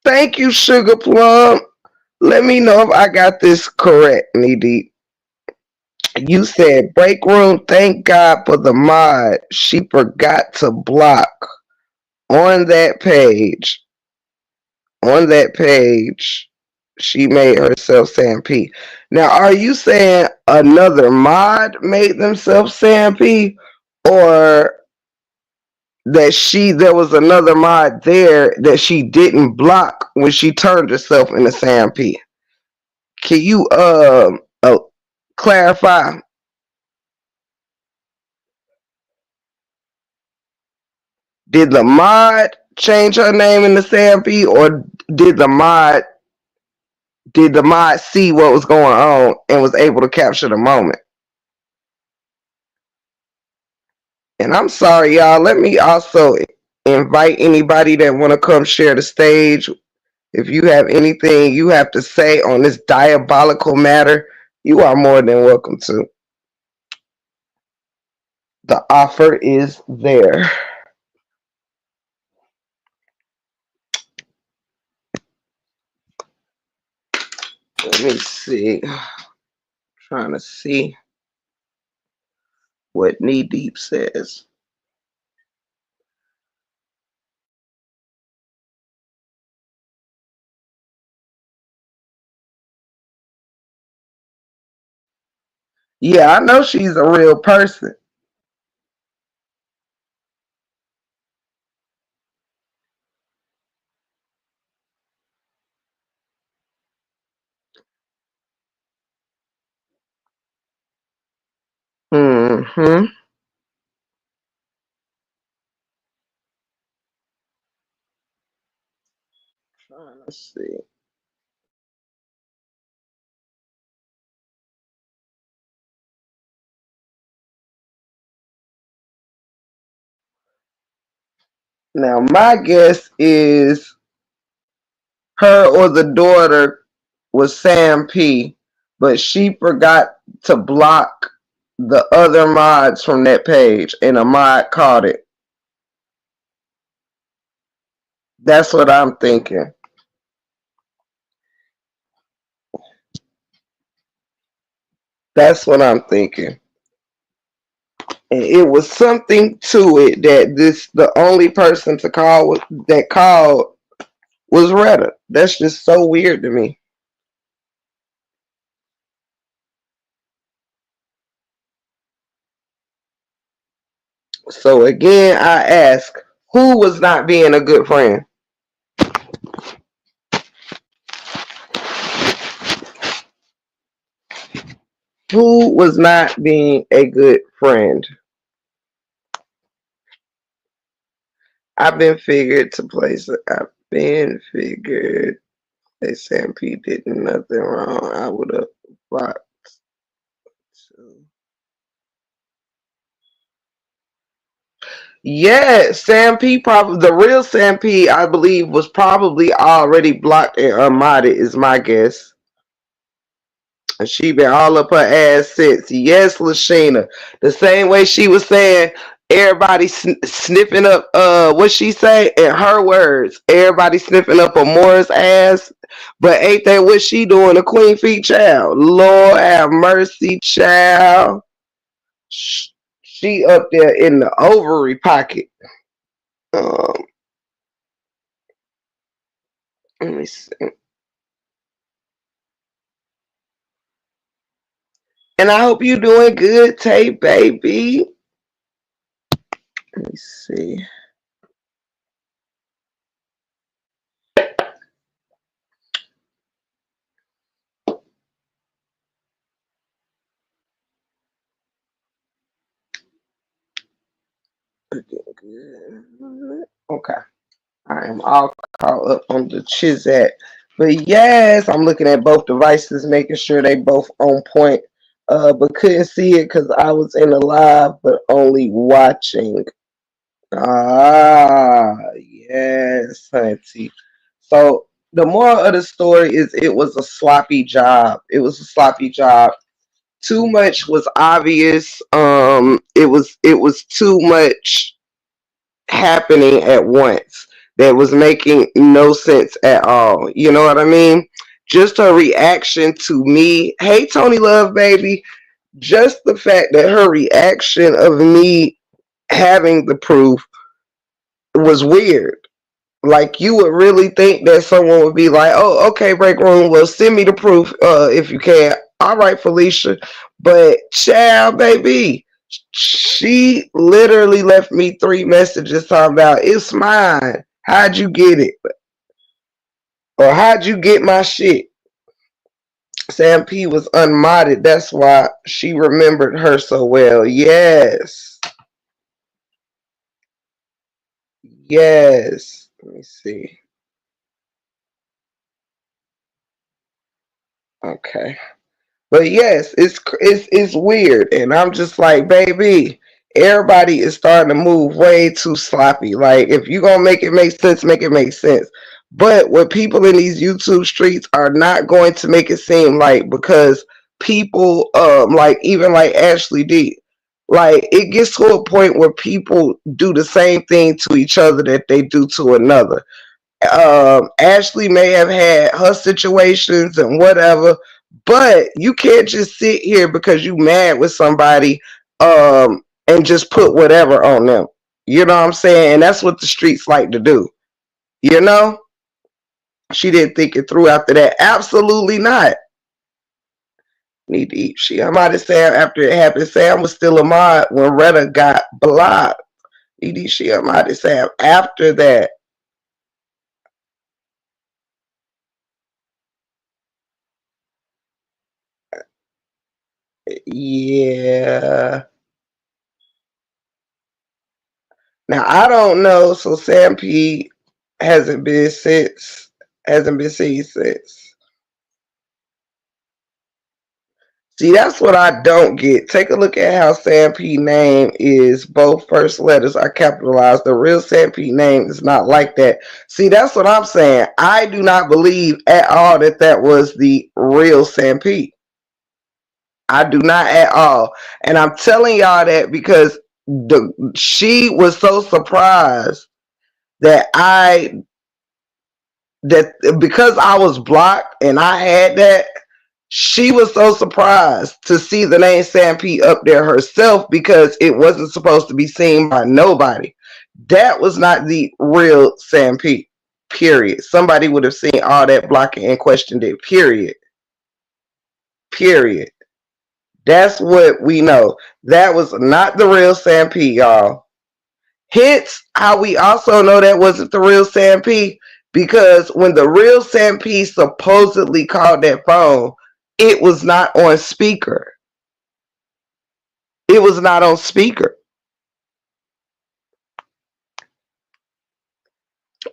Thank you, Sugar Plum. Let me know if I got this correct, Knee Deep. You said break room. Thank God for the mod. She forgot to block on that page. On that page, she made herself Sam P. Now, are you saying another mod made themselves Sam P, or that there was another mod there that she didn't block when she turned herself into Sam P? Can you clarify? Did the mod change her name into Sam P, or did the mod did the mod see what was going on and was able to capture the moment? And I'm sorry, y'all. Let me also invite anybody that want to come share the stage. If you have anything you have to say on this diabolical matter, you are more than welcome to. The offer is there. Let me see. Trying to see what Knee Deep says. Yeah, I know she's a real person. Mm-hmm. Trying to see. Now, my guess is her or the daughter was Sam P, but she forgot to block the other mods from that page, and a mod caught it. That's what I'm thinking. That's what I'm thinking. And it was something to it that the only person to call that called was Retta. That's just so weird to me. So again, I ask, who was not being a good friend? Who was not being a good friend? I've been figured to place. I've been figured. They Sam P did nothing wrong. I would have blocked. Yeah, Sam P probably the real Sam P, I believe, was probably already blocked and unmodded, is my guess. And she been all up her ass since. Yes, Lashina. The same way she was saying everybody sniffing up what she say in her words. Everybody sniffing up Amora's ass. But ain't that what she doing? A queen feet child. Lord have mercy, child. She up there in the ovary pocket. Um, let me see. And I hope you doing good, Tay baby. Let me see. Okay. I am all caught up on the Chizat. But yes, I'm looking at both devices, making sure they both on point. But couldn't see it because I was in the live, but only watching. Ah, yes, hunty. So the moral of the story is it was a sloppy job. It was a sloppy job. Too much was obvious. It was too much happening at once that was making no sense at all. You know what I mean? Just her reaction to me, hey Tony Love baby, just the fact that her reaction of me having the proof was weird. Like you would really think that someone would be like, "Oh, okay, break room. Well, send me the proof, if you can." All right, Felicia, but child, baby, she literally left me 3 messages talking about it's mine. How'd you get it, or how'd you get my shit? Sam P was unmodded. That's why she remembered her so well. Yes, yes. Let me see. Okay. But yes, it's weird, and I'm just like, baby, everybody is starting to move way too sloppy. Like, if you gonna make it make sense, make it make sense. But what people in these YouTube streets are not going to make it seem like because people, like even like Ashley D, like it gets to a point where people do the same thing to each other that they do to another. Ashley may have had her situations and whatever, but you can't just sit here because you mad with somebody and just put whatever on them. You know what I'm saying? And that's what the streets like to do. You know? She didn't think it through after that. Absolutely not. Need to eat shit. I'm out of Sam after it happened. Sam was still a mod when Retta got blocked. Need to eat shit. I'm out of Sam after that. Yeah. Now I don't know. So Sam P hasn't been since. Hasn't been seen since. See, that's what I don't get. Take a look at how Sam P name is. Both first letters are capitalized. The real Sam P name is not like that. See, that's what I'm saying. I do not believe at all that that was the real Sam P. I do not at all. And I'm telling y'all that because she was so surprised that because I was blocked and I had that, she was so surprised to see the name Sam P up there herself because it wasn't supposed to be seen by nobody. That was not the real Sam P. Period. Somebody would have seen all that blocking and questioned it. Period. Period. That's what we know. That was not the real Sam P, y'all. Hence, how we also know that wasn't the real Sam P, because when the real Sam P supposedly called that phone, it was not on speaker. It was not on speaker.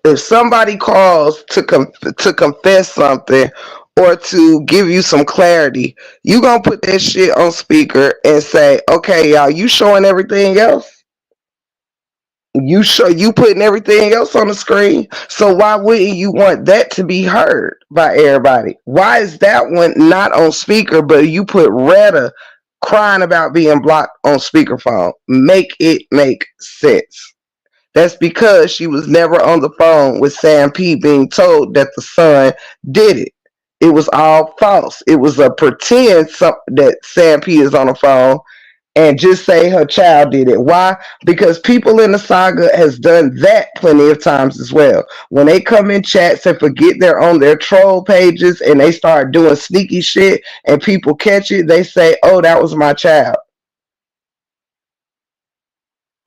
If somebody calls to confess something or to give you some clarity, you gonna put that shit on speaker and say, "Okay, y'all, you showing everything else? You putting everything else on the screen, so why wouldn't you want that to be heard by everybody? Why is that one not on speaker, but you put Retta crying about being blocked on speakerphone? Make it make sense. That's because she was never on the phone with Sam P being told that the son did it. It was all false. It was a pretend that Sam P is on the phone and just say her child did it. Why? Because people in the saga has done that plenty of times as well. When they come in chats and forget they're on their troll pages and they start doing sneaky shit and people catch it, they say, "Oh, that was my child."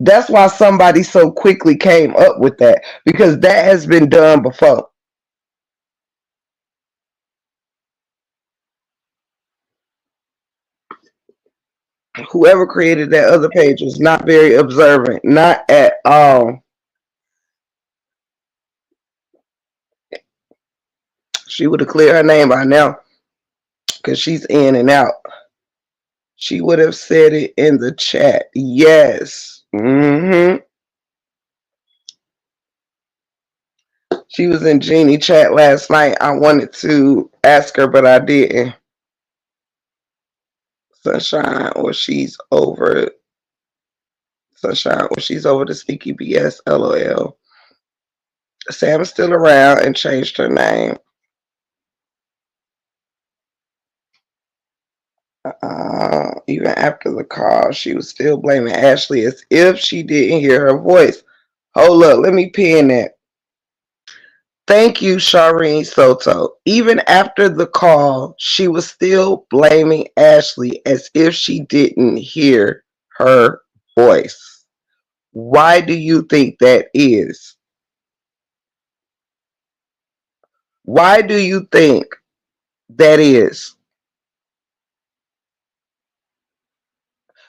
That's why somebody so quickly came up with that, because that has been done before. Whoever created that other page was not very observant, not at all. She would have cleared her name by now because she's in and out. She would have said it in the chat. Yes. She was in Jeannie chat last night. I wanted to ask her, but I didn't. Sunshine, or she's over. Sunshine, or she's over the sneaky BS. LOL. Sam is still around and changed her name. Even after the call, she was still blaming Ashley as if she didn't hear her voice. Hold up, let me pin that. Thank you, Shireen Soto. Even after the call, she was still blaming Ashley as if she didn't hear her voice. Why do you think that is? Why do you think that is?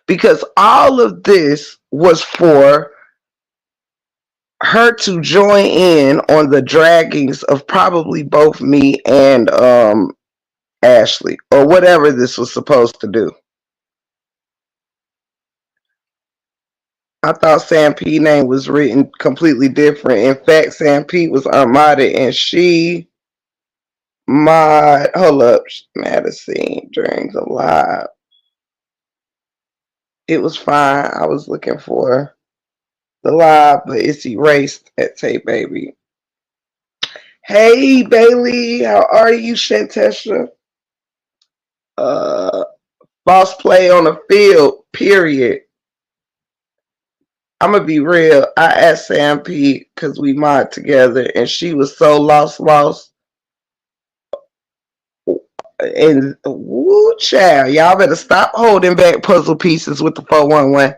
Because all of this was for her to join in on the draggings of probably both me and Ashley, or whatever this was supposed to do. I thought Sam P name was written completely different. In fact, Sam P was unmodded and she hold up, Madison during the live. It was fine. I was looking for the live, but it's erased at Tay Baby. Hey Bailey, how are you, Shantesha? Boss play on the field, period. I'm gonna be real. I asked Sam P because we mod together, and she was so lost. And woo, child, y'all better stop holding back puzzle pieces with the 411.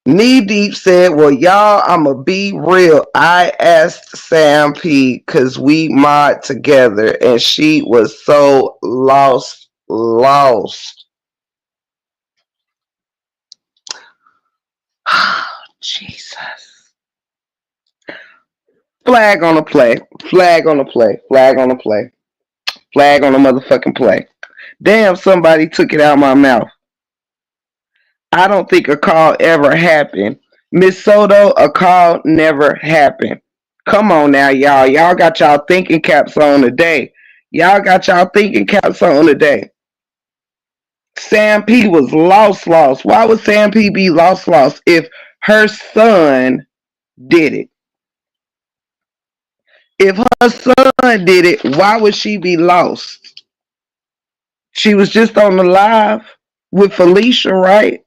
Knee Deep said, "Well, y'all, I'ma be real. I asked Sam P because we mod together, and she was so lost." Jesus. Flag on the play. Flag on the play. Flag on the play. Flag on the motherfucking play. Damn, somebody took it out of my mouth. I don't think a call ever happened. Miss Soto, a call never happened. Come on now, y'all. Y'all got y'all thinking caps on today. Y'all got y'all thinking caps on today. Sam P was lost. Why would Sam P be lost if her son did it? If her son did it, why would she be lost? She was just on the live with Felicia, right?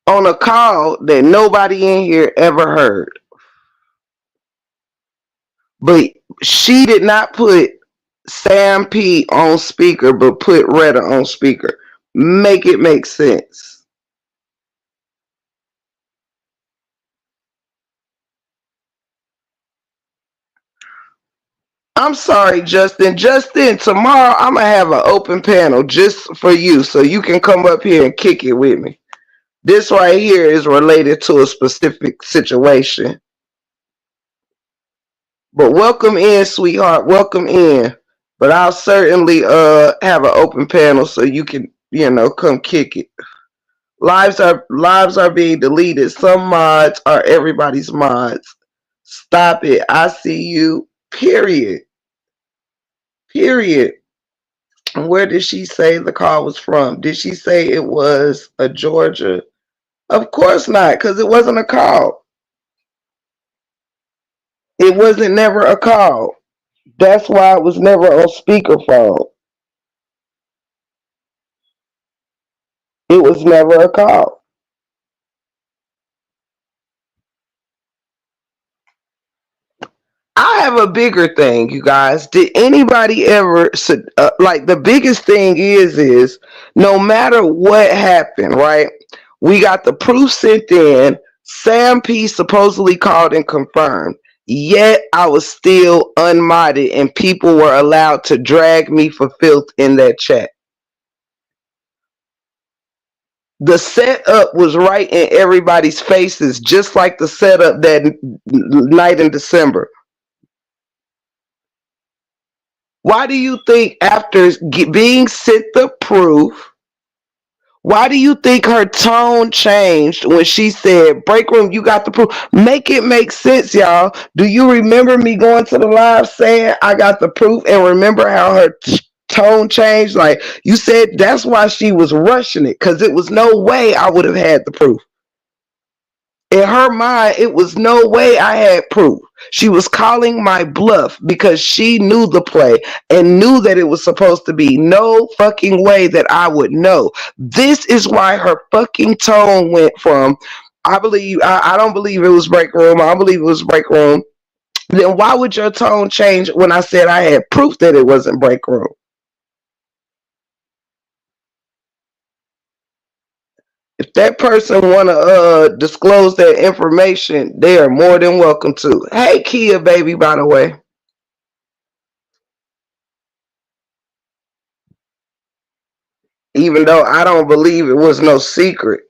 On a call that nobody in here ever heard. But she did not put Sam P on speaker, but put Retta on speaker. Make it make sense. I'm sorry, Justin. Justin, tomorrow I'm going to have an open panel just for you so you can come up here and kick it with me. This right here is related to a specific situation. But welcome in, sweetheart. Welcome in. But I'll certainly have an open panel so you can, come kick it. Lives are being deleted. Some mods are everybody's mods. Stop it. I see you. Period. Where did she say the call was from? Did she say it was a Georgia? Of course not, because it wasn't a call. It wasn't never a call. That's why it was never on speakerphone. It was never a call. I have a bigger thing, you guys. Did anybody ever like the biggest thing is no matter what happened, right? We got the proof sent in. Sam P supposedly called and confirmed. Yet I was still unmodded and people were allowed to drag me for filth in that chat. The setup was right in everybody's faces, just like the setup that night in December. Why do you think after being sent the proof, why do you think her tone changed when she said, "Break room, you got the proof"? Make it make sense, y'all. Do you remember me going to the live saying I got the proof, and remember how her tone changed? Like you said, that's why she was rushing it, because it was no way I would have had the proof. In her mind, it was no way I had proof. She was calling my bluff because she knew the play and knew that it was supposed to be no fucking way that I would know. This is why her fucking tone went from I don't believe it was break room. I believe it was break room. Then why would your tone change when I said I had proof that it wasn't break room? If that person want to disclose that information, they are more than welcome to. Hey, Kia, baby, by the way. Even though I don't believe it was no secret,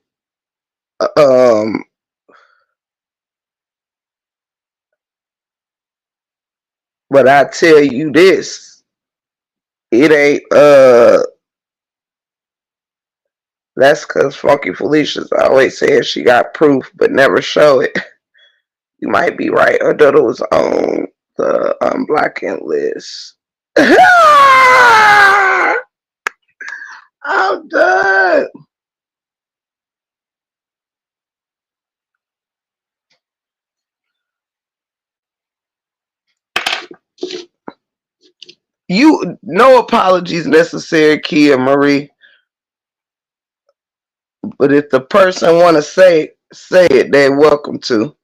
um, but I tell you this, it ain't. That's because Funky Felicia's always said she got proof, but never show it. You might be right. Her daughter was on the unblocking list. I'm done. You no apologies necessary, Kia Marie. But if the person want to say it, they're welcome to.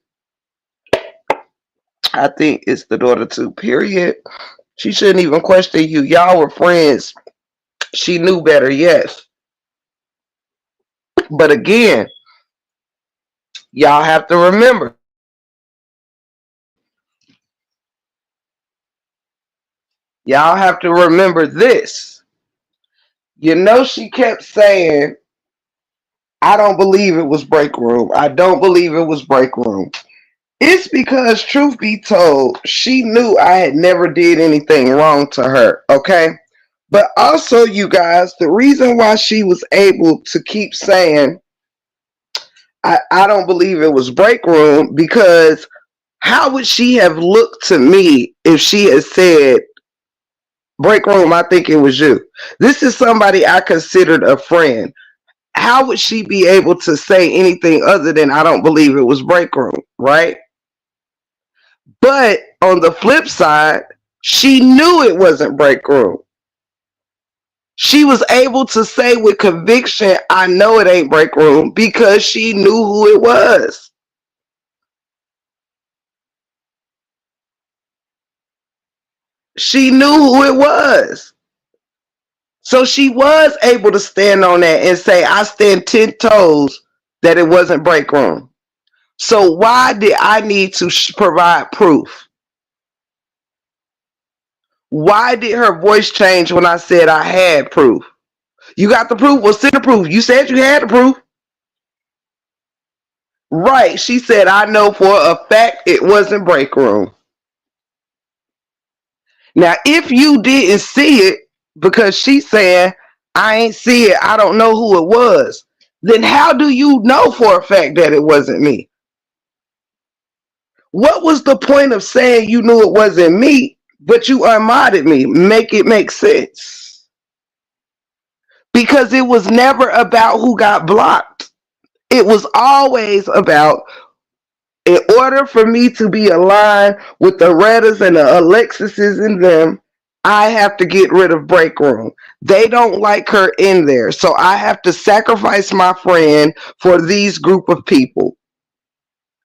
I think it's the daughter too. Period. She shouldn't even question you. Y'all were friends. She knew better, yes. But again, y'all have to remember. Y'all have to remember this. You know, she kept saying, I don't believe it was break room. I don't believe it was break room. It's because, truth be told, she knew I had never did anything wrong to her, okay? But also, you guys, the reason why she was able to keep saying, I don't believe it was break room, because how would she have looked to me if she had said, break room, I think it was you? This is somebody I considered a friend. How would she be able to say anything other than I don't believe it was break room, right? But on the flip side, she knew it wasn't break room. She was able to say with conviction, I know it ain't break room, because she knew who it was. She knew who it was. So she was able to stand on that and say, I stand 10 toes that it wasn't break room. So why did I need to provide proof? Why did her voice change when I said I had proof? You got the proof? Well, send the proof. You said you had the proof. Right. She said, I know for a fact it wasn't break room. Now, if you didn't see it, because she's saying, I ain't see it, I don't know who it was, then how do you know for a fact that it wasn't me? What was the point of saying you knew it wasn't me, but you unmodded me? Make it make sense. Because it was never about who got blocked. It was always about, in order for me to be aligned with the Rettas and the Alexises and them, I have to get rid of break room. They don't like her in there. So I have to sacrifice my friend for these group of people.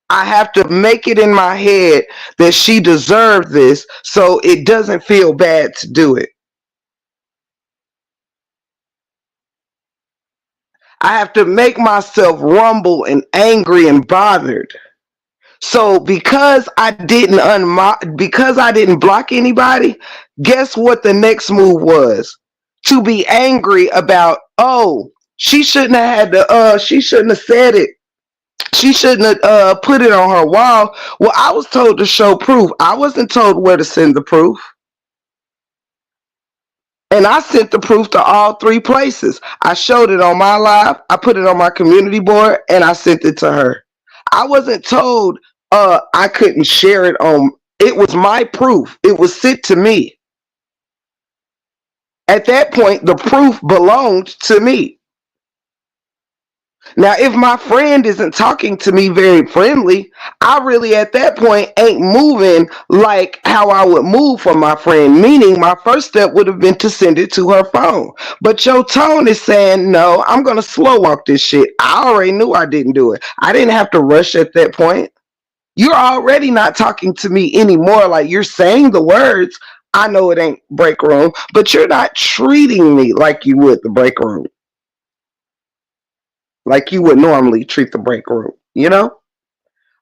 I have to make it in my head that she deserved this so it doesn't feel bad to do it. I have to make myself rumble and angry and bothered So because I didn't block anybody, guess what the next move was? To be angry about, oh, she shouldn't have said it. She shouldn't have put it on her wall. Well, I was told to show proof. I wasn't told where to send the proof. And I sent the proof to all three places. I showed it on my live, I put it on my community board, and I sent it to her. I wasn't told I couldn't share it on. It was my proof. It was sent to me. At that point, the proof belonged to me. Now, if my friend isn't talking to me very friendly, I really at that point ain't moving like how I would move for my friend, meaning my first step would have been to send it to her phone. But your tone is saying, no, I'm going to slow walk this shit. I already knew I didn't do it. I didn't have to rush at that point. You're already not talking to me anymore. Like you're saying the words. I know it ain't break room, but you're not treating me like you would the break room, like you would normally treat the break room, you know?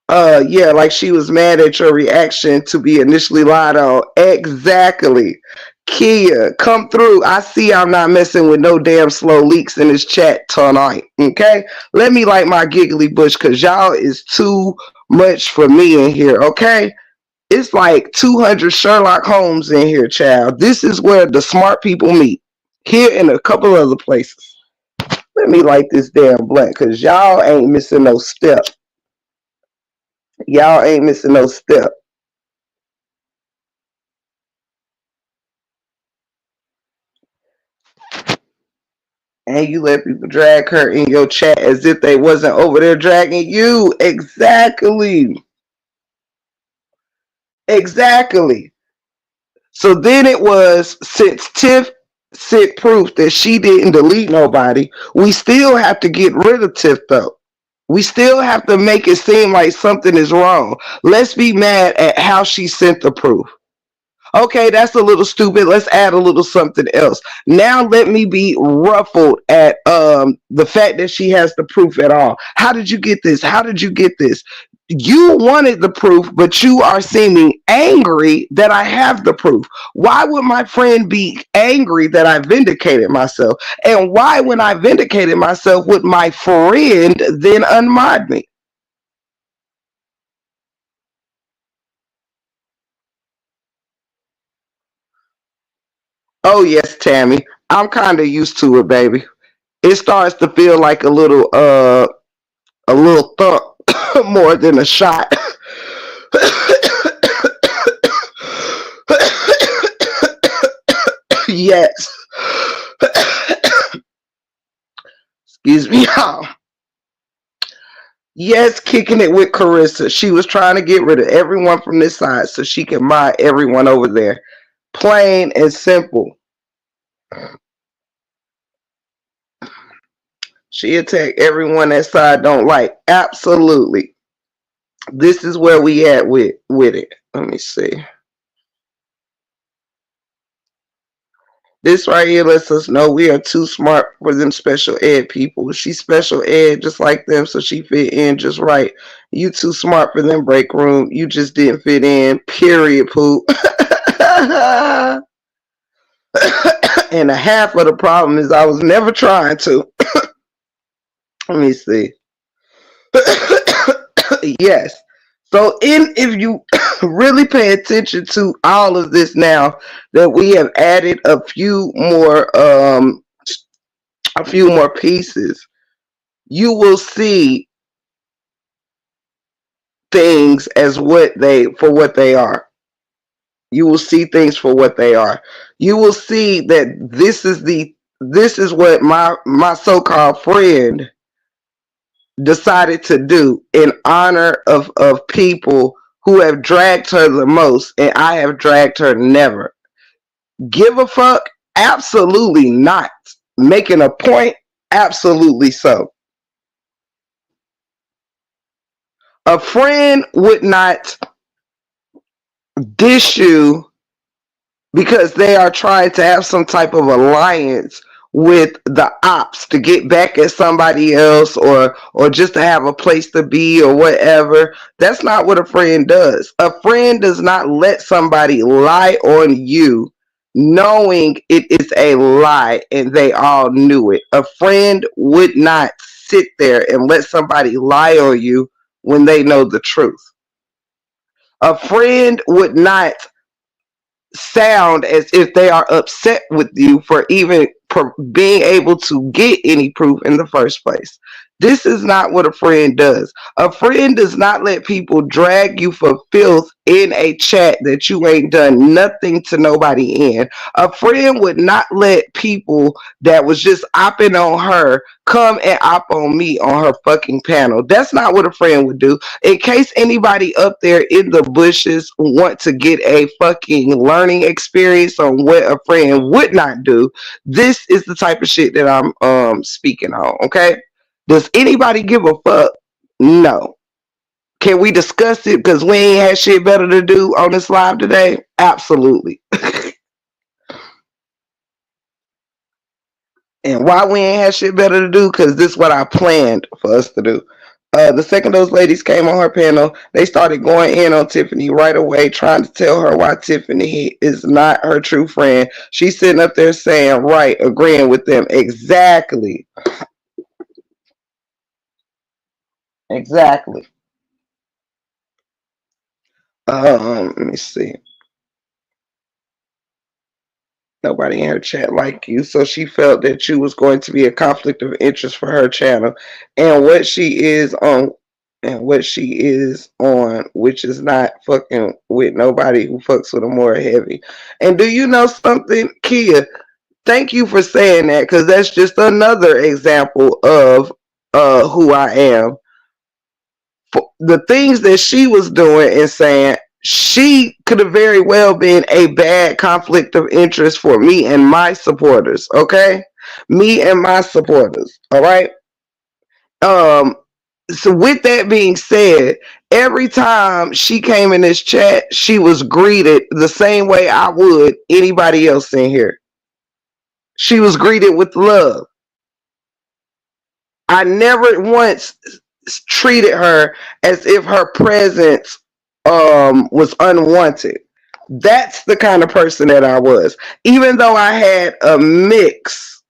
Yeah, like she was mad at your reaction to be initially lied on. Exactly. Kia, come through. I see I'm not messing with no damn slow leaks in this chat tonight. Okay? Let me light my giggly bush because y'all is too much for me in here. Okay? It's like 200 Sherlock Holmes in here, child. This is where the smart people meet. Here and a couple other places. Let me light this damn blunt because y'all ain't missing no step. Y'all ain't missing no step. And you let people drag her in your chat as if they wasn't over there dragging you. Exactly. Exactly. So then it was, since Tiff sent proof that she didn't delete nobody, we still have to get rid of Tiff though. We still have to make it seem like something is wrong. Let's be mad at how she sent the proof. Okay, that's a little stupid. Let's add a little something else. Now let me be ruffled at the fact that she has the proof at all. How did you get this? How did you get this? You wanted the proof, but you are seeming angry that I have the proof. Why would my friend be angry that I vindicated myself? And why, when I vindicated myself, would my friend then unmod me? Oh yes, Tammy. I'm kind of used to it, baby. It starts to feel like a little thump more than a shot. Yes. Excuse me, y'all. Yes, kicking it with Carissa. She was trying to get rid of everyone from this side so she can mod everyone over there. Plain and simple. She attacked everyone that side don't like. Absolutely. This is where we at with it. Let me see. This right here lets us know we are too smart for them special ed people. She's special ed just like them, so she fit in just right. You too smart for them break room. You just didn't fit in. Period, poop. And a half of the problem is I was never trying to. Let me see. Yes. So if you really pay attention to all of this now, that we have added a few more pieces, you will see things as what they are. You will see things for what they are. You will see that this is what my so-called friend decided to do in honor of people who have dragged her the most, and I have dragged her never. Give a fuck? Absolutely not. Making a point? Absolutely so. A friend would not dish you because they are trying to have some type of alliance with the ops to get back at somebody else, or just to have a place to be or whatever. That's not what a friend does. A friend does not let somebody lie on you knowing it is a lie and they all knew it. A friend would not sit there and let somebody lie on you when they know the truth. A friend would not sound as if they are upset with you for even being able to get any proof in the first place. This is not what a friend does. A friend does not let people drag you for filth in a chat that you ain't done nothing to nobody in. A friend would not let people that was just opping on her come and op on me on her fucking panel. That's not what a friend would do. In case anybody up there in the bushes want to get a fucking learning experience on what a friend would not do, this is the type of shit that I'm speaking on. Okay, does anybody give a fuck? No. Can we discuss it because we ain't had shit better to do on this live today? Absolutely. And why we ain't had shit better to do? Because this is what I planned for us to do. The second those ladies came on her panel, they started going in on Tiffany right away, trying to tell her why Tiffany is not her true friend. She's sitting up there saying, right, agreeing with them. Exactly. Exactly. Let me see. Nobody in her chat like you, so she felt that you was going to be a conflict of interest for her channel and what she is on, which is not fucking with nobody who fucks with her more heavy. And do you know something, Kia? Thank you for saying that, because that's just another example of who I am. For the things that she was doing and saying, she could have very well been a bad conflict of interest for me and my supporters. Okay, me and my supporters. All right. Um. So with that being said, every time she came in this chat, she was greeted the same way I would anybody else in here. She was greeted with love. I never once treated her as if her presence was unwanted. That's the kind of person that I was. Even though I had a mix.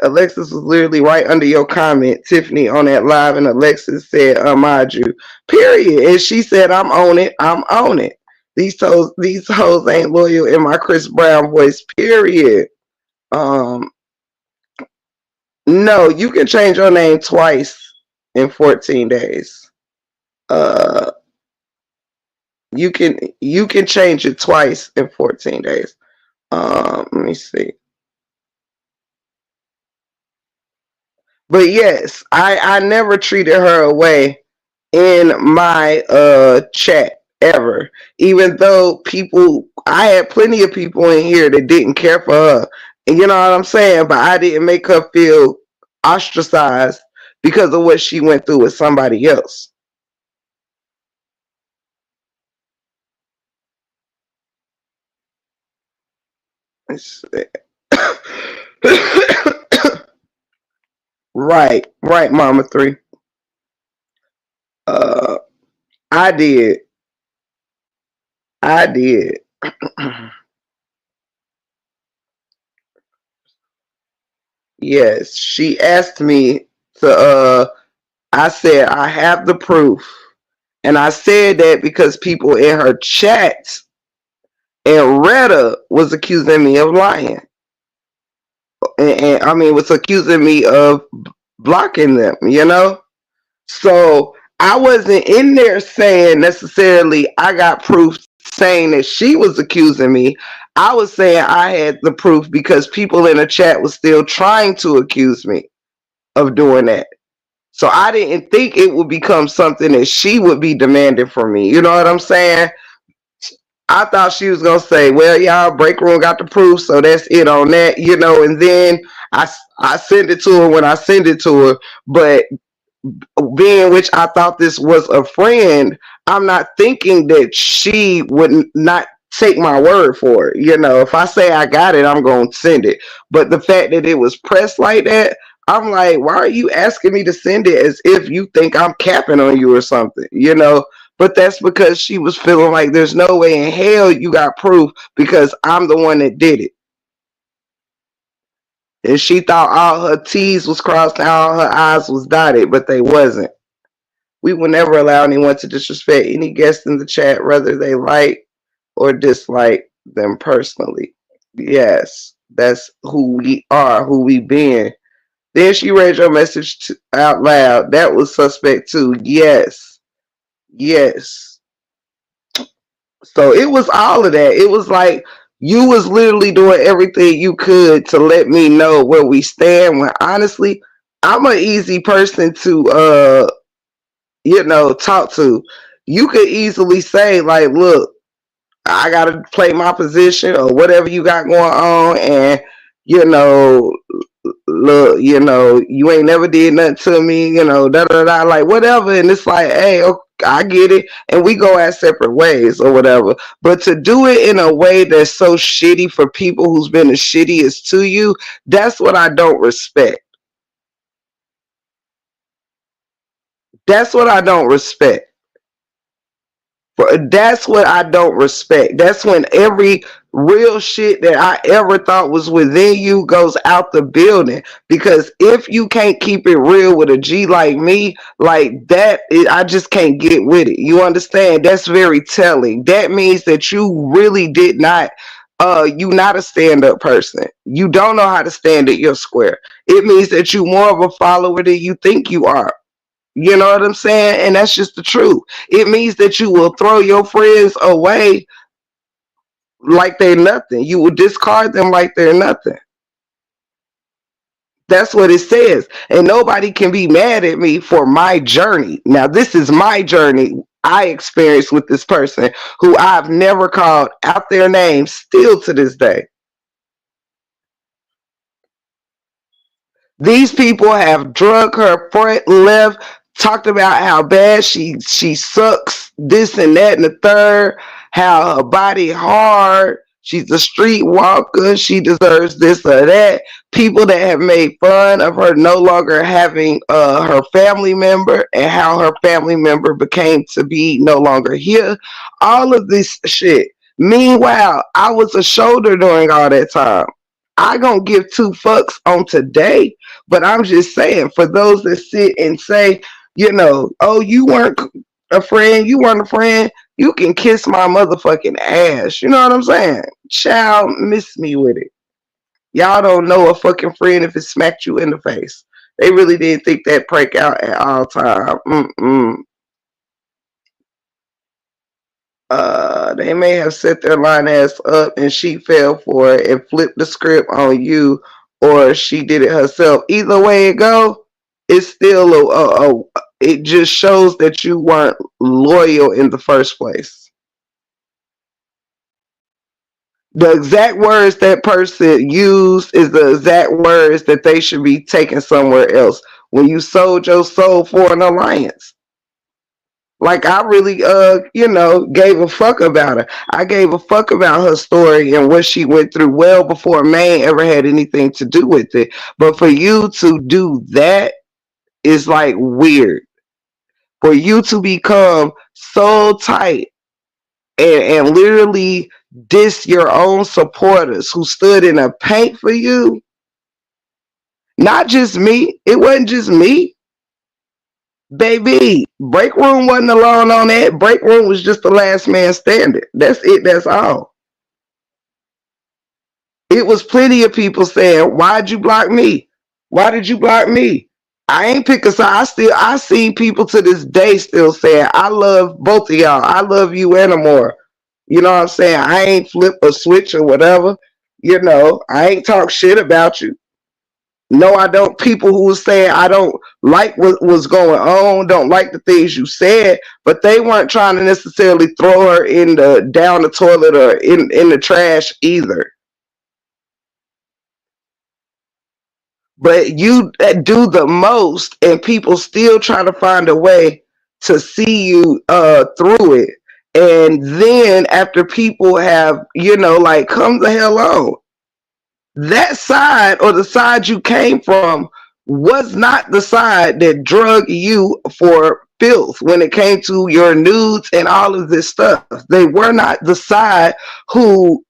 Alexis was literally right under your comment, Tiffany, on that live, and Alexis said, mind you, period. And she said, I'm on it. I'm on it. These hoes ain't loyal in my Chris Brown voice, period. Um, no, you can change your name twice in 14 days. Uh, you can change it twice in 14 days. Let me see. But yes, I never treated her away in my chat ever. Even though I had plenty of people in here that didn't care for her. And you know what I'm saying? But I didn't make her feel ostracized because of what she went through with somebody else. Right, Mama Three. Uh, I did. I did. Yes, she asked me to. I said I have the proof, and I said that because people in her chats and Retta was accusing me of lying, and I mean was accusing me of blocking them. You know. So I wasn't in there saying necessarily I got proof saying that she was accusing me. I was saying I had the proof because people in the chat was still trying to accuse me of doing that. So I didn't think it would become something that she would be demanding from me. You know what I'm saying? I thought she was gonna say, "Well, y'all, break room got the proof, so that's it on that," you know. And then I send it to her when I send it to her. But being which I thought this was a friend, I'm not thinking that she would not take my word for it. If I say I got it, I'm gonna send it. But the fact that it was pressed like that, I'm like, why are you asking me to send it as if you think I'm capping on you or something? But that's because she was feeling like there's no way in hell you got proof because I'm the one that did it. And she thought all her T's was crossed and all her I's was dotted, but they wasn't. We will never allow anyone to disrespect any guest in the chat, whether they like or dislike them personally. Yes, that's who we are, who we been. Then she read your message out loud. That was suspect too. Yes, yes. So it was all of that. It was like you was literally doing everything you could to let me know where we stand. When honestly, I'm an easy person to talk to. You could easily say like, look, I gotta play my position or whatever you got going on, and you know, look, you ain't never did nothing to me, da da da, like whatever, and it's like, hey, okay, I get it, and we go our separate ways or whatever. But to do it in a way that's so shitty for people who's been the shittiest to you, that's what I don't respect. That's what I don't respect. That's what I don't respect. That's when every real shit that I ever thought was within you goes out the building. Because if you can't keep it real with a G like me, like that, I just can't get with it. You understand? That's very telling. That means that you really did not. You not a stand-up person. You don't know how to stand at your square. It means that you more of a follower than you think you are. You know what I'm saying? And that's just the truth. It means that you will throw your friends away like they're nothing. You will discard them like they're nothing. That's what it says. And nobody can be mad at me for my journey. Now, this is my journey I experienced with this person who I've never called out their name still to this day. These people have drug her front and left, talked about how bad she sucks, this and that and the third, how her body hard, she's a street walker, she deserves this or that. People that have made fun of her no longer having her family member and how her family member became to be no longer here. All of this shit. Meanwhile, I was a shoulder during all that time. I gonna give two fucks on today, but I'm just saying, for those that sit and say, oh, you weren't a friend, you weren't a friend, you can kiss my motherfucking ass. You know what I'm saying? Child, miss me with it. Y'all don't know a fucking friend if it smacked you in the face. They really didn't think that prank out at all time. They may have set their line ass up and she fell for it and flipped the script on you, or she did it herself. Either way it go, it's still it just shows that you weren't loyal in the first place. The exact words that person used is the exact words that they should be taken somewhere else when you sold your soul for an alliance. Like I really gave a fuck about her. I gave a fuck about her story and what she went through well before May ever had anything to do with it. But for you to do that is like weird. For you to become so tight and literally diss your own supporters who stood in a paint for you. Not just me. It wasn't just me. Baby, break room wasn't alone on that. Break room was just the last man standing. That's it. That's all. It was plenty of people saying, "Why'd you block me? Why did you block me?" I ain't pick a side. I see people to this day still saying, "I love both of y'all. I love you and Amore." You know what I'm saying? I ain't flip a switch or whatever. I ain't talk shit about you. No, I don't. People who was saying I don't like what was going on, don't like the things you said, but they weren't trying to necessarily throw her in the down the toilet or in the trash either. But you do the most, and people still try to find a way to see you through it. And then after people have, like, come the hell on, that side, or the side you came from, was not the side that drug you for filth when it came to your nudes and all of this stuff. They were not the side who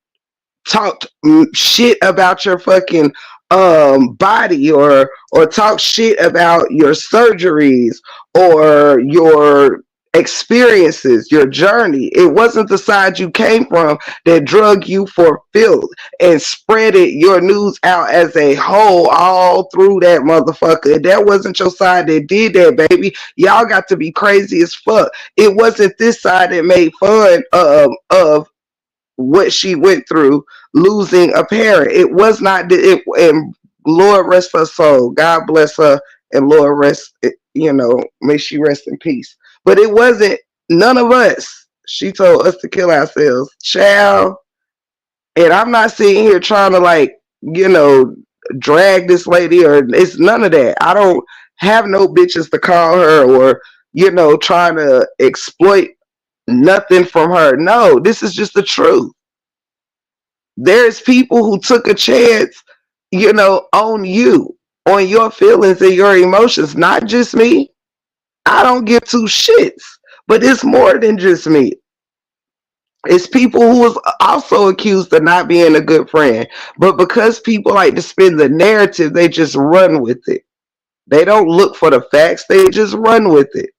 talked shit about your fucking body, or talk shit about your surgeries or your experiences, your journey. It wasn't the side you came from that drug you for filth and spreaded your news out as a whole all through that motherfucker. That wasn't your side that did that, baby. Y'all got to be crazy as fuck. It wasn't this side that made fun of what she went through losing a parent. It was not it, and Lord rest her soul. God bless her, and Lord rest, may she rest in peace. But it wasn't none of us. She told us to kill ourselves, child. And I'm not sitting here trying to, like, drag this lady, or it's none of that. I don't have no bitches to call her, or trying to exploit nothing from her. No, this is just the truth. There's people who took a chance, on you, on your feelings and your emotions, not just me. I don't give two shits, but it's more than just me. It's people who was also accused of not being a good friend, but because people like to spin the narrative, they just run with it. They don't look for the facts, they just run with it.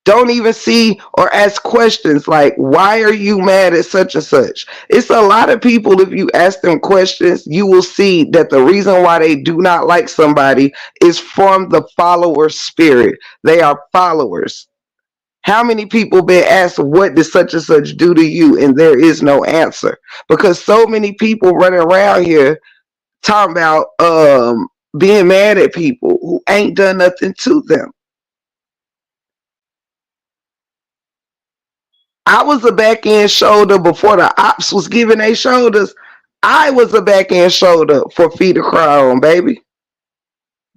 Don't even see or ask questions like, why are you mad at such and such? It's a lot of people, if you ask them questions, you will see that the reason why they do not like somebody is from the follower spirit. They are followers. How many people been asked, what did such and such do to you? And there is no answer. Because so many people running around here talking about being mad at people who ain't done nothing to them. I was a back end shoulder before the ops was giving their shoulders. I was a back end shoulder for Feed to Cry On, baby.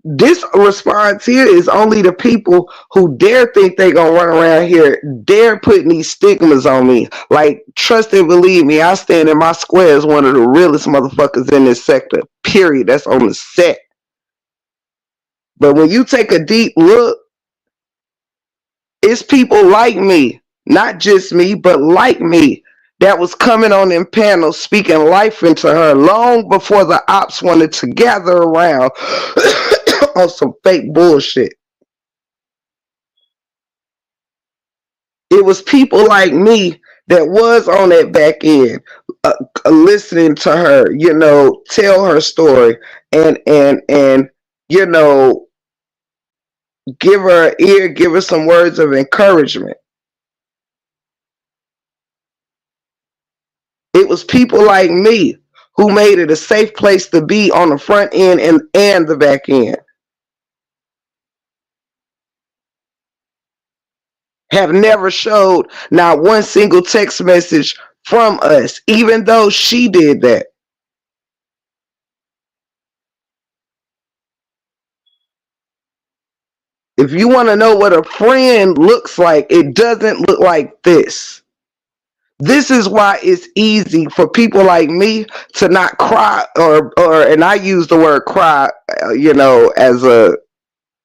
This response here is only the people who dare think they gonna run around here, dare putting these stigmas on me. Like, trust and believe me, I stand in my square as one of the realest motherfuckers in this sector. Period. That's on the set. But when you take a deep look, it's people like me, not just me, but like me, that was coming on them panels speaking life into her long before the ops wanted to gather around on some fake bullshit. It was people like me that was on that back end, listening to her, tell her story, and you know, give her an ear, give her some words of encouragement. It was people like me who made it a safe place to be on the front end and the back end. Have never showed not one single text message from us, even though she did that. If you want to know what a friend looks like, it doesn't look like this. This is why it's easy for people like me to not cry, or and I use the word cry, as a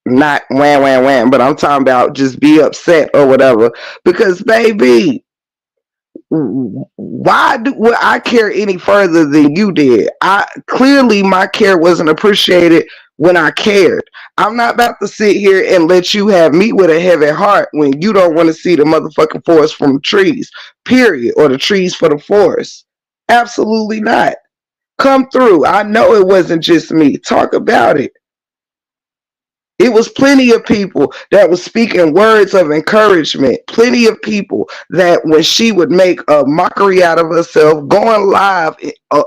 not wham wham wham, but I'm talking about just be upset or whatever. Because, baby, why would I care any further than you did? I clearly, my care wasn't appreciated when I cared. I'm not about to sit here and let you have me with a heavy heart when you don't want to see the motherfucking forest from the trees, period, or the trees for the forest. Absolutely not. Come through. I know it wasn't just me. Talk about it. It was plenty of people that was speaking words of encouragement. Plenty of people that when she would make a mockery out of herself, going live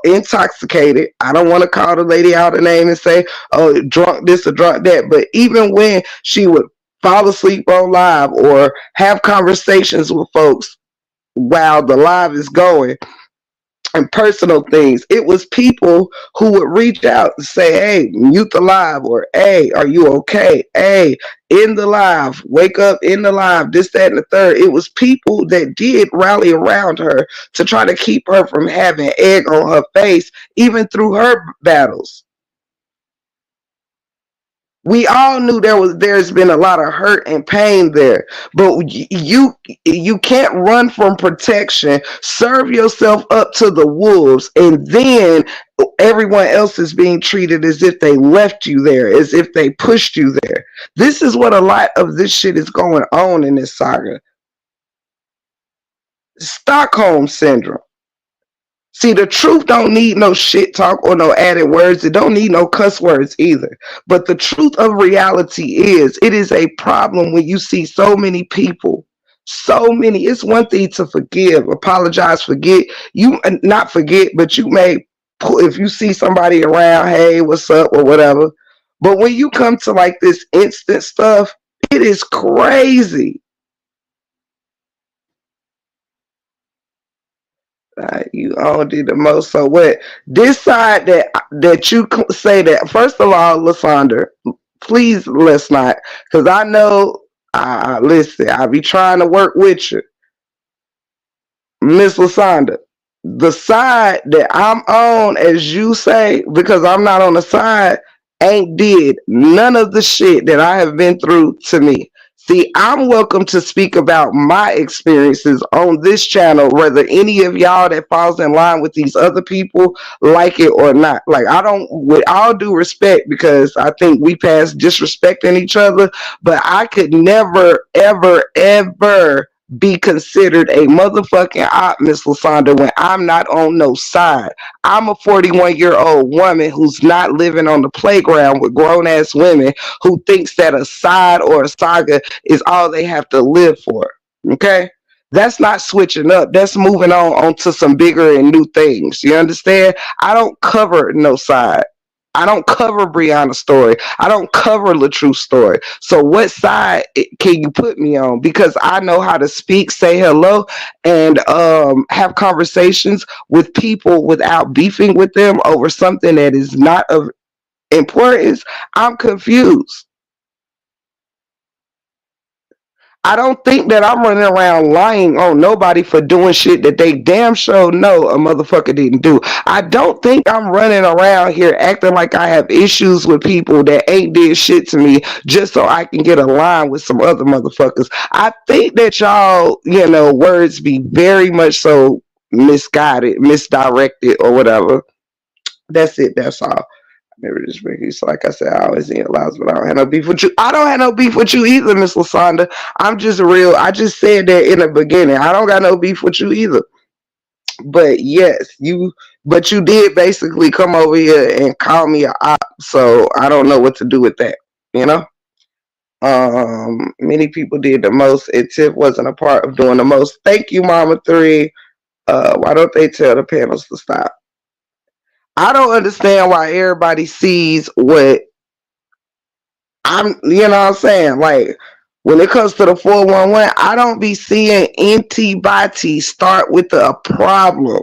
intoxicated. I don't want to call the lady out a name and say, oh, drunk this or drunk that. But even when she would fall asleep on live or have conversations with folks while the live is going, and personal things. It was people who would reach out and say, "Hey, mute the live," or "Hey, are you okay? Hey, in the live, wake up in the live." This, that, and the third. It was people that did rally around her to try to keep her from having egg on her face, even through her battles. We all knew there's been a lot of hurt and pain there, but you can't run from protection. Serve yourself up to the wolves, and then everyone else is being treated as if they left you there, as if they pushed you there. This is what a lot of this shit is going on in this saga. Stockholm syndrome. See, the truth don't need no shit talk or no added words. It don't need no cuss words either. But the truth of reality is, it is a problem when you see so many people, so many. It's one thing to forgive, apologize, forget. You not forget, but you may, if you see somebody around, hey, what's up or whatever. But when you come to like this instant stuff, it is crazy. You all did the most. So what? This side that you say that. First of all, Lasandra, please let's not, because I know. Listen, I be trying to work with you, Miss Lasandra. The side that I'm on, as you say, because I'm not on the side, ain't did none of the shit that I have been through to me. See, I'm welcome to speak about my experiences on this channel, whether any of y'all that falls in line with these other people like it or not. Like, I don't, with all due respect, because I think we pass disrespecting each other, but I could never, ever, ever be considered a motherfucking op, Miss Lasandra, when I'm not on no side. I'm a 41-year-old woman who's not living on the playground with grown ass women who thinks that a side or a saga is all they have to live for. Okay? That's not switching up. That's moving onto some bigger and new things. You understand? I don't cover no side. I don't cover Brianna's story. I don't cover LaTrue's story. So what side can you put me on? Because I know how to speak, say hello, and have conversations with people without beefing with them over something that is not of importance. I'm confused. I don't think that I'm running around lying on nobody for doing shit that they damn sure know a motherfucker didn't do. I don't think I'm running around here acting like I have issues with people that ain't did shit to me just so I can get a line with some other motherfuckers. I think that y'all, words be very much so misguided, misdirected, or whatever. That's it. That's all. Maybe just bring so like I said, I always eat lives, but I don't have no beef with you. I don't have no beef with you either, Miss Lasanda. I'm just real. I just said that in the beginning. I don't got no beef with you either. But yes, but you did basically come over here and call me a op, so I don't know what to do with that, you know? Many people did the most, and Tiff wasn't a part of doing the most. Thank you, Mama Three. Why don't they tell the panels to stop? I don't understand why everybody sees what what I'm saying? Like, when it comes to the 411, I don't be seeing antibodies start with a problem.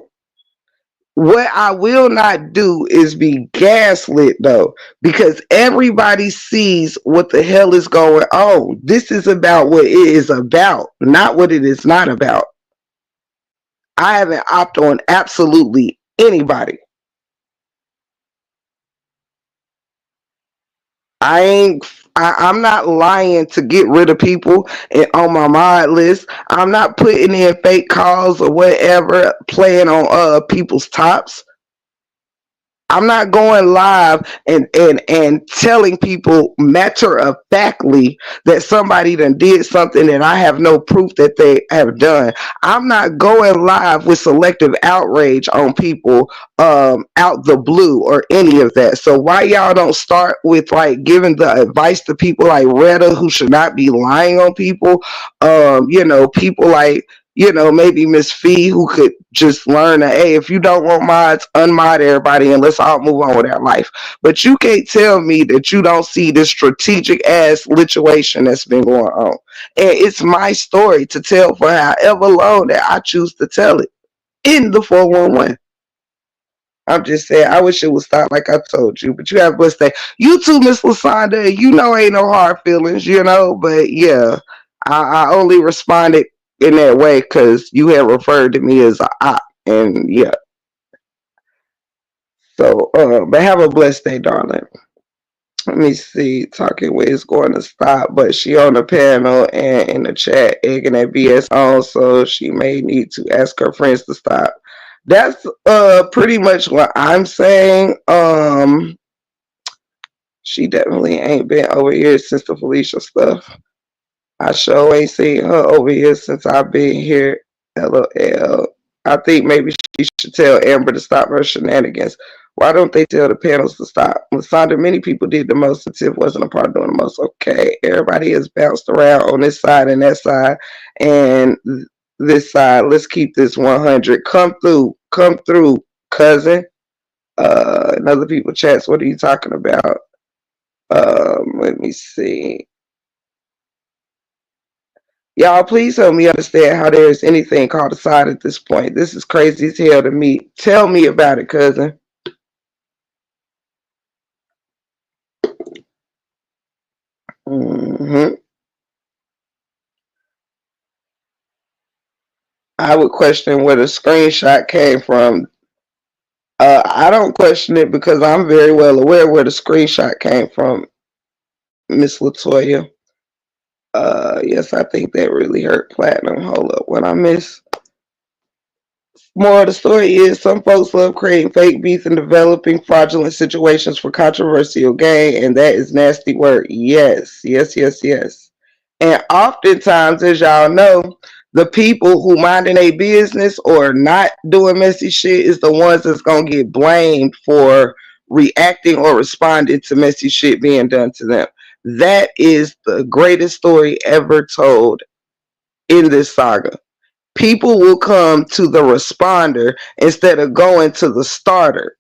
What I will not do is be gaslit though, because everybody sees what the hell is going on. This is about what it is about, not what it is not about. I haven't opted on absolutely anybody. I ain't. I'm not lying to get rid of people and on my mod list. I'm not putting in fake calls or whatever, playing on people's tops. I'm not going live and telling people matter of factly that somebody done did something that I have no proof that they have done. I'm not going live with selective outrage on people out the blue or any of that. So why y'all don't start with like giving the advice to people like Retta, who should not be lying on people? People like maybe Miss Fee, who could just learn that, hey, if you don't want mods, unmod everybody and let's all move on with our life. But you can't tell me that you don't see this strategic ass situation that's been going on. And it's my story to tell for however long that I choose to tell it in the 411. I'm just saying, I wish it would stop like I told you, but you have a blessed day. You too, Miss Lasonda. You know, ain't no hard feelings, you know, but yeah, I only responded in that way because you had referred to me as a op, and yeah. So, but have a blessed day, darling. Let me see. Talking Way going to stop, but she on the panel and in the chat egging that BS on, so she may need to ask her friends to stop. That's pretty much what I'm saying. She definitely ain't been over here since the Felicia stuff. I sure ain't seen her over here since I've been here. LOL. I think maybe she should tell Amber to stop her shenanigans. Why don't they tell the panels to stop? Lasandra, many people did the most, and Tiff wasn't a part of doing the most. Okay, everybody has bounced around on this side and that side, and this side. Let's keep this 100. Come through, cousin. And other people chats. What are you talking about? Let me see. Y'all, please help me understand how there is anything called a side at this point. This is crazy as hell to me. Tell me about it, cousin. hmm I would question where the screenshot came from. I don't question it because I'm very well aware where the screenshot came from, Miss Latoya. Yes, I think that really hurt Platinum. Hold up, what I miss? More of the story is some folks love creating fake beef and developing fraudulent situations for controversial gain, and that is nasty work. Yes, yes, yes, yes. And oftentimes, as y'all know, the people who minding a business or not doing messy shit is the ones that's gonna get blamed for reacting or responding to messy shit being done to them. That is the greatest story ever told in this saga. People will come to the responder instead of going to the starter.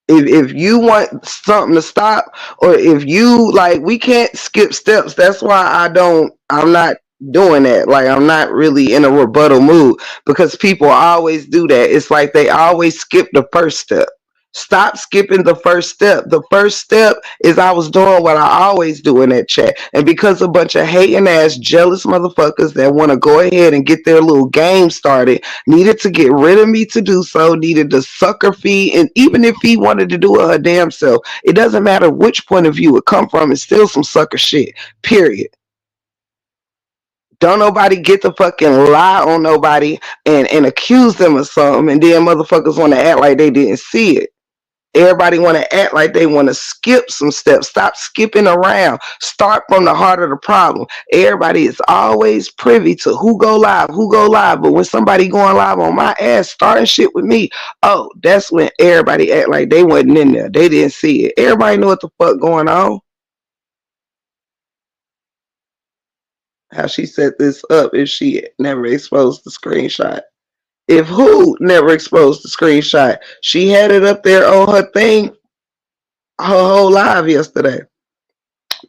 If you want something to stop, or if you like, we can't skip steps. That's why I'm not doing that. Like, I'm not really in a rebuttal mood because people always do that. It's like they always skip the first step. Stop skipping the first step. The first step is I was doing what I always do in that chat. And because a bunch of hating ass jealous motherfuckers that want to go ahead and get their little game started needed to get rid of me to do so, needed to sucker fee, and even if he wanted to do it her damn self, it doesn't matter which point of view it come from, it's still some sucker shit. Period. Don't nobody get to fucking lie on nobody and accuse them of something, and then motherfuckers want to act like they didn't see it. Everybody want to act like they want to skip some steps. Stop skipping around. Start from the heart of the problem. Everybody is always privy to who go live. But when somebody going live on my ass, starting shit with me, oh, that's when everybody act like they wasn't in there. They didn't see it. Everybody know what the fuck going on. How she set this up if she never exposed the screenshot. If who never exposed the screenshot? She had it up there on her thing, her whole live yesterday.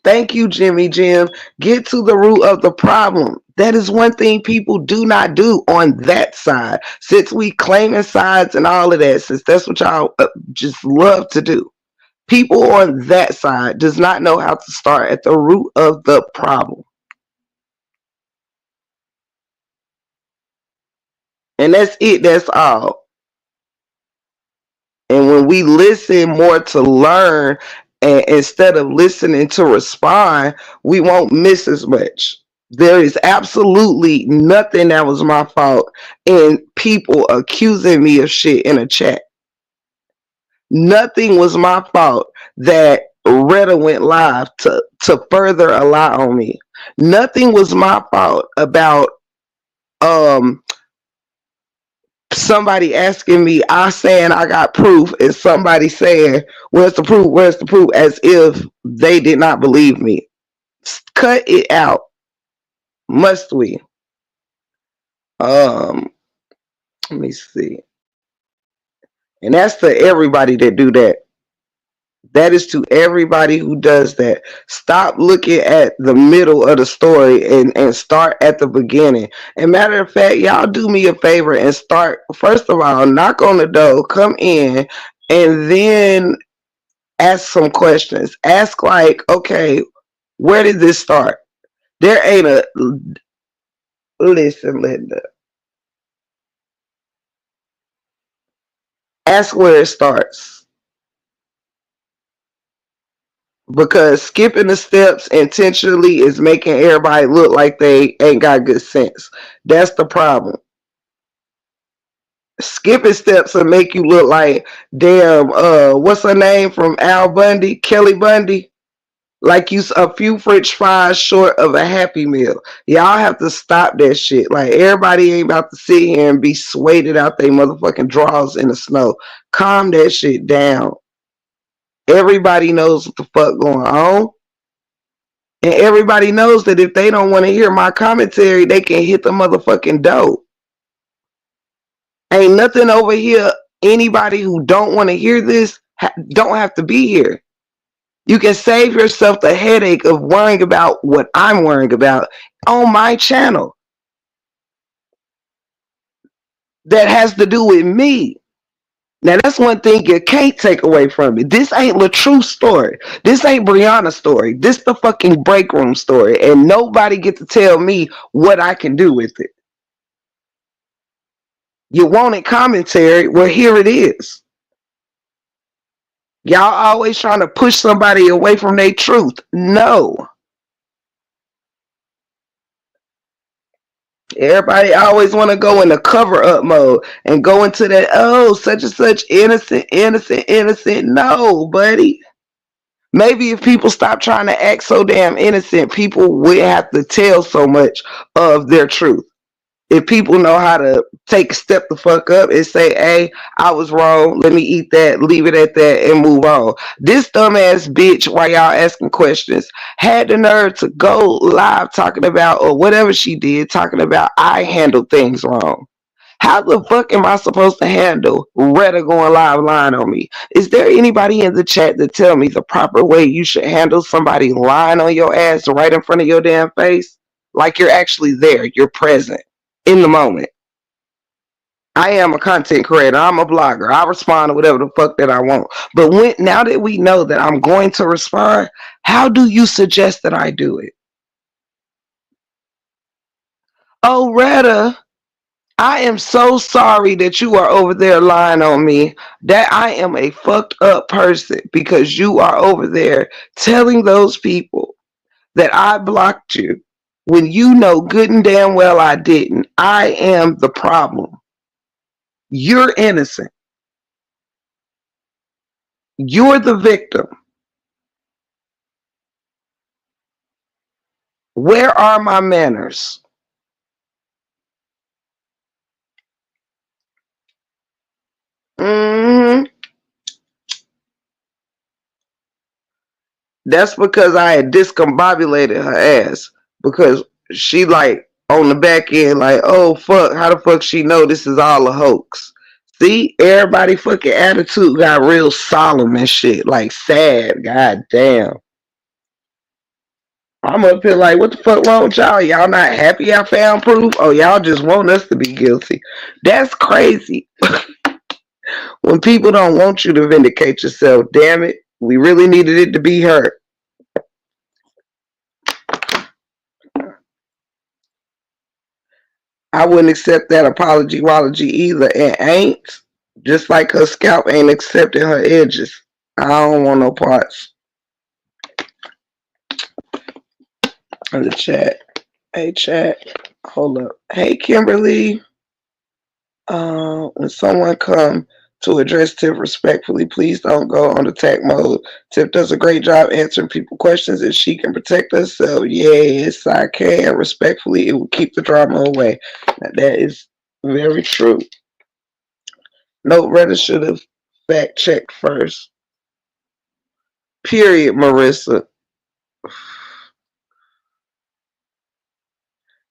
Thank you, Jimmy Jim. Get to the root of the problem. That is one thing people do not do on that side. Since we claiming sides and all of that, since that's what y'all just love to do. People on that side does not know how to start at the root of the problem. And that's it. That's all. And when we listen more to learn and instead of listening to respond, we won't miss as much. There is absolutely nothing that was my fault in people accusing me of shit in a chat. Nothing was my fault that Retta went live to further a lie on me. Nothing was my fault about um somebody asking me, I saying I got proof, and somebody saying, where's the proof? Where's the proof? As if they did not believe me. Cut it out. Must we? Um, Let me see. And that's to everybody that do that. That is to everybody who does that. Stop looking at the middle of the story and start at the beginning. And matter of fact, y'all do me a favor and start, first of all, knock on the door, come in, and then ask some questions. Ask, like, okay, where did this start? There ain't a, listen, Linda, ask where it starts. Because skipping the steps intentionally is making everybody look like they ain't got good sense. That's the problem. Skipping steps will make you look like damn, what's her name from Al Bundy, Kelly Bundy, like you a few French fries short of a Happy Meal. Y'all have to stop that shit. Like, everybody ain't about to sit here and be swayed out they motherfucking drawers in the snow. Calm that shit down. Everybody knows what the fuck going on. And everybody knows that if they don't want to hear my commentary, they can hit the motherfucking door. Ain't nothing over here. Anybody who don't want to hear this don't have to be here. You can save yourself the headache of worrying about what I'm worrying about on my channel that has to do with me. Now, that's one thing you can't take away from me. This ain't LaTrue's story. This ain't Brianna's story. This the fucking break room story. And nobody get to tell me what I can do with it. You wanted commentary? Well, here it is. Y'all always trying to push somebody away from their truth. No. Everybody always want to go in the cover up mode and go into that, oh, such and such, innocent, innocent, innocent. No, buddy. Maybe if people stop trying to act so damn innocent, people wouldn't have to tell so much of their truth. If people know how to take a step the fuck up and say, hey, I was wrong, let me eat that, leave it at that, and move on. This dumbass bitch, while y'all asking questions, had the nerve to go live talking about, or whatever she did, talking about I handled things wrong. How the fuck am I supposed to handle Retta going live lying on me? Is there anybody in the chat that tell me the proper way you should handle somebody lying on your ass right in front of your damn face? Like you're actually there, you're present in the moment. I am a content creator. I'm a blogger. I respond to whatever the fuck that I want. But now that we know that I'm going to respond, how do you suggest that I do it? Oh, Retta, I am so sorry that you are over there lying on me. That I am a fucked up person because you are over there telling those people that I blocked you when you know good and damn well I didn't. I am the problem. You're innocent. You're the victim. Where are my manners? hmm That's because I had discombobulated her ass. Because she, like, on the back end, like, oh fuck, how the fuck she know this is all a hoax? See, everybody fucking attitude got real solemn and shit, like sad. God damn. I'm up here like, what the fuck wrong with y'all? Y'all not happy I found proof? Oh, y'all just want us to be guilty. That's crazy. When people don't want you to vindicate yourself, damn it. We really needed it to be heard. I wouldn't accept that apology either. And ain't, just like her scalp ain't accepting her edges. I don't want no parts. In the chat. Hey, chat. Hold up. Hey, Kimberly. When someone come to address Tiff respectfully, please don't go on attack mode. Tiff does a great job answering people questions and she can protect herself. Yes, I can. Respectfully, it will keep the drama away. Now, that is very true. No, Reddit should have fact checked first. Period, Marissa.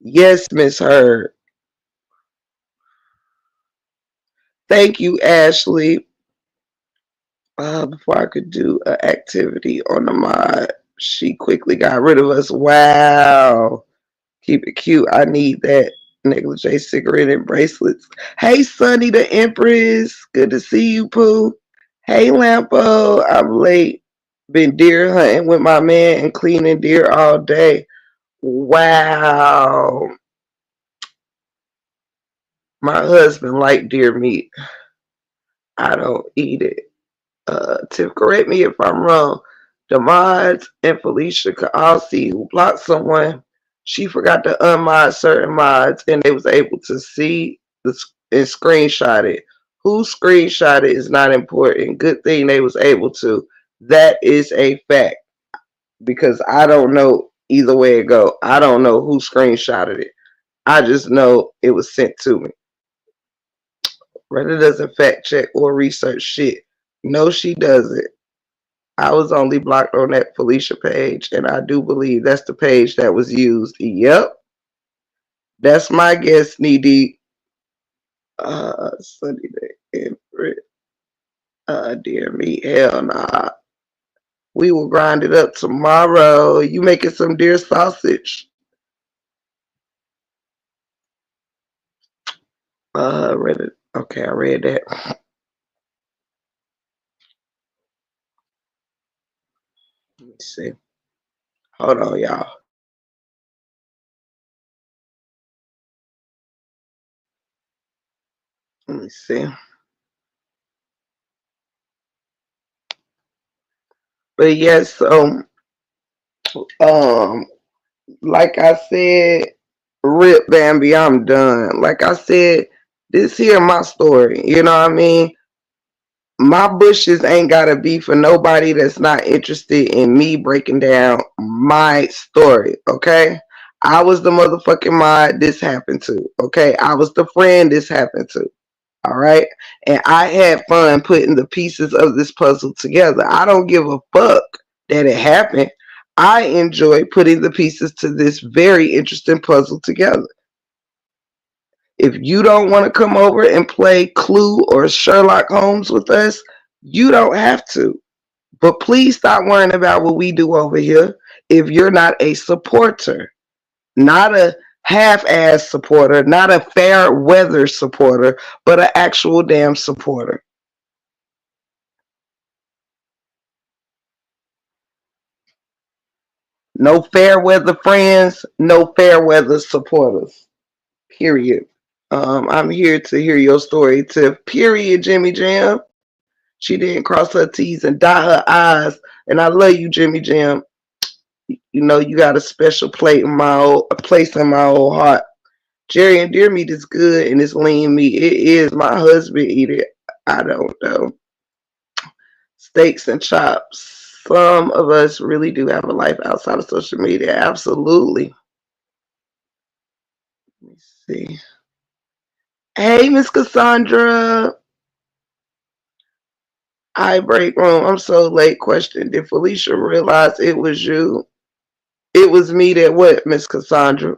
Yes, Miss Heard. Thank you, Ashley. Before I could do an activity on the mod, she quickly got rid of us. Wow. Keep it cute. I need that negligee cigarette and bracelets. Hey, Sunny the Empress. Good to see you, Pooh. Hey, Lampo. I'm late. Been deer hunting with my man and cleaning deer all day. Wow. My husband like deer meat. I don't eat it. Tiff, correct me if I'm wrong. The mods and Felicia could all see who blocked someone. She forgot to unmod certain mods, and they was able to see and screenshot it. Who screenshot it is not important. Good thing they was able to. That is a fact because I don't know either way it go. I don't know who screenshotted it. I just know it was sent to me. Retta doesn't fact check or research shit. No, she doesn't. I was only blocked on that Felicia page, and I do believe that's the page that was used. Yep, that's my guess, knee deep. Sunday day, dear me, hell nah. We will grind it up tomorrow. You making some deer sausage? Read it. Okay, I read that. Let me see. Hold on, y'all. Let me see. But yes, um, like I said, Rip Bambi, I'm done. Like I said, this here my story. You know what I mean? My bushes ain't gotta be for nobody that's not interested in me breaking down my story. Okay. I was the motherfucking mod this happened to. Okay. I was the friend this happened to. All right. And I had fun putting the pieces of this puzzle together. I don't give a fuck that it happened. I enjoy putting the pieces to this very interesting puzzle together. If you don't want to come over and play Clue or Sherlock Holmes with us, you don't have to. But please stop worrying about what we do over here if you're not a supporter, not a half-ass supporter, not a fair weather supporter, but an actual damn supporter. No fair weather friends, no fair weather supporters. Period. I'm here to hear your story. To period, Jimmy Jam. She didn't cross her T's and dot her I's. And I love you, Jimmy Jam. You know you got a special a place in my old heart. Jerry and deer meat is good and it's lean meat. It is. My husband eat it. I don't know. Steaks and chops. Some of us really do have a life outside of social media. Absolutely. Let me see. Hey, Miss Cassandra. Hi, break room. I'm so late. Question: did Felicia realize it was you? It was me that what, Miss Cassandra?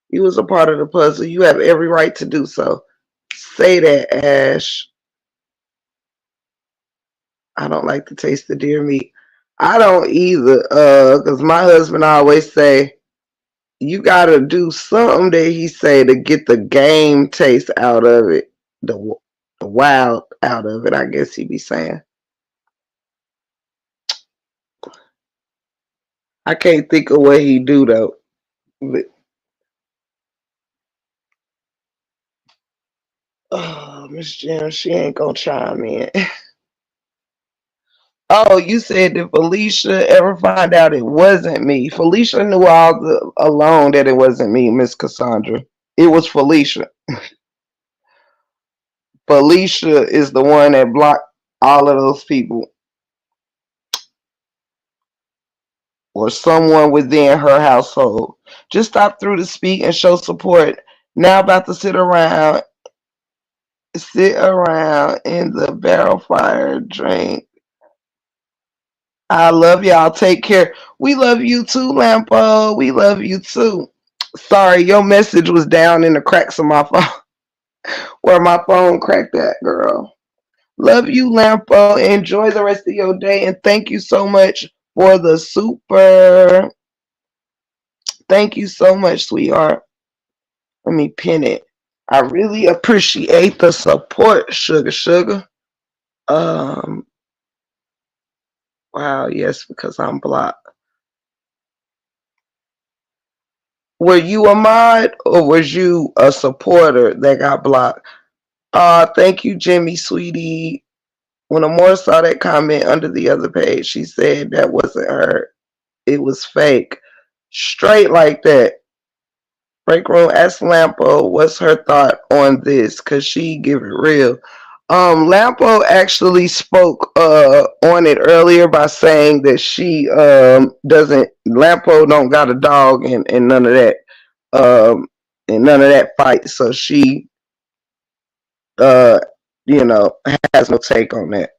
You was a part of the puzzle. You have every right to do so. Say that, Ash. I don't like the taste of deer meat. I don't either. Cause my husband always say you gotta do something that he say to get the game taste out of it, the the wild out of it. I guess he be saying. I can't think of what he do though. But, oh, Miss Jim, she ain't gonna chime in. Oh, you said did Felicia ever find out it wasn't me? Felicia knew alone that it wasn't me, Miss Cassandra. It was Felicia. Felicia is the one that blocked all of those people or someone within her household. Just stop through to speak and show support. Now about to sit around in the barrel fire drink. I love y'all. Take care. We love you too, Lampo. We love you too. Sorry, your message was down in the cracks of my phone. before my phone cracked that, girl. Love you, Lampo. Enjoy the rest of your day, and thank you so much for the super. Thank you so much, sweetheart. Let me pin it. I really appreciate the support, sugar, sugar. Um, wow, yes, because I'm blocked. Were you a mod or was you a supporter that got blocked? Thank you, Jimmy, sweetie. When Amore saw that comment under the other page, she said that wasn't her. It was fake. Straight like that. Break room asked Lampo what's her thought on this, cause she give it real. Lampo actually spoke on it earlier by saying that she doesn't Lampo don't got a dog and none of that um and none of that fight. So she uh you know has no take on that.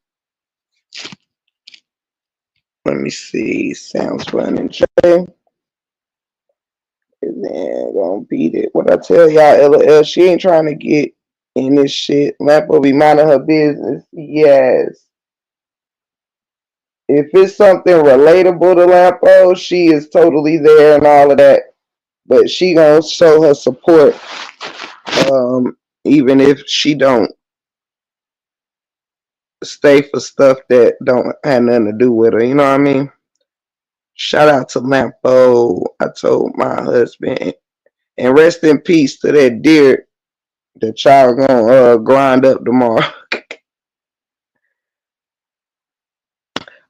Let me see. Sounds fun and J. And then gonna beat it. What I tell y'all, LL, she ain't trying to get in this shit. Lampo be minding her business. Yes. If it's something relatable to Lampo, she is totally there and all of that. But she gonna show her support, even if she don't stay for stuff that don't have nothing to do with her. You know what I mean? Shout out to Lampo. I told my husband, and rest in peace to that deer that y'all gonna grind up tomorrow.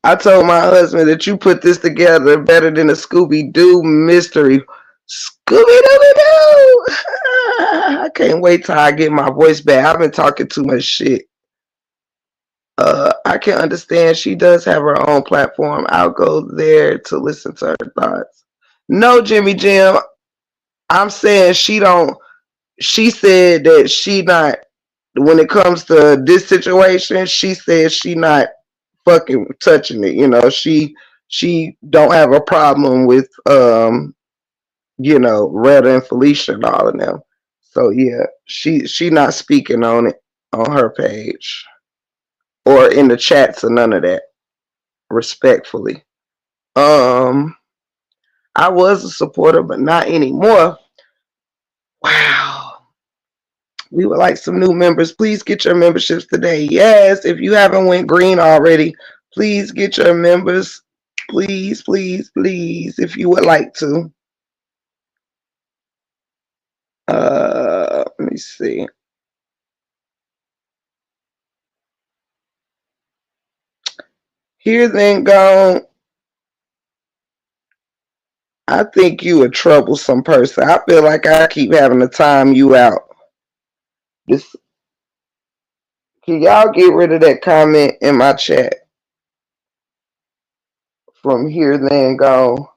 I told my husband that you put this together better than a Scooby Doo mystery. Scooby Doo Doo! I can't wait till I get my voice back. I've been talking too much shit. I can understand she does have her own platform. I'll go there to listen to her thoughts. No, Jimmy Jim, I'm saying she don't. She said that she not. When it comes to this situation, she said she not fucking touching it. You know, she don't have a problem with Retta and Felicia and all of them. So yeah, she not speaking on it on her page or in the chats or none of that. Respectfully. Um I was a supporter, but not anymore. Wow. We would like some new members. Please get your memberships today. Yes, if you haven't went green already, please get your members. Please, please, please, if you would like to. Let me see. Here then gone. I think you a troublesome person. I feel like I keep having to time you out. This Can y'all get rid of that comment in my chat from here then gone?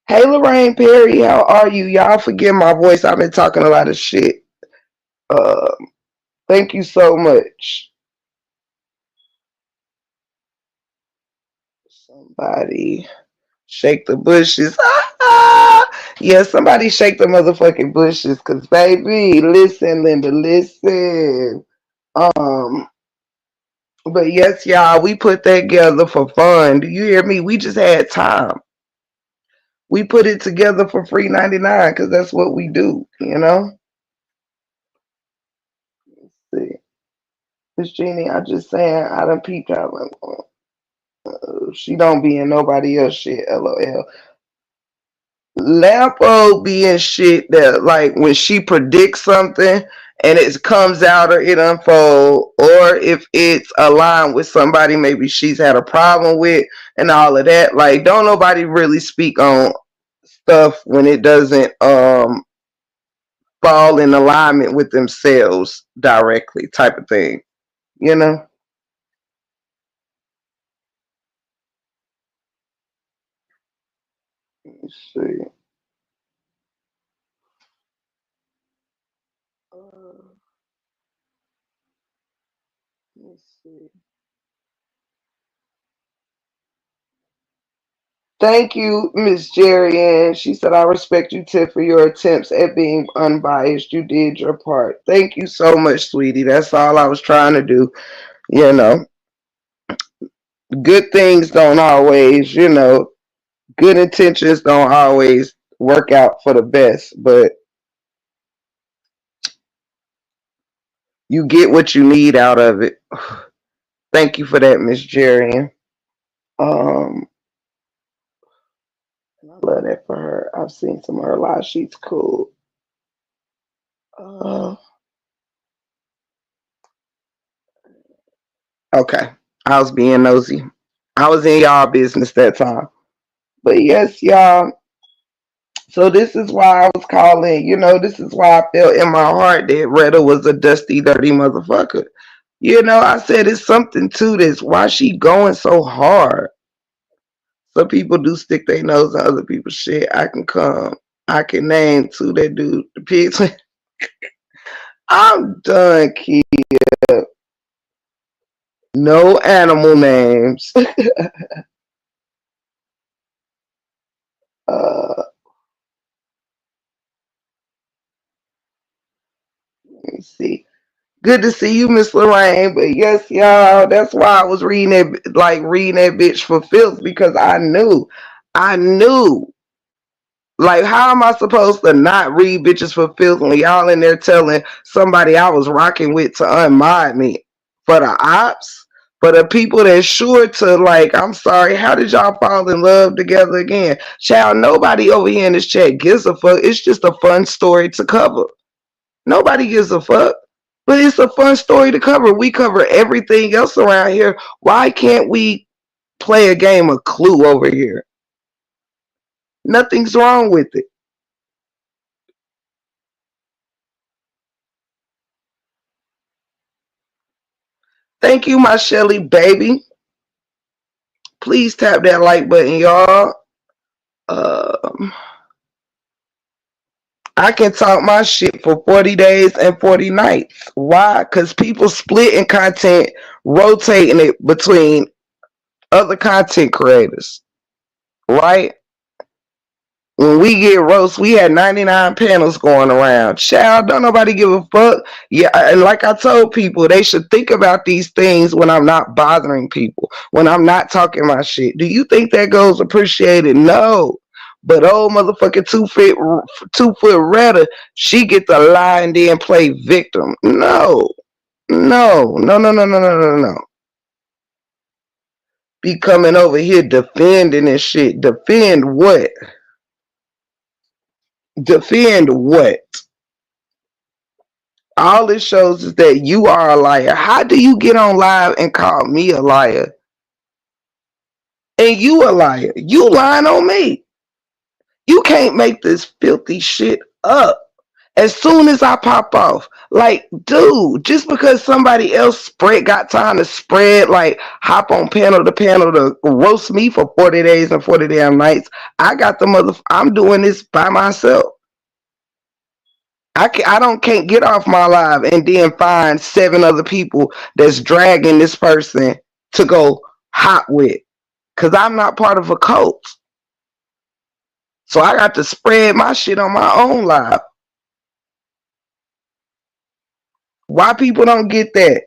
Hey Lorraine Perry, how are you? Y'all forgive my voice. I've been talking a lot of shit. Uh, Thank you so much. Somebody shake the bushes. Yeah, somebody shake the motherfucking bushes, cause baby, listen, Linda, listen. Um, but yes, y'all, we put that together for fun. Do you hear me? We just had time. We put it together for free 99 because that's what we do, you know? Let's see. Miss Jeannie, I just saying I done peeped out. She don't be in nobody else shit, LOL. Lampo be in shit that like when she predicts something and it comes out or it unfold, or if it's aligned with somebody maybe she's had a problem with and all of that. Like don't nobody really speak on stuff when it doesn't fall in alignment with themselves directly, type of thing. You know? Let's see. Uh, let's see. Thank you, Miss Jerry Ann. She said, I respect you, Tiff, for your attempts at being unbiased. You did your part. Thank you so much, sweetie. That's all I was trying to do. You know, good things don't always, good intentions don't always work out for the best, but you get what you need out of it. Thank you for that, Miss Jerry Ann. Um, I love that for her. I've seen some of her live. She's cool. Uh, okay. I was being nosy. I was in y'all business that time. But yes, y'all. So this is why I was calling, this is why I felt in my heart that Retta was a dusty, dirty motherfucker. I said it's something to this. Why she going so hard? Some people do stick their nose in other people's shit. I can come. I can name two that do the pigs. I'm done, kid. No animal names. uh, let me see. Good to see you, Miss Lorraine. But yes, y'all, that's why I was reading that bitch for filth because I knew. Like, how am I supposed to not read bitches for filth when y'all in there telling somebody I was rocking with to unmod me for the ops? For the people that's sure to, like, I'm sorry, how did y'all fall in love together again? Child, nobody over here in this chat gives a fuck. It's just a fun story to cover. Nobody gives a fuck. But it's a fun story to cover. We cover everything else around here. Why can't we play a game of Clue over here? Nothing's wrong with it. Thank you, my Shelly baby. Please tap that like button, y'all. Um, I can talk my shit for 40 days and 40 nights. Why? Because people splitting content, rotating it between other content creators, right? When we get roast, we had 99 panels going around. Child, don't nobody give a fuck. Yeah, and like I told people, they should think about these things when I'm not bothering people, when I'm not talking my shit. Do you think that goes appreciated? No. But old motherfucking 2 foot Retta, she get to lie and then play victim. No. No. No, no, no, no, no, no, no. Be coming over here defending and shit. Defend what? Defend what? All it shows is that you are a liar. How do you get on live and call me a liar? And you a liar. You lying on me. You can't make this filthy shit up. As soon as I pop off, like, dude, just because somebody else got time to spread, like, hop on panel to panel to roast me for 40 days and 40 damn nights, I got I'm doing this by myself. I can't get off my live and then find 7 other people that's dragging this person to go hot with, because I'm not part of a cult. So I got to spread my shit on my own live. Why people don't get that?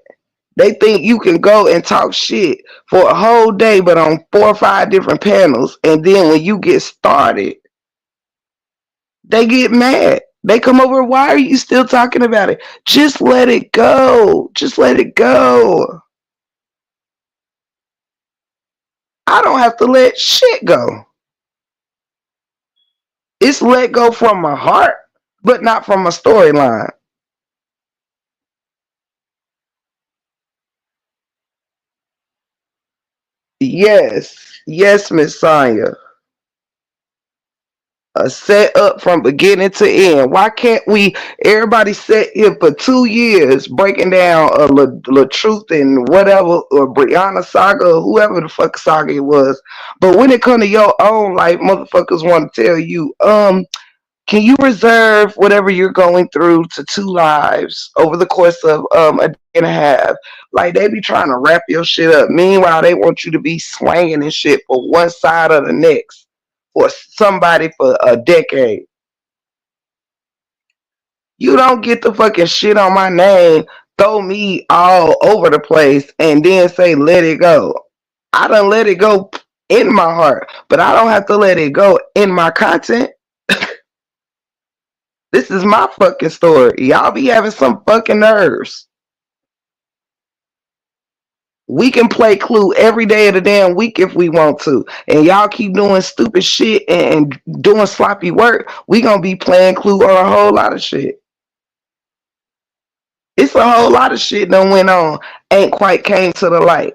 They think you can go and talk shit for a whole day, but on 4 or 5 different panels, and then when you get started, they get mad. They come over, why are you still talking about it? Just let it go. Just let it go. I don't have to let shit go. It's let go from my heart, but not from my storyline. Yes. Yes, Miss Sonya. A set up from beginning to end. Why can't we? Everybody sat here for 2 years breaking down La Truth and whatever, or Brianna saga, or whoever the fuck saga it was. But when it come to your own life, motherfuckers want to tell you, can you reserve whatever you're going through to 2 lives over the course of a day and a half? Like, they be trying to wrap your shit up. Meanwhile, they want you to be swinging and shit for one side or the next. for somebody for a decade. You don't get to fucking shit on my name, throw me all over the place, and then say let it go. I done let it go in my heart, but I don't have to let it go in my content. This is my fucking story. Y'all be having some fucking nerves. We can play Clue every day of the damn week if we want to. And y'all keep doing stupid shit and doing sloppy work. We gonna be playing Clue on a whole lot of shit. It's a whole lot of shit that went on. Ain't quite came to the light.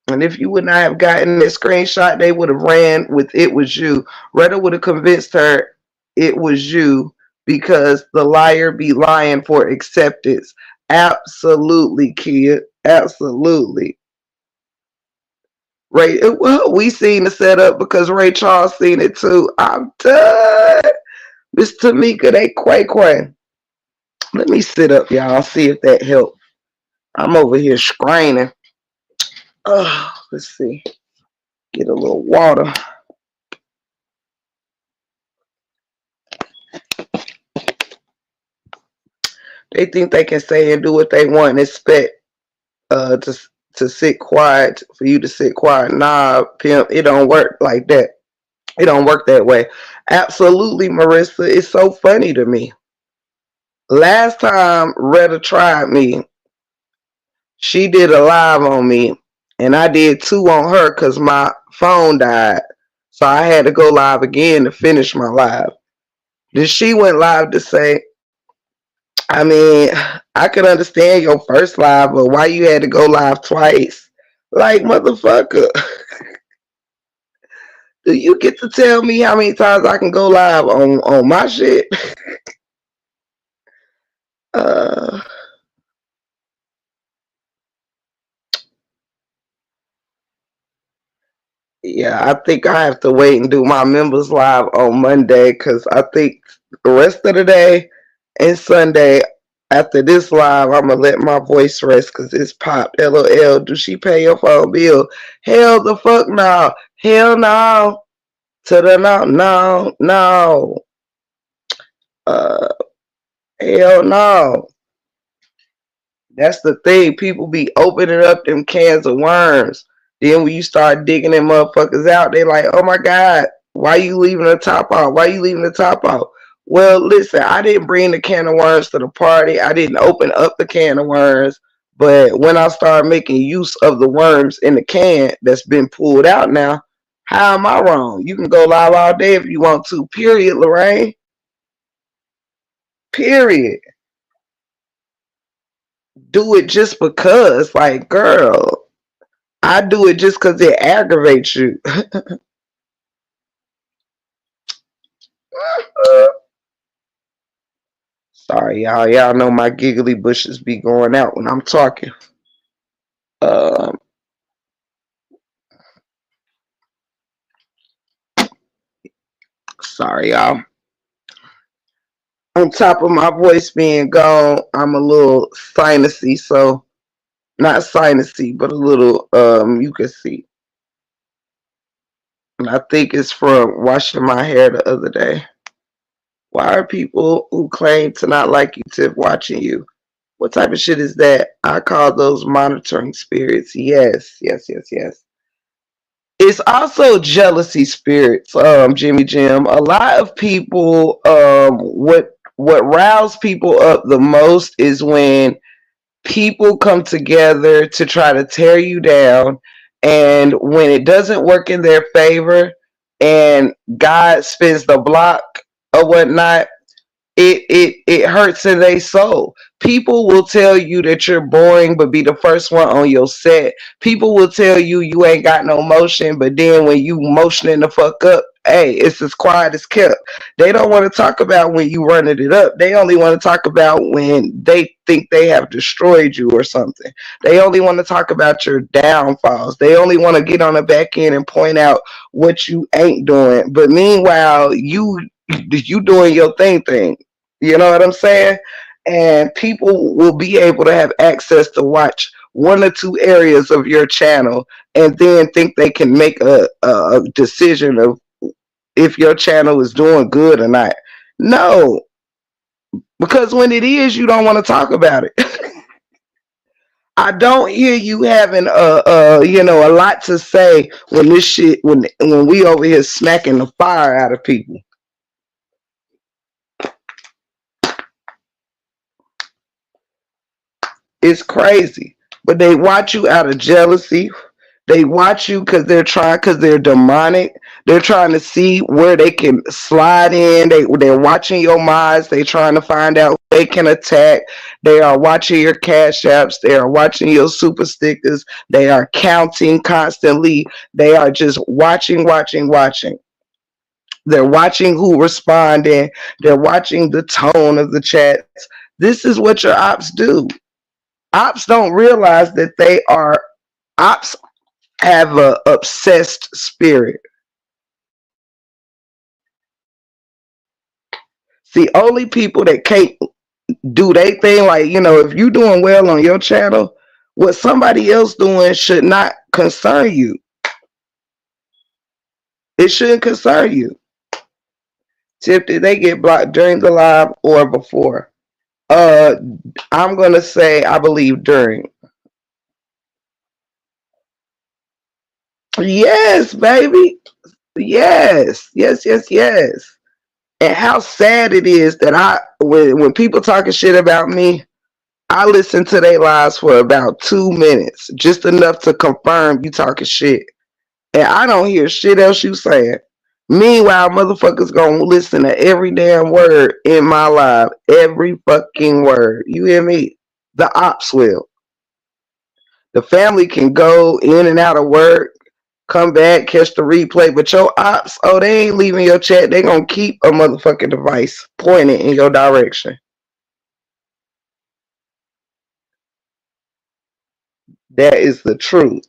And if you would not have gotten that screenshot, they would have ran with it was you. Retta would have convinced her it was you because the liar be lying for acceptance. Absolutely, kid. Absolutely. Ray, well, we seen the setup because Ray Charles seen it too. I'm done. Miss Tamika, they quay. Let me sit up, y'all. See if that helps. I'm over here scraining. Oh, let's see. Get a little water. They think they can say and do what they want and expect to sit quiet for you to sit quiet. Nah, pimp, it don't work like that. It don't work that way. Absolutely, Marissa. It's so funny to me. Last time Retta tried me, she did a live on me, and I did two on her because my phone died. So I had to go live again to finish my live. Then she went live to say, I mean, I could understand your first live, but why you had to go live twice? Like, motherfucker, do you get to tell me how many times I can go live on my shit? uh, yeah, I think I have to wait and do my members live on Monday because I think the rest of the day and Sunday after this live, I'm gonna let my voice rest because it's popped. LOL. Do she pay your phone bill? Hell the fuck no. Hell no. To the no. Uh, hell no. That's the thing. People be opening up them cans of worms. Then when you start digging them motherfuckers out, they like, oh my God, why you leaving the top out? Why you leaving the top out? Well, listen, I didn't bring the can of worms to the party. I didn't open up the can of worms. But when I start making use of the worms in the can that's been pulled out now, how am I wrong? You can go live all day if you want to. Period, Lorraine. Period. Do it just because. Like, girl, I do it just because it aggravates you. Sorry, y'all. Y'all know my giggly bushes be going out when I'm talking. Um, Sorry, y'all. On top of my voice being gone, I'm a little sinusy, so not sinusy, but a little you can see. And I think it's from washing my hair the other day. Why are people who claim to not like you tip watching you? What type of shit is that? I call those monitoring spirits. Yes. It's also jealousy spirits, Jimmy Jim. A lot of people, what riles people up the most is when people come together to try to tear you down, and when it doesn't work in their favor, and God spins the block or whatnot, it hurts in their soul. People will tell you that you're boring, but be the first one on your set. People will tell you you ain't got no motion, but then when you motioning the fuck up, hey, it's as quiet as kept. They don't want to talk about when you running it up. They only want to talk about when they think they have destroyed you or something. They only want to talk about your downfalls. They only want to get on the back end and point out what you ain't doing. But meanwhile, you doing your thing. You know what I'm saying? And people will be able to have access to watch one or two areas of your channel and then think they can make a decision of if your channel is doing good or not. No, because when it is, you don't want to talk about it. I don't hear you having a lot to say when this shit when we over here smacking the fire out of people. It's crazy. But they watch you out of jealousy. They watch you because they're demonic. They're trying to see where they can slide in. They're watching your minds. They're trying to find out who they can attack. They are watching your cash apps. They are watching your super stickers. They are counting constantly. They are just watching, watching, watching. They're watching who responding. They're watching the tone of the chats. This is what your ops do. Ops don't realize that they are ops have a obsessed spirit. See, only people that can't do they thing, like, if you doing well on your channel, what somebody else doing should not concern you. It shouldn't concern you. Tip, did they get blocked during the live or before? Uh, I'm gonna say I believe during. Yes, baby. Yes, yes, yes, yes. And how sad it is that when people talking shit about me, I listen to their lives for about 2 minutes, just enough to confirm you talking shit, and I don't hear shit else you saying. Meanwhile, motherfuckers gonna listen to every damn word in my live, every fucking word. You hear me? The ops will. The family can go in and out of work, come back, catch the replay, but your ops, oh, they ain't leaving your chat. They gonna keep a motherfucking device pointed in your direction. That is the truth.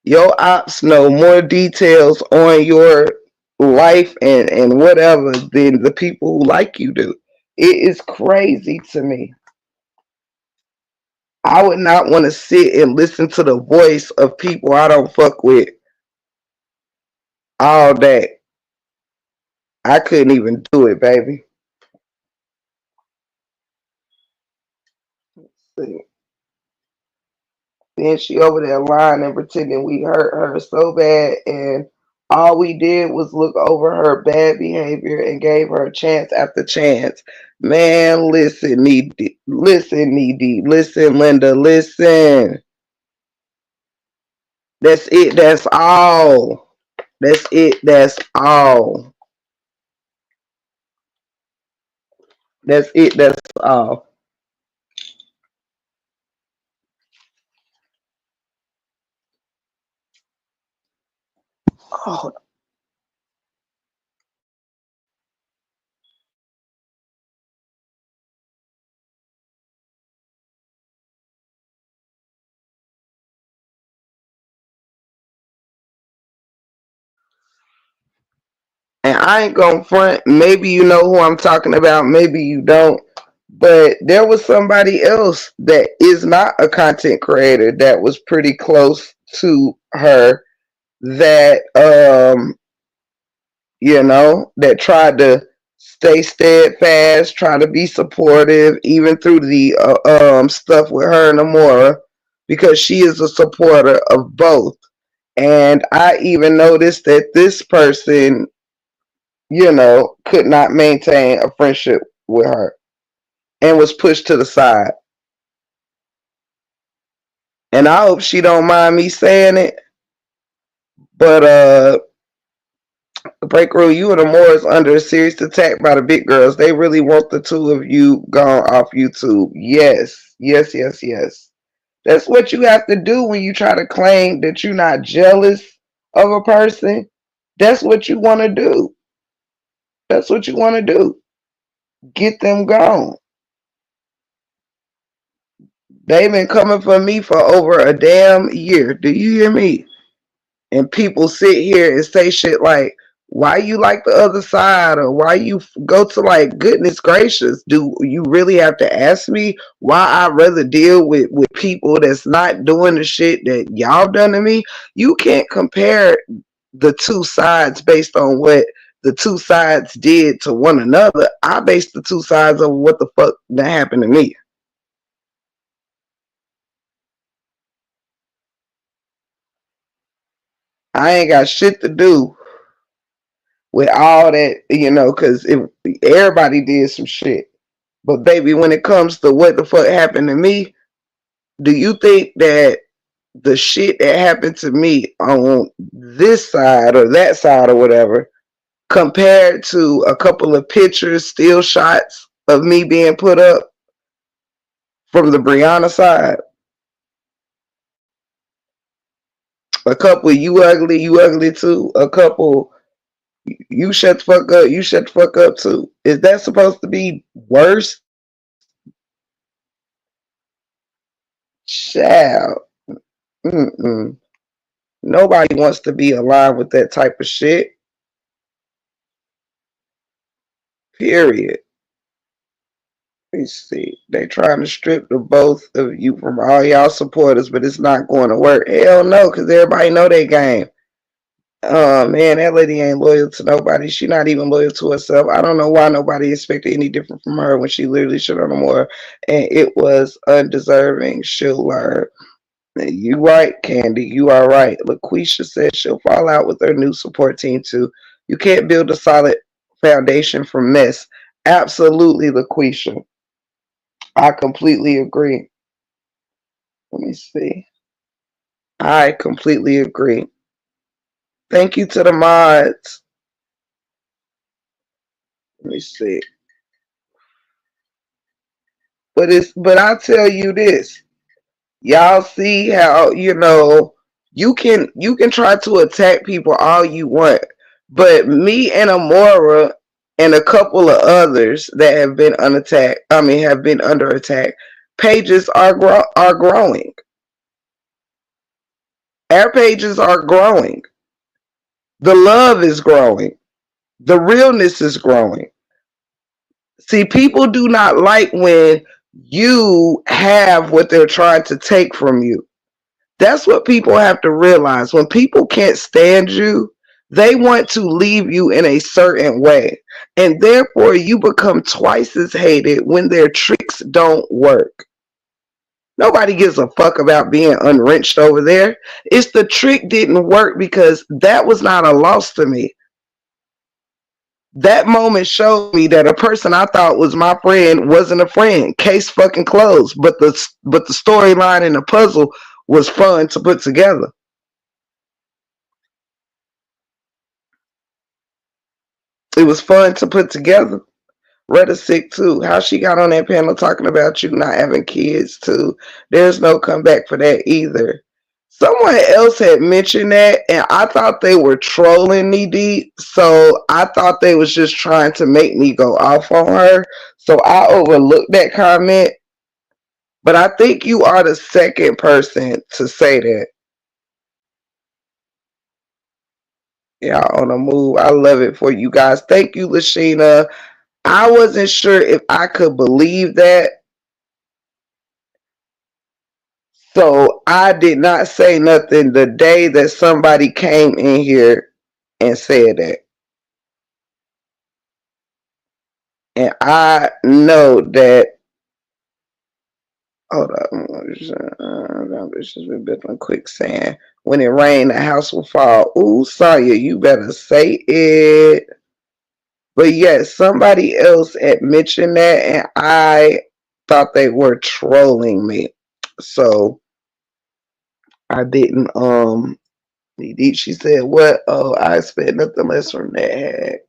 Your ops know more details on your life and whatever than the people who like you do. It is crazy to me. I would not want to sit and listen to the voice of people I don't fuck with all day. I couldn't even do it, baby. Then she over there lying and pretending we hurt her so bad, and all we did was look over her bad behavior and gave her chance after chance. Man, listen, Needy, listen, Linda, listen. That's it. That's all. That's it. That's all. That's it. That's all. Oh, and I ain't gonna front. Maybe you know who I'm talking about. Maybe you don't. But there was somebody else that is not a content creator that was pretty close to her that that tried to stay steadfast, try to be supportive, even through the stuff with her and Amora, because she is a supporter of both. And I even noticed that this person, could not maintain a friendship with her and was pushed to the side. And I hope she don't mind me saying it, but Break Rule, you and Amora is under a serious attack by the big girls. They really want the two of you gone off YouTube. Yes, yes, yes, yes. That's what you have to do when you try to claim that you're not jealous of a person. That's what you want to do. That's what you want to do. Get them gone. They've been coming for me for over a damn year. Do you hear me? And people sit here and say shit like, why you like the other side, or why you go to, like, goodness gracious, do you really have to ask me why I'd rather deal with people that's not doing the shit that y'all done to me? You can't compare the two sides based on what the two sides did to one another. I base the two sides of what the fuck that happened to me. I ain't got shit to do with all that, because if everybody did some shit. But baby, when it comes to what the fuck happened to me, do you think that the shit that happened to me on this side or that side or whatever, compared to a couple of pictures, still shots of me being put up from the Brianna side, a couple you ugly too, a couple you shut the fuck up, you shut the fuck up too. Is that supposed to be worse? Child. Mm-mm. Nobody wants to be alive with that type of shit. Period. Let me see. They trying to strip the both of you from all y'all supporters, but it's not going to work. Hell no, because everybody know they game. Man, that lady ain't loyal to nobody. She not even loyal to herself. I don't know why nobody expected any different from her when she literally should have known more. And it was undeserving. She'll learn. You right, Candy. You are right. LaQuisha said she'll fall out with her new support team too. You can't build a solid foundation from mess. Absolutely, LaQuisha. I completely agree. Let me see. I completely agree. Thank you to the mods. Let me see. But I tell you this. Y'all see how, you can try to attack people all you want, but me and Amora and a couple of others that have been unattacked, have been under attack, pages are growing. Our pages are growing. The love is growing. The realness is growing. See, people do not like when you have what they're trying to take from you. That's what people have to realize. When people can't stand you, they want to leave you in a certain way. And therefore, you become twice as hated when their tricks don't work. Nobody gives a fuck about being unwrenched over there. It's the trick didn't work because that was not a loss to me. That moment showed me that a person I thought was my friend wasn't a friend. Case fucking closed. But the storyline and the puzzle was fun to put together. It was fun to put together. Retta sick too. How she got on that panel talking about you not having kids too. There's no comeback for that either. Someone else had mentioned that, and I thought they were trolling me deep. So I thought they was just trying to make me go off on her. So I overlooked that comment. But I think you are the second person to say that. Y'all on the move. I love it for you guys. Thank you, Lashina. I wasn't sure if I could believe that. So I did not say nothing the day that somebody came in here and said that. And I know that, hold up, this has been built on quicksand. When it rained, the house will fall. Ooh, Sonya, you better say it. But yes, somebody else had mentioned that, and I thought they were trolling me. So I didn't. She said, "What? Oh, I expect nothing less from that."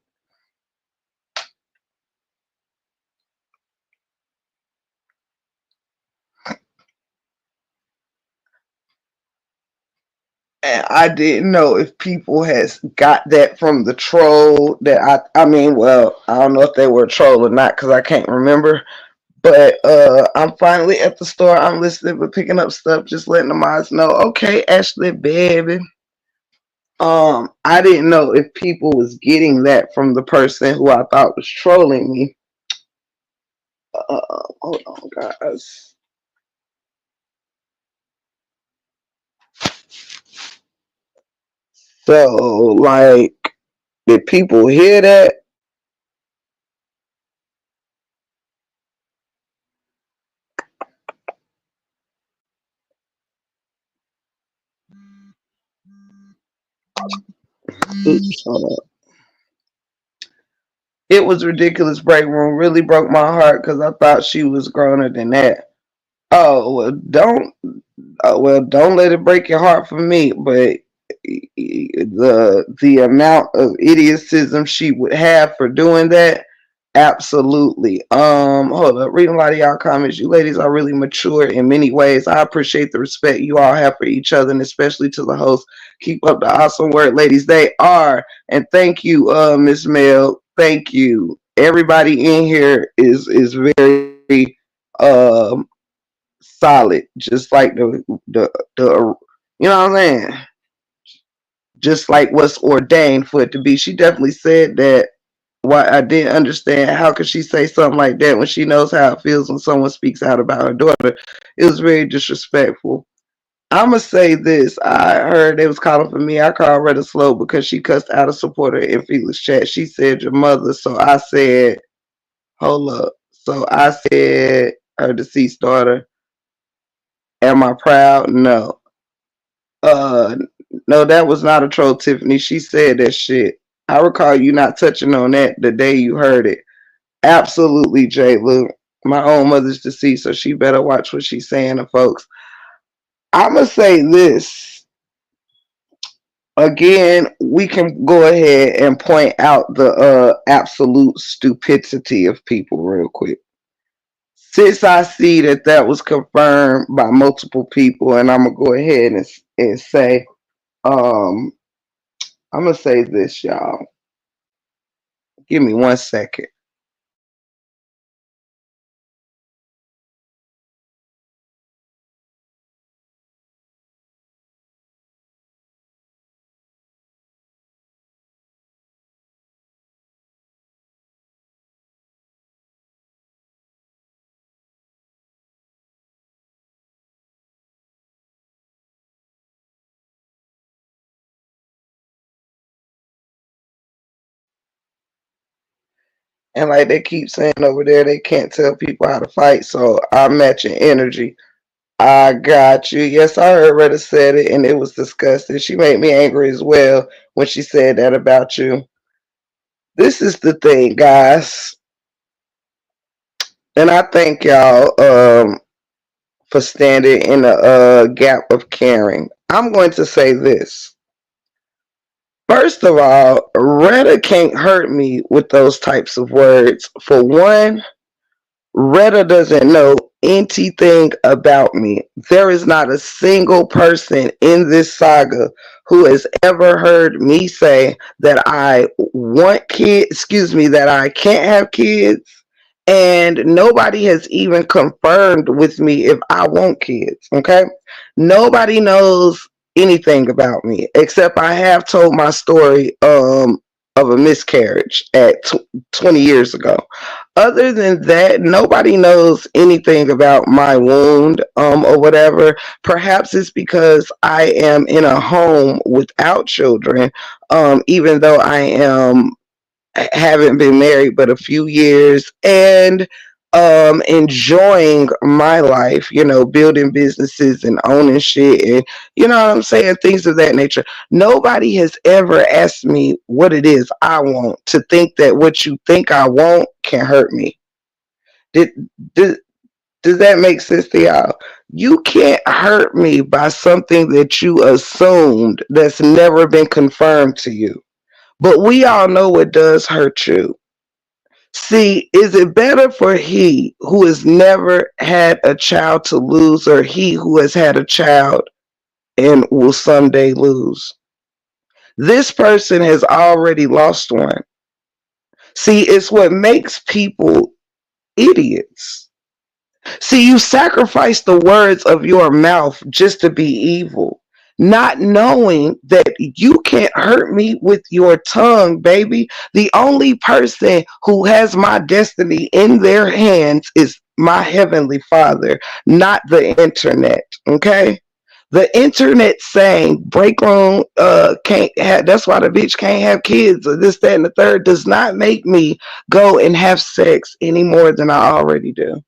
And I didn't know if people has got that from the troll. That I mean, well, I don't know if they were a troll or not because I can't remember. But I'm finally at the store. I'm listening, but picking up stuff, just letting the mods know. Okay, Ashley, baby. I didn't know if people was getting that from the person who I thought was trolling me. Hold on, guys. So, like, did people hear that? Oops, hold on. It was ridiculous. Break room really broke my heart because I thought she was growner than that. Oh well, don't let it break your heart for me. But the amount of idiocism she would have for doing that, absolutely. Hold up, reading a lot of y'all comments. You ladies are really mature in many ways. I appreciate the respect you all have for each other, and especially to the host. Keep up the awesome work, ladies. They are, and thank you, Miss Mel. Thank you. Everybody in here is very um solid, just like the you know what I'm saying, just like what's ordained for it to be. She definitely said that. Why I didn't understand how could she say something like that when she knows how it feels when someone speaks out about her daughter. It was very disrespectful. I'ma say this. I heard they was calling for me. I called Retta slow because she cussed out a supporter in Felix chat. She said your mother. So I said, hold up. So I said her deceased daughter. Am I proud? No. Uh, no, that was not a troll, Tiffany. She said that shit. I recall you not touching on that the day you heard it. Absolutely, J. Lou. My own mother's deceased, so she better watch what she's saying to folks. I'ma say this again. We can go ahead and point out the absolute stupidity of people real quick. Since I see that that was confirmed by multiple people, and I'm gonna go ahead and say, um, I'm gonna say this, y'all. Give me 1 second. And like they keep saying over there, they can't tell people how to fight. So I'm matching energy. I got you. Yes, I heard Retta said it, and it was disgusting. She made me angry as well when she said that about you. This is the thing, guys, and I thank y'all for standing in the gap of caring. I'm going to say this. First of all, Retta can't hurt me with those types of words. For one, Retta doesn't know anything about me. There is not a single person in this saga who has ever heard me say that I want kids, excuse me, that I can't have kids. And nobody has even confirmed with me if I want kids. Okay. Nobody knows anything about me except I have told my story of a miscarriage at 20 years ago. Other than that, nobody knows anything about my wound or whatever. Perhaps it's because I am in a home without children, even though I am haven't been married but a few years and enjoying my life, building businesses and owning shit and you know what I'm saying, things of that nature. Nobody has ever asked me what it is I want, to think that what you think I want can hurt me. Did, did does that make sense to y'all? You can't hurt me by something that you assumed that's never been confirmed to you. But we all know what does hurt you. See, is it better for he who has never had a child to lose, or he who has had a child and will someday lose? This person has already lost one. See, it's what makes people idiots. See, you sacrifice the words of your mouth just to be evil. not knowing that you can't hurt me with your tongue, baby. The only person who has my destiny in their hands is my heavenly Father, not the internet. Okay? The internet saying break room can't have, that's why the bitch can't have kids or this, that, and the third does not make me go and have sex any more than I already do.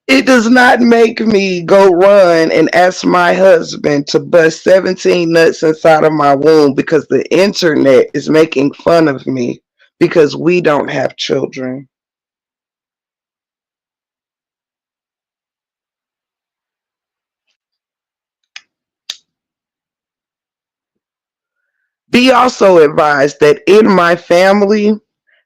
It does not make me go run and ask my husband to bust 17 nuts inside of my womb because the internet is making fun of me because we don't have children. Be also advised that in my family,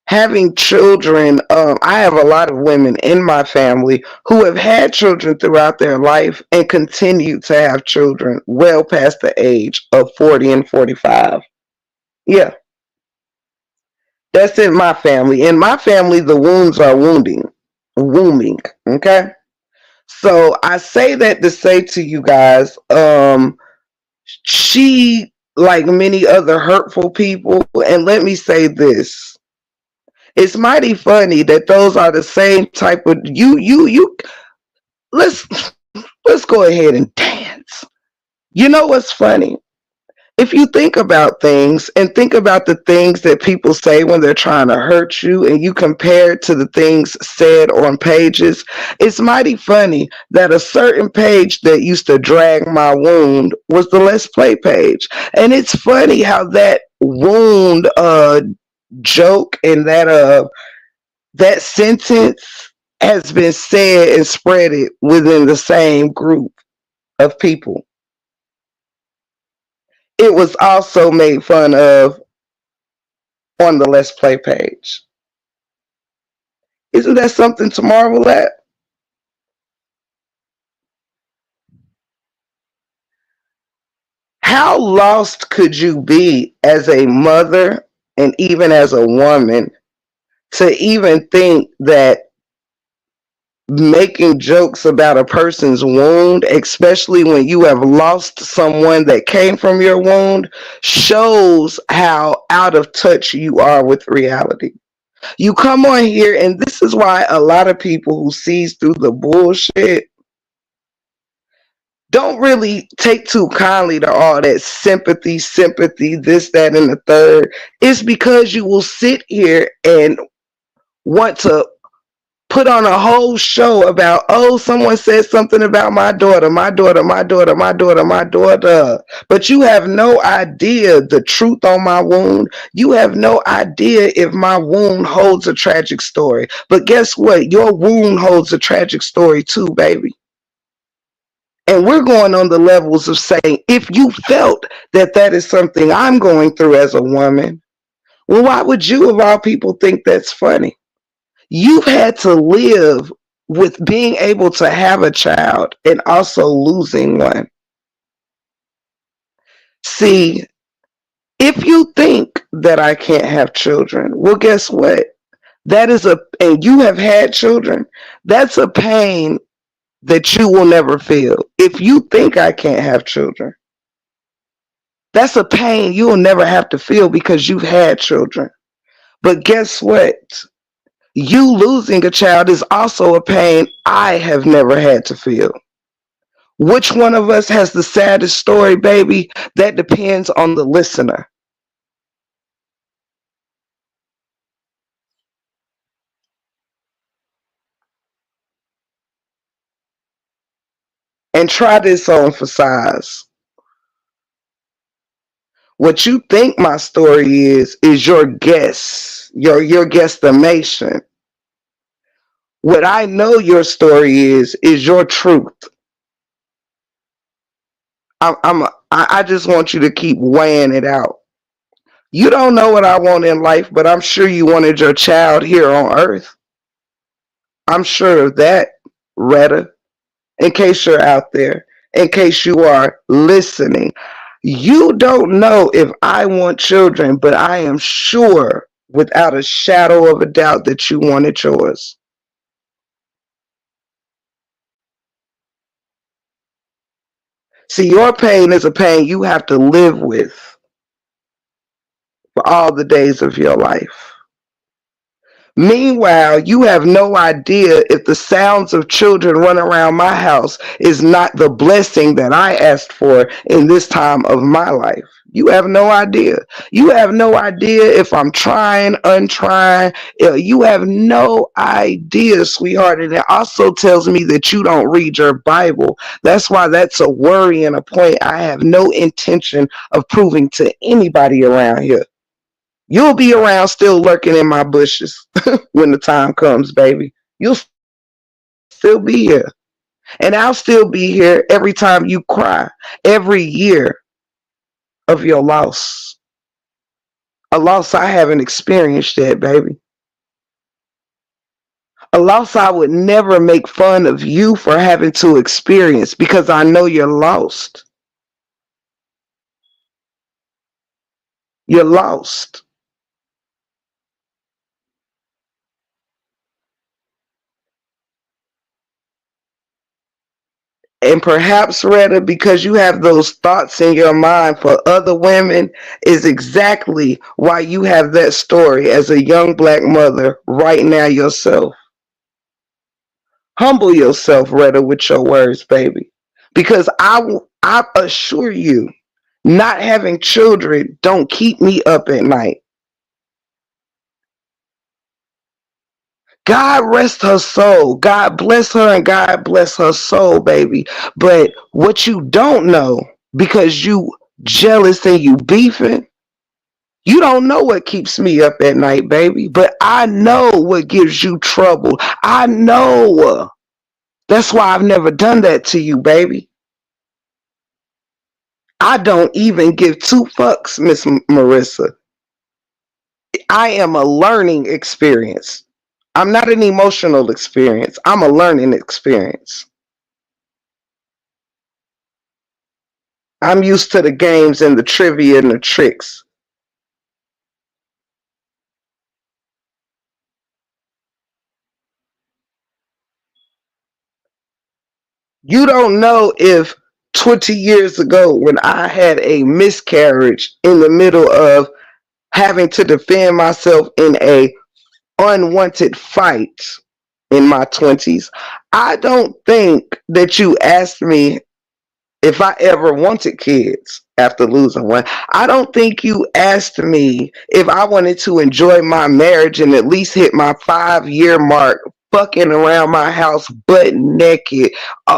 having children, I have a lot of women in my family who have had children throughout their life and continue to have children well past the age of 40 and 45. Yeah, that's in my family. In my family, the wounds are wombing. Okay. So I say that to say to you guys, she, like many other hurtful people, and let me say this. It's mighty funny that those are the same type of you let's let's go ahead and dance. You know what's funny? If you think about things and think about the things that people say when they're trying to hurt you and you compare it to the things said on pages, it's mighty funny that a certain page that used to drag my wound was the Let's Play page. And it's funny how that wound joke and that sentence has been said and spread it within the same group of people. It was also made fun of on the Let's Play page. Isn't that something to marvel at? How lost could you be as a mother and even as a woman to even think that making jokes about a person's wound, especially when you have lost someone that came from your wound, shows how out of touch you are with reality. You come on here, and this is why a lot of people who sees through the bullshit don't really take too kindly to all that sympathy, this, that, and the third. It's because you will sit here and want to put on a whole show about, oh, someone said something about my daughter. But you have no idea the truth on my wound. You have no idea if my wound holds a tragic story. But guess what? Your wound holds a tragic story too, baby. And we're going on the levels of saying, if you felt that that is something I'm going through as a woman, well, why would you, of all people, think that's funny? You've had to live with being able to have a child and also losing one. See, if you think that I can't have children, well, guess what? And you have had children, that's a pain that you will never feel. If you think I can't have children, that's a pain you'll never have to feel because you've had children. But guess what? You losing a child is also a pain I have never had to feel. Which one of us has the saddest story, baby? That depends on the listener. And try this on for size. What you think my story is your guess, your guesstimation. What I know your story is your truth. I just want you to keep weighing it out. You don't know what I want in life, but I'm sure you wanted your child here on earth. I'm sure of that, Retta. In case you're out there, in case you are listening, you don't know if I want children, but I am sure without a shadow of a doubt that you wanted yours. See, your pain is a pain you have to live with for all the days of your life. Meanwhile, you have no idea if the sounds of children running around my house is not the blessing that I asked for in this time of my life. You have no idea. You have no idea if I'm trying, untrying. You have no idea, sweetheart. And it also tells me that you don't read your Bible. That's why that's a worry and a point I have no intention of proving to anybody around here. You'll be around still lurking in my bushes when the time comes, baby. You'll still be here. And I'll still be here every time you cry, every year of your loss. A loss I haven't experienced yet, baby. A loss I would never make fun of you for having to experience because I know you're lost. You're lost. And perhaps, Retta, because you have those thoughts in your mind for other women, is exactly why you have that story as a young black mother right now yourself. Humble yourself, Retta, with your words, baby. Because I assure you, not having children don't keep me up at night. God rest her soul. God bless her and God bless her soul, baby. But what you don't know, because you jealous and you beefing, you don't know what keeps me up at night, baby. But I know what gives you trouble. I know. That's why I've never done that to you, baby. I don't even give two fucks, Miss Marissa. I am a learning experience. I'm not an emotional experience. I'm a learning experience. I'm used to the games and the trivia and the tricks. You don't know if 20 years ago, when I had a miscarriage in the middle of having to defend myself in a unwanted fight in my 20s, I don't think that you asked me if I ever wanted kids after losing one. I don't think you asked me if I wanted to enjoy my marriage and at least hit my 5 year mark fucking around my house butt naked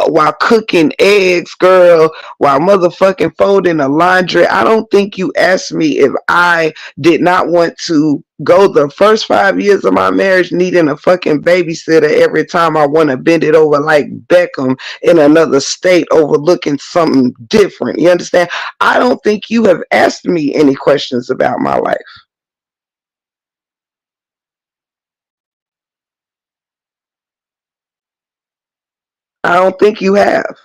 while cooking eggs, girl, while motherfucking folding the laundry. I don't think you asked me if I did not want to go the first 5 years of my marriage needing a fucking babysitter every time I want to bend it over like Beckham in another state overlooking something different. You understand? I don't think you have asked me any questions about my life. I don't think you have.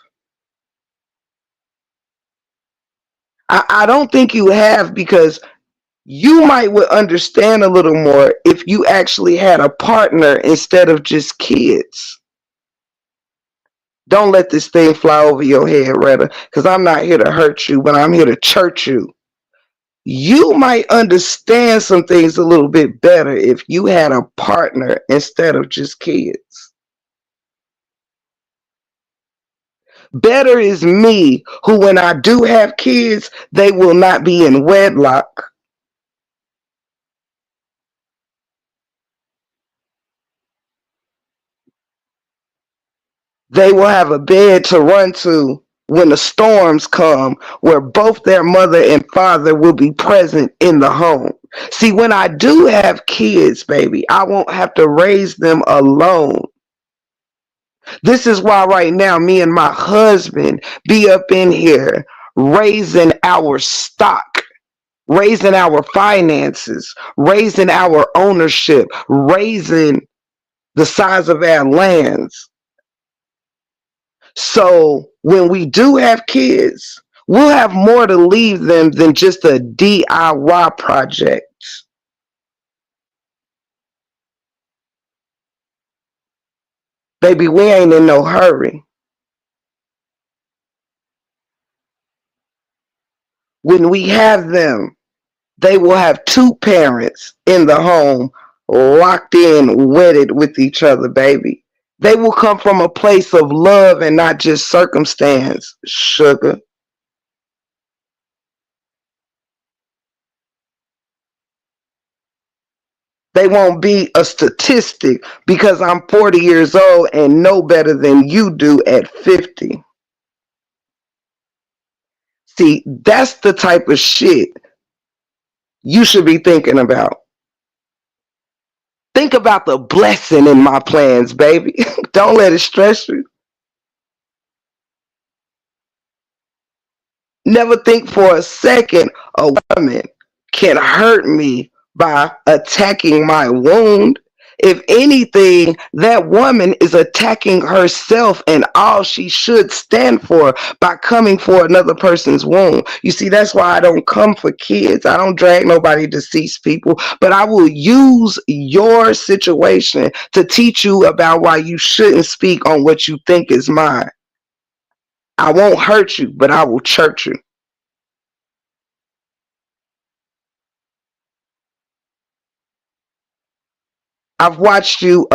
I don't think you have because you might would understand a little more if you actually had a partner instead of just kids. Don't let this thing fly over your head, Retta, because I'm not here to hurt you, but I'm here to church you. You might understand some things a little bit better if you had a partner instead of just kids. Better is me, who, when I do have kids, they will not be in wedlock. They will have a bed to run to when the storms come, where both their mother and father will be present in the home. See, when I do have kids, baby, I won't have to raise them alone. This is why right now me and my husband be up in here raising our stock, raising our finances, raising our ownership, raising the size of our lands. So when we do have kids, we'll have more to leave them than just a DIY project. Baby, we ain't in no hurry. When we have them, they will have two parents in the home, locked in, wedded with each other, baby. They will come from a place of love and not just circumstance, sugar. They won't be a statistic because I'm 40 years old and know better than you do at 50. See, that's the type of shit you should be thinking about. Think about the blessing in my plans, baby. Don't let it stress you. Never think for a second a woman can hurt me by attacking my wound. If anything, that woman is attacking herself and all she should stand for by coming for another person's wound. You see, that's why I don't come for kids. I don't drag nobody deceased people, but I will use your situation to teach you about why you shouldn't speak on what you think is mine. I won't hurt you, but I will church you. I've watched you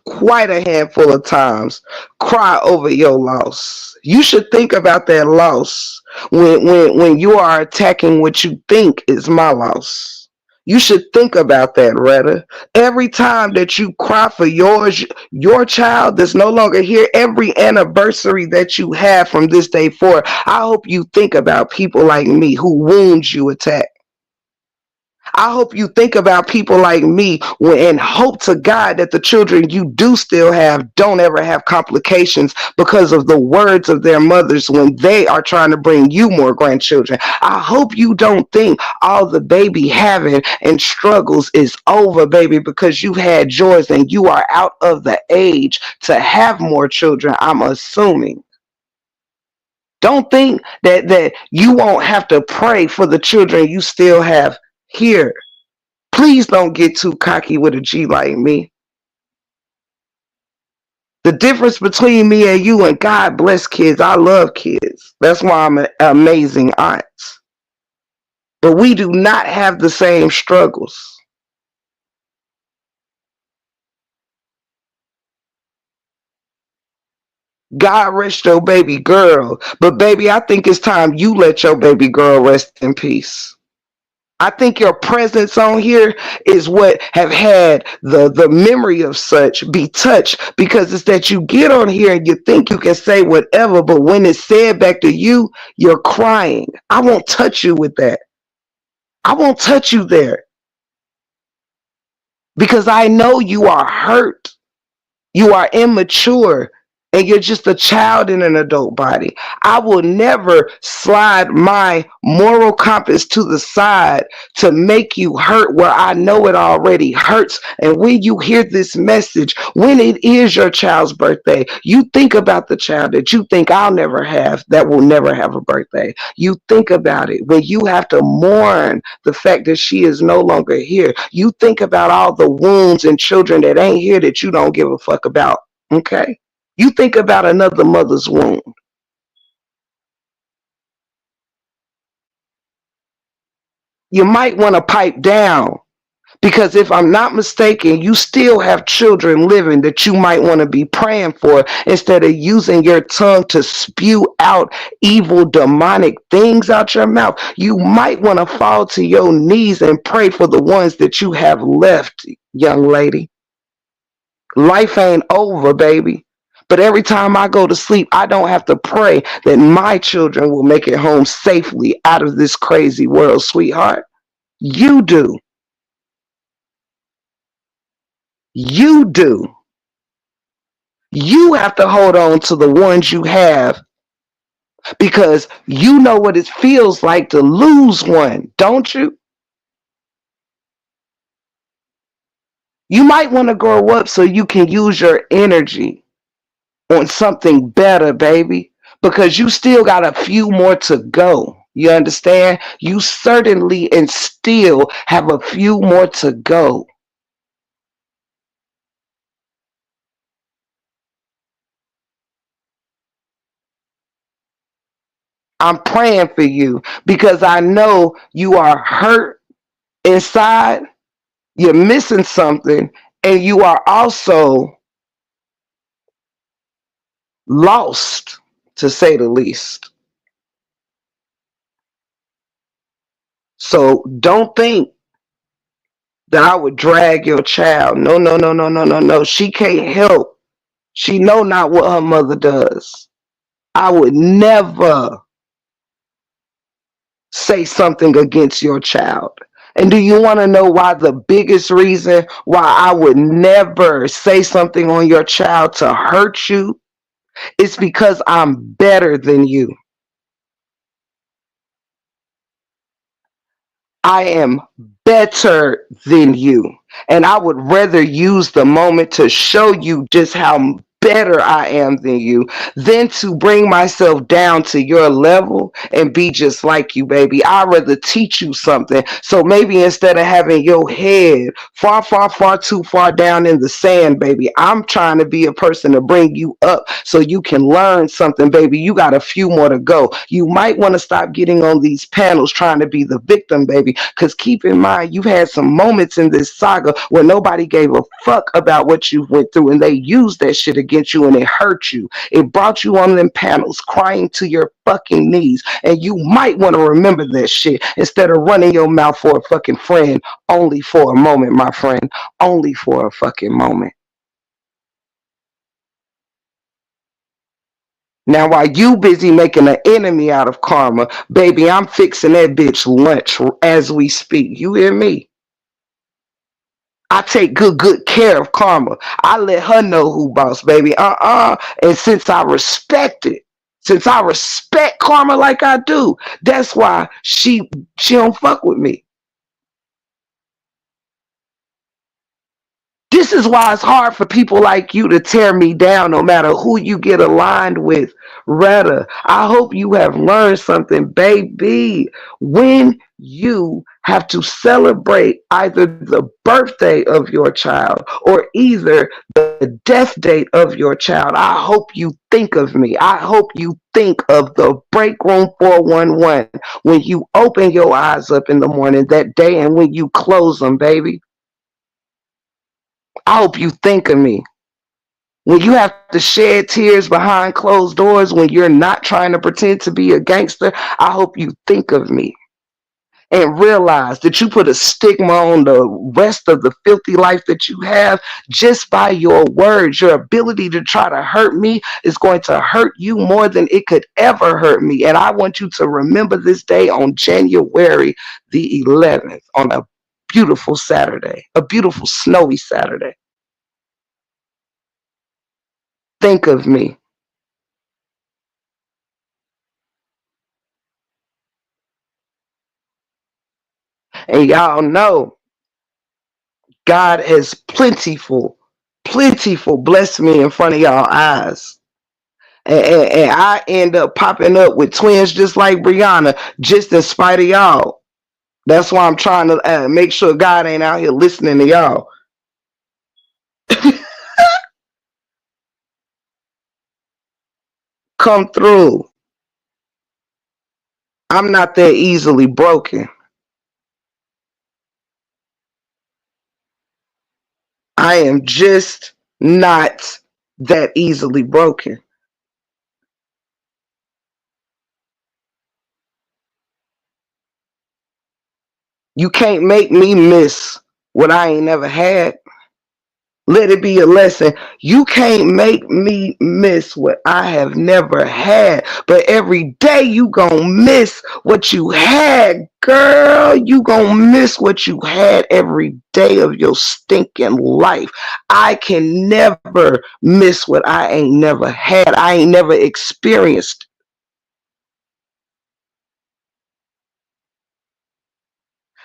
quite a handful of times cry over your loss. You should think about that loss when you are attacking what you think is my loss. You should think about that, Retta. Every time that you cry for your child that's no longer here, every anniversary that you have from this day forward, I hope you think about people like me who wounds you attack. I hope you think about people like me and hope to God that the children you do still have don't ever have complications because of the words of their mothers when they are trying to bring you more grandchildren. I hope you don't think all the baby having and struggles is over, baby, because you've had yours and you are out of the age to have more children, I'm assuming. Don't think that you won't have to pray for the children you still have here. Please don't get too cocky with a G like me. The difference between me and you, and God bless kids, I love kids. That's why I'm an amazing aunt. But we do not have the same struggles. God rest your baby girl. But baby, I think it's time you let your baby girl rest in peace. I think your presence on here is what have had the memory of such be touched, because it's that you get on here and you think you can say whatever, but when it's said back to you, you're crying. I won't touch you with that. I won't touch you there because I know you are hurt. You are immature and you're just a child in an adult body. I will never slide my moral compass to the side to make you hurt where I know it already hurts. And when you hear this message, when it is your child's birthday, you think about the child that you think I'll never have, that will never have a birthday. You think about it when you have to mourn the fact that she is no longer here. You think about all the wounds and children that ain't here that you don't give a fuck about. Okay? You think about another mother's wound. You might want to pipe down because if I'm not mistaken, you still have children living that you might want to be praying for instead of using your tongue to spew out evil, demonic things out your mouth. You might want to fall to your knees and pray for the ones that you have left, young lady. Life ain't over, baby. But every time I go to sleep, I don't have to pray that my children will make it home safely out of this crazy world, sweetheart. You do. You do. You have to hold on to the ones you have because you know what it feels like to lose one, don't you? You might want to grow up so you can use your energy on something better, baby, because you still got a few more to go. You understand? You certainly and still have a few more to go. I'm praying for you because I know you are hurt inside, you're missing something, and you are also lost, to say the least. So don't think that I would drag your child. No, no, no, no, no, no, no. She can't help. She know not what her mother does. I would never say something against your child. And do you want to know why the biggest reason why I would never say something on your child to hurt you? It's because I'm better than you. I am better than you. And I would rather use the moment to show you just how better I am than you than to bring myself down to your level and be just like you, baby. I'd rather teach you something. So maybe instead of having your head far, far, far too far down in the sand, baby, I'm trying to be a person to bring you up so you can learn something, baby. You got a few more to go. You might want to stop getting on these panels trying to be the victim, baby, because keep in mind, you've had some moments in this saga where nobody gave a fuck about what you went through and they used that shit against you and it hurt you. It brought you on them panels crying to your fucking knees. And you might want to remember that shit instead of running your mouth for a fucking friend only for a moment, my friend. Only for a fucking moment. Now, while you busy making an enemy out of Karma, baby, I'm fixing that bitch lunch as we speak. You hear me? I take good care of Karma. I let her know who boss, baby. And since I respect Karma like I do, that's why she don't fuck with me. This is why it's hard for people like you to tear me down no matter who you get aligned with. Retta, I hope you have learned something, baby. When you have to celebrate either the birthday of your child or either the death date of your child, I hope you think of me. I hope you think of the break room 411 when you open your eyes up in the morning that day and when you close them, baby. I hope you think of me. When you have to shed tears behind closed doors when you're not trying to pretend to be a gangster, I hope you think of me and realize that you put a stigma on the rest of the filthy life that you have just by your words. Your ability to try to hurt me is going to hurt you more than it could ever hurt me. And I want you to remember this day on January the 11th, on a beautiful Saturday, a beautiful snowy Saturday. Think of me. And y'all know God has plentiful blessed me in front of y'all eyes. And I end up popping up with twins just like Brianna, just in spite of y'all. That's why I'm trying to make sure God ain't out here listening to y'all. Come through. I'm not that easily broken. I am just not that easily broken. You can't make me miss what I ain't never had. Let it be a lesson. You can't make me miss what I have never had. But every day you gonna miss what you had, girl. You gonna miss what you had every day of your stinking life. I can never miss what I ain't never had. I ain't never experienced.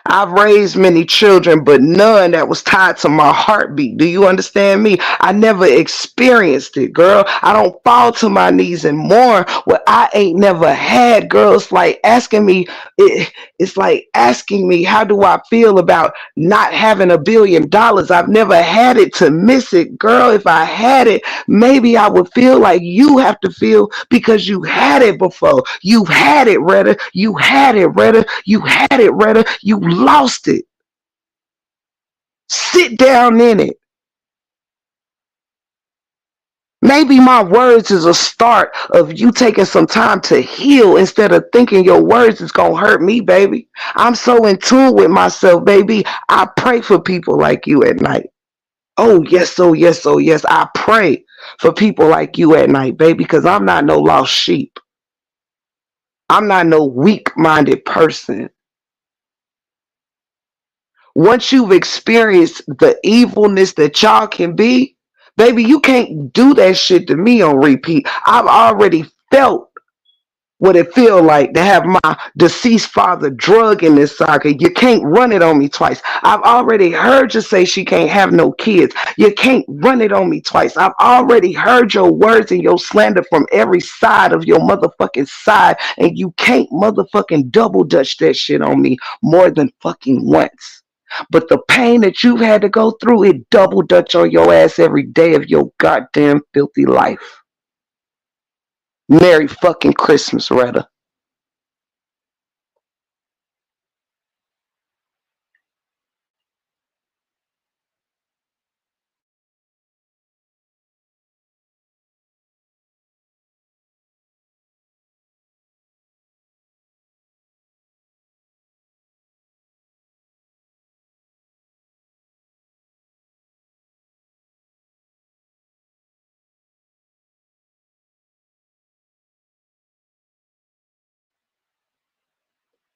I've raised many children, but none that was tied to my heartbeat. Do you understand me? I never experienced it, girl. I don't fall to my knees and mourn what I ain't never had, girl. It's like asking me, it's like asking me, how do I feel about not having $1 billion? I've never had it to miss it, girl. If I had it, maybe I would feel like you have to feel because you had it before. You had it, Retta. You had it, Retta. You had it, Retta. You lost it. Sit down in it. Maybe my words is a start of you taking some time to heal instead of thinking your words is going to hurt me, baby. I'm so in tune with myself, baby. I pray for people like you at night. Oh, yes, oh, yes, oh, yes. I pray for people like you at night, baby, because I'm not no lost sheep. I'm not no weak minded person. Once you've experienced the evilness that y'all can be, baby, you can't do that shit to me on repeat. I've already felt what it feel like to have my deceased father drug in this saga. You can't run it on me twice. I've already heard you say she can't have no kids. You can't run it on me twice. I've already heard your words and your slander from every side of your motherfucking side, and you can't motherfucking double dutch that shit on me more than fucking once. But the pain that you've had to go through, it double dutch on your ass every day of your goddamn filthy life. Merry fucking Christmas, Retta.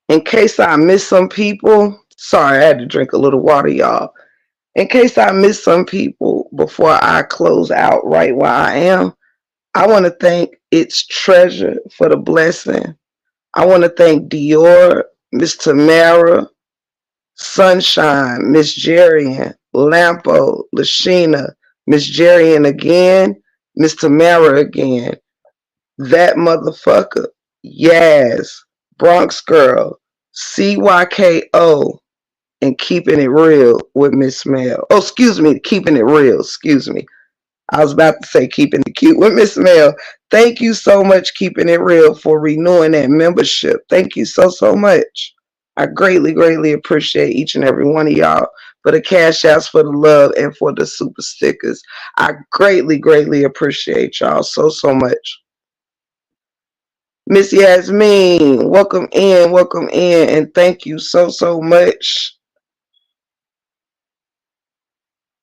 In case I miss some people, sorry, I had to drink a little water, y'all. In case I miss some people before I close out right where I am, I want to thank its treasure for the blessing. I want to thank Dior, Miss Tamara, Sunshine, Miss Jerian, Lampo, Lashina, Miss Jerian again, Miss Tamara again, that motherfucker, Yaz, Bronx Girl, CYKO, and keeping it real with Miss Mel. Oh, excuse me, keeping it real. Excuse me. I was about to say keeping it cute with Miss Mel. Thank you so much, keeping it real, for renewing that membership. Thank you so, so much. I greatly, greatly appreciate each and every one of y'all for the cash outs, for the love, and for the super stickers. I greatly, greatly appreciate y'all so, so much. Miss Yasmin, welcome in, and thank you so, so much.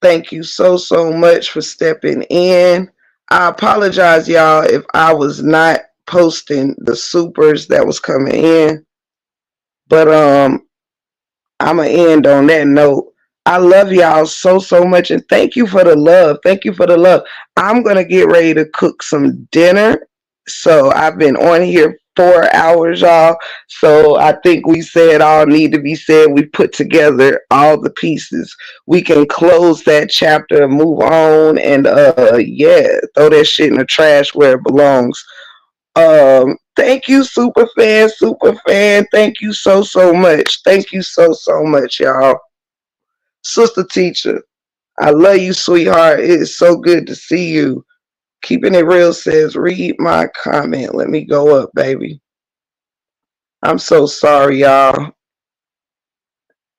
Thank you so, so much for stepping in. I apologize, y'all, if I was not posting the supers that was coming in, but I'm gonna end on that note. I love y'all so, so much, and thank you for the love. Thank you for the love. I'm gonna get ready to cook some dinner. So I've been on here 4 hours, y'all. So I think we said all need to be said. We put together all the pieces. We can close that chapter and move on, and yeah, throw that shit in the trash where it belongs. Thank you, super fan. Thank you so, so much. Thank you so, so much, y'all. Sister teacher, I love you, sweetheart. It is so good to see you. Keeping it real says, read my comment. Let me go up, baby. I'm so sorry, y'all,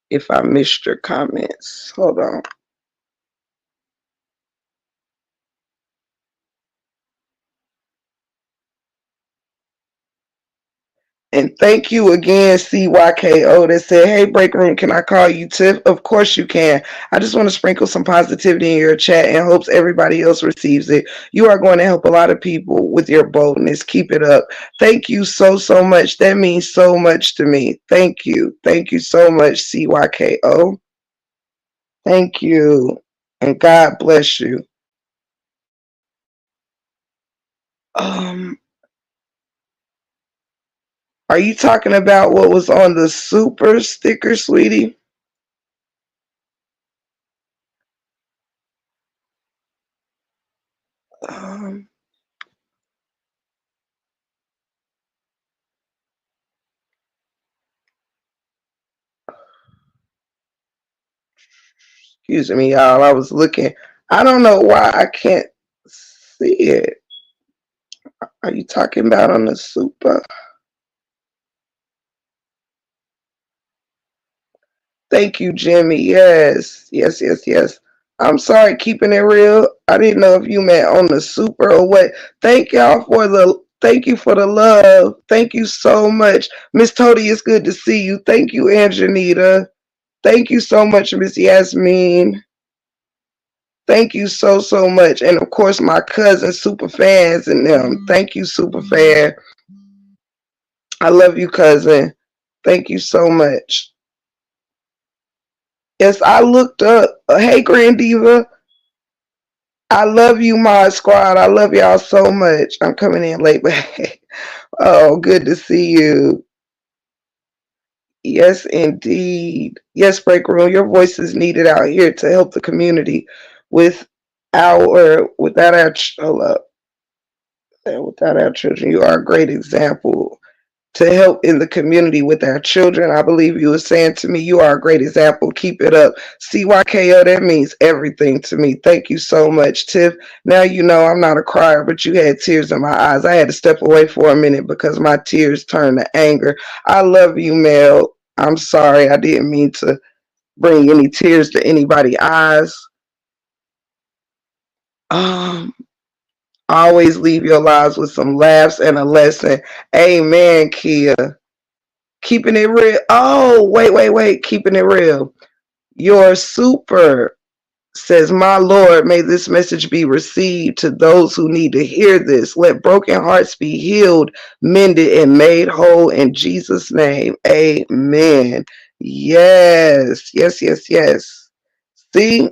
if I missed your comments. Hold on. And thank you again, CYKO, that said, hey, Break Room, can I call you Tiff? Of course you can. I just want to sprinkle some positivity in your chat and hopes everybody else receives it. You are going to help a lot of people with your boldness. Keep it up. Thank you so, so much. That means so much to me. Thank you. Thank you so much, CYKO. Thank you. And God bless you. Um, Are you talking about what was on the super sticker, sweetie? Um, Excuse me, y'all. I was looking. I don't know why I can't see it. Are you talking about on the super? Thank you, Jimmy. Yes, yes, yes, yes. I'm sorry, keeping it real. I didn't know if you meant on the super or what. Thank you for the love. Thank you so much. Miss Tody, it's good to see you. Thank you, Anjanita. Thank you so much, Miss Yasmin. Thank you so much. And of course my cousins, super fans and them. Thank you, super fan. I love you, cousin. Thank you so much. Yes, I looked up. Hey, Grand Diva. I love you, Mod Squad. I love y'all so much. I'm coming in late, but oh, good to see you. Yes, indeed. Yes, Break Room, your voice is needed out here to help the community with without our hold up, without our children. You are a great example to help in the community with our children. I believe you were saying to me, you are a great example. Keep it up. CYKO, that means everything to me. Thank you so much, Tiff. Now you know I'm not a crier, but you had tears in my eyes. I had to step away for a minute because my tears turned to anger. I love you, Mel. I'm sorry. I didn't mean to bring any tears to anybody's eyes. Um, Always leave your lives with some laughs and a lesson. Amen, Kia. Keeping it real. Oh, wait. Keeping it real. Your super says, my Lord, may this message be received to those who need to hear this. Let broken hearts be healed, mended, and made whole in Jesus' name. Amen. Yes, yes, yes, yes. See,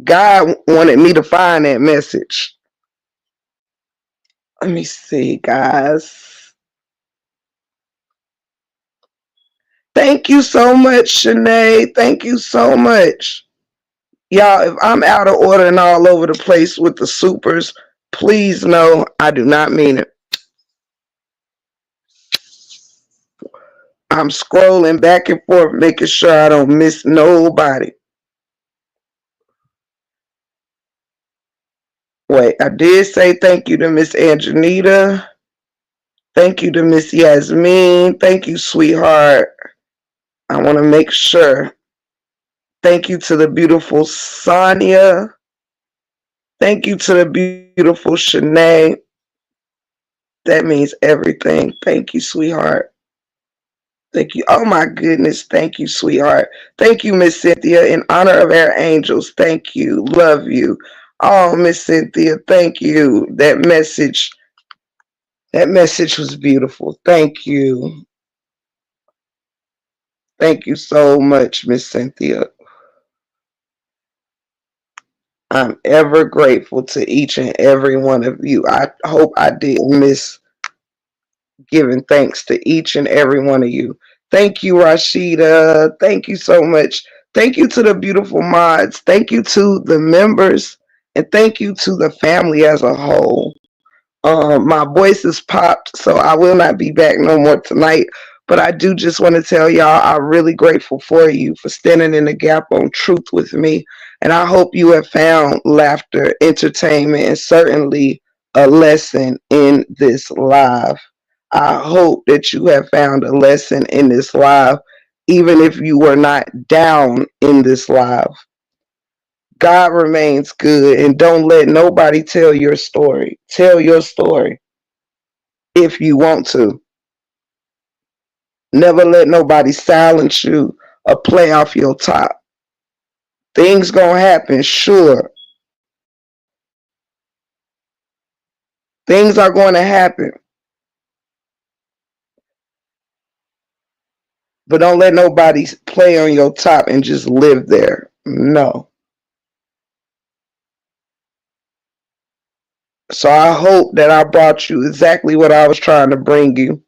God wanted me to find that message. Let me see, guys. Thank you so much, Shanae. Thank you so much. Y'all, if I'm out of order and all over the place with the supers, please know I do not mean it. I'm scrolling back and forth, making sure I don't miss nobody. Wait, I did say thank you to Miss Angelita. Thank you to Miss Yasmin. Thank you, sweetheart. I want to make sure. Thank you to the beautiful Sonia. Thank you to the beautiful Shanae. That means everything. Thank you, sweetheart. Thank you. Oh my goodness. Thank you, sweetheart. Thank you, Miss Cynthia. In honor of our angels. Thank you. Love you. Oh, Miss Cynthia, thank you. That message was beautiful. Thank you. Thank you so much, Miss Cynthia. I'm ever grateful to each and every one of you. I hope I didn't miss giving thanks to each and every one of you. Thank you, Rashida. Thank you so much. Thank you to the beautiful mods. Thank you to the members. And thank you to the family as a whole. My voice is popped, so I will not be back no more tonight. But I do just want to tell y'all I'm really grateful for you for standing in the gap on truth with me. And I hope you have found laughter, entertainment, and certainly a lesson in this live. I hope that you have found a lesson in this live, even if you were not down in this live. God remains good, and don't let nobody tell your story. Tell your story if you want to. Never let nobody silence you or play off your top. Things gonna happen, sure. Things are going to happen, but don't let nobody play on your top and just live there. No. So I hope that I brought you exactly what I was trying to bring you.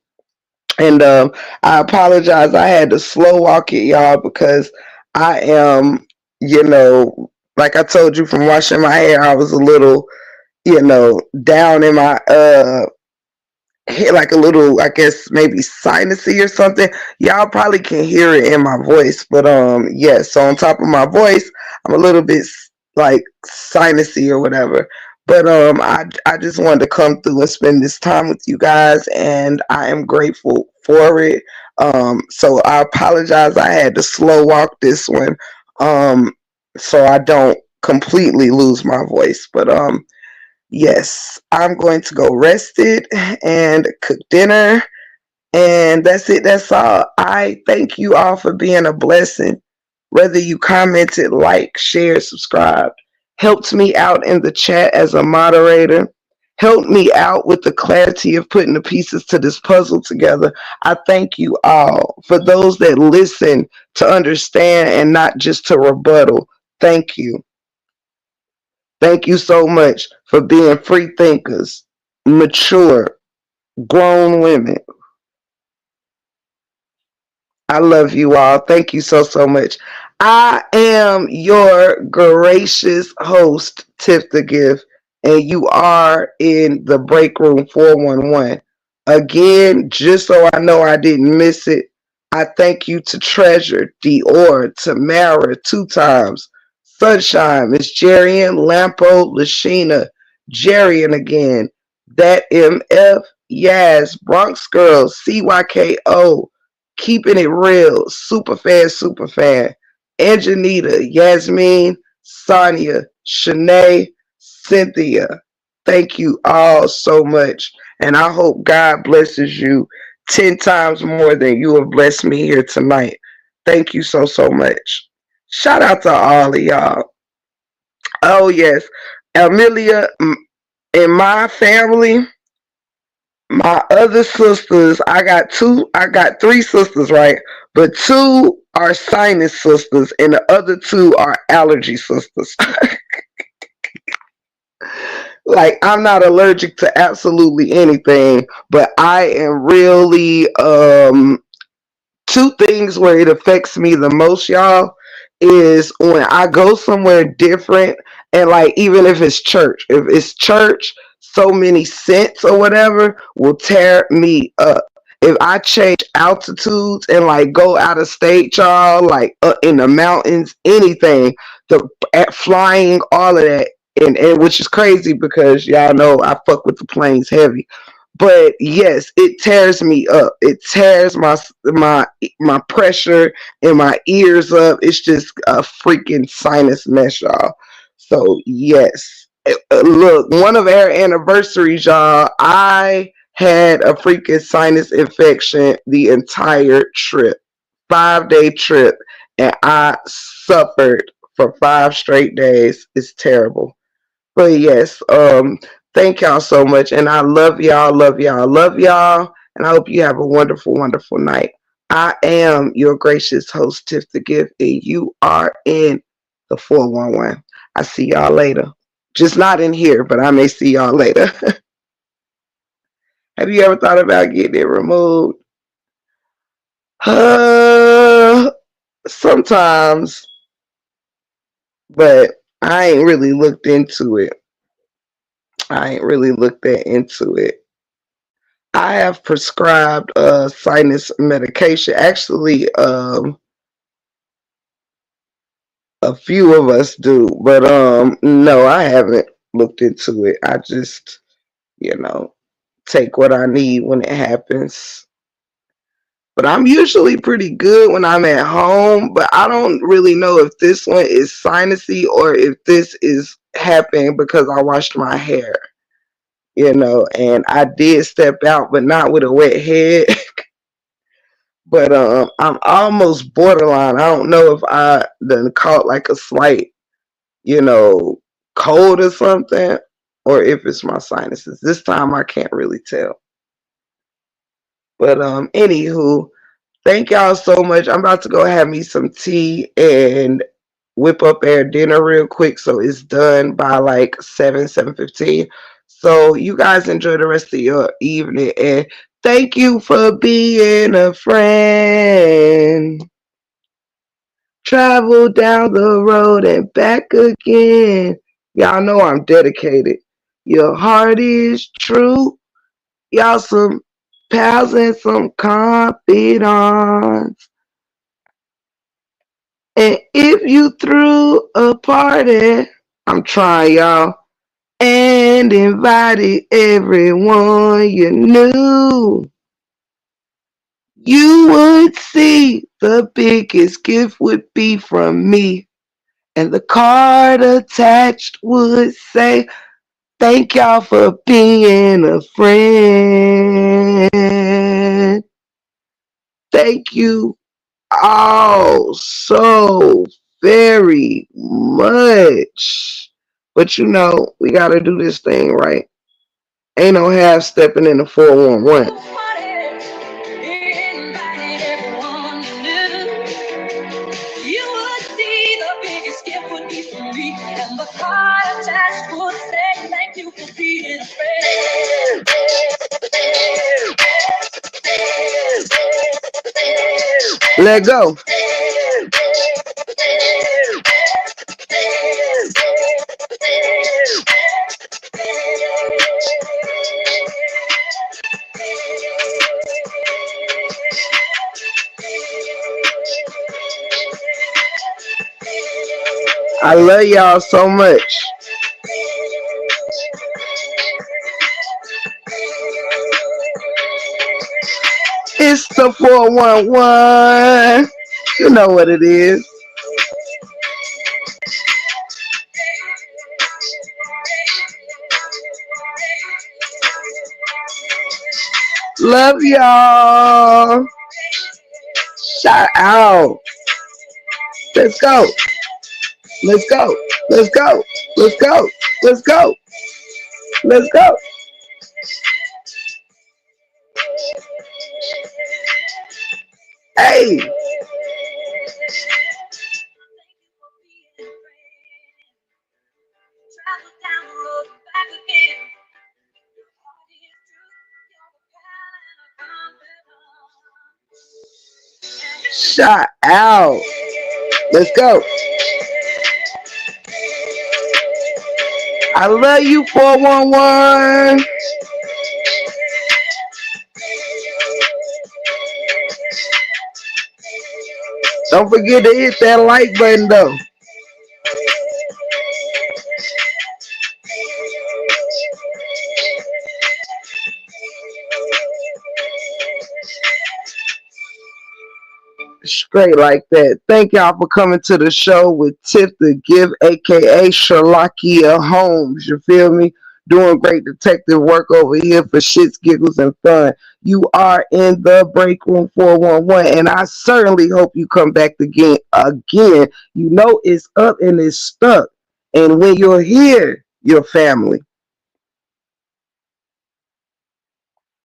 And I apologize. I had to slow walk it, y'all, because I am, you know, like I told you from washing my hair, I was a little, down in my hit like a little, I guess maybe sinusy or something. Y'all probably can hear it in my voice, but yeah. So on top of my voice, I'm a little bit like sinusy or whatever. But I just wanted to come through and spend this time with you guys, and I am grateful for it. So I apologize. I had to slow walk this one, um, so I don't completely lose my voice. But yes, I'm going to go rested and cook dinner. And that's it. That's all. I thank you all for being a blessing. Whether you commented, like, shared, subscribed, helped me out in the chat as a moderator, helped me out with the clarity of putting the pieces to this puzzle together. I thank you all. For those that listen to understand and not just to rebuttal, thank you. Thank you so much for being free thinkers, mature, grown women. I love you all. Thank you so, so much. I am your gracious host, Tiff the Gift, and you are in the break room 411. Again, just so I know I didn't miss it, I thank you to Treasure, Dior, Tamara, two times, Sunshine, Miss Jerian, Lampo, Lashina, Jerian again, That MF, Yaz, Bronx Girls, CYKO, Keeping It Real, super fan. Anjanita, Yasmin, Sonia, Shanae, Cynthia. Thank you all so much. And I hope God blesses you 10 times more than you have blessed me here tonight. Thank you so, so much. Shout out to all of y'all. Oh, yes. Amelia, in my family, my other sisters, I got three sisters, right? But two are sinus sisters and the other two are allergy sisters. Like, I'm not allergic to absolutely anything, but I am really two things where it affects me the most, y'all, is when I go somewhere different, and like even if it's church, so many scents or whatever will tear me up. If I change altitudes and like go out of state, y'all, like in the mountains, anything, the flying, all of that, and which is crazy because y'all know I fuck with the planes heavy. But yes, it tears me up. It tears my pressure in my ears up. It's just a freaking sinus mess, y'all. So yes, look, one of our anniversaries, y'all, I had a freaking sinus infection the entire trip, 5 day trip, and I suffered for 5 straight days. It's terrible. But yes, thank y'all so much. And I love y'all, love y'all, love y'all. And I hope you have a wonderful, wonderful night. I am your gracious host, Tiff the Gift, and you are in the 411. I see y'all later. Just not in here, but I may see y'all later. Have you ever thought about getting it removed? Uh, Sometimes, but I ain't really looked into it. I ain't really looked that into it. I have prescribed sinus medication. Actually, a few of us do, but no, I haven't looked into it. I just, you know, take what I need when it happens. But I'm usually pretty good when I'm at home, but I don't really know if this one is sinusy or if this is happening because I washed my hair, and I did step out, but not with a wet head. But I'm almost borderline. I don't know if I done caught like a slight, you know, cold or something, or if it's my sinuses. This time I can't really tell. But anywho, thank y'all so much. I'm about to go have me some tea and whip up our dinner real quick so it's done by like 7:15. So you guys enjoy the rest of your evening, and Thank you for being a friend. Travel down the road and back again. Y'all know I'm dedicated. Your heart is true. Y'all some pals and some confidants. And if you threw a party, I'm trying, y'all, and invited everyone you knew, you would see the biggest gift would be from me. And the card attached would say, thank y'all for being a friend. Thank you all so very much. But you know, we got to do this thing right. Ain't no half stepping in the 411. Let go. I love y'all so much. It's the 411. You know what it is. Love y'all. Shout out. Let's go. Let's go. Let's go. Let's go. Let's go. Let's go. Hey. Shout out. Let's go. I love you, 411. Don't forget to hit that like button, though. Straight like that. Thank y'all for coming to the show with Tiff the Give, aka Sherlockia Holmes. You feel me? Doing great detective work over here for shits, giggles, and fun. You are in the break room 411, and I certainly hope you come back again. Again, you know it's up and it's stuck. And when you're here, you're family.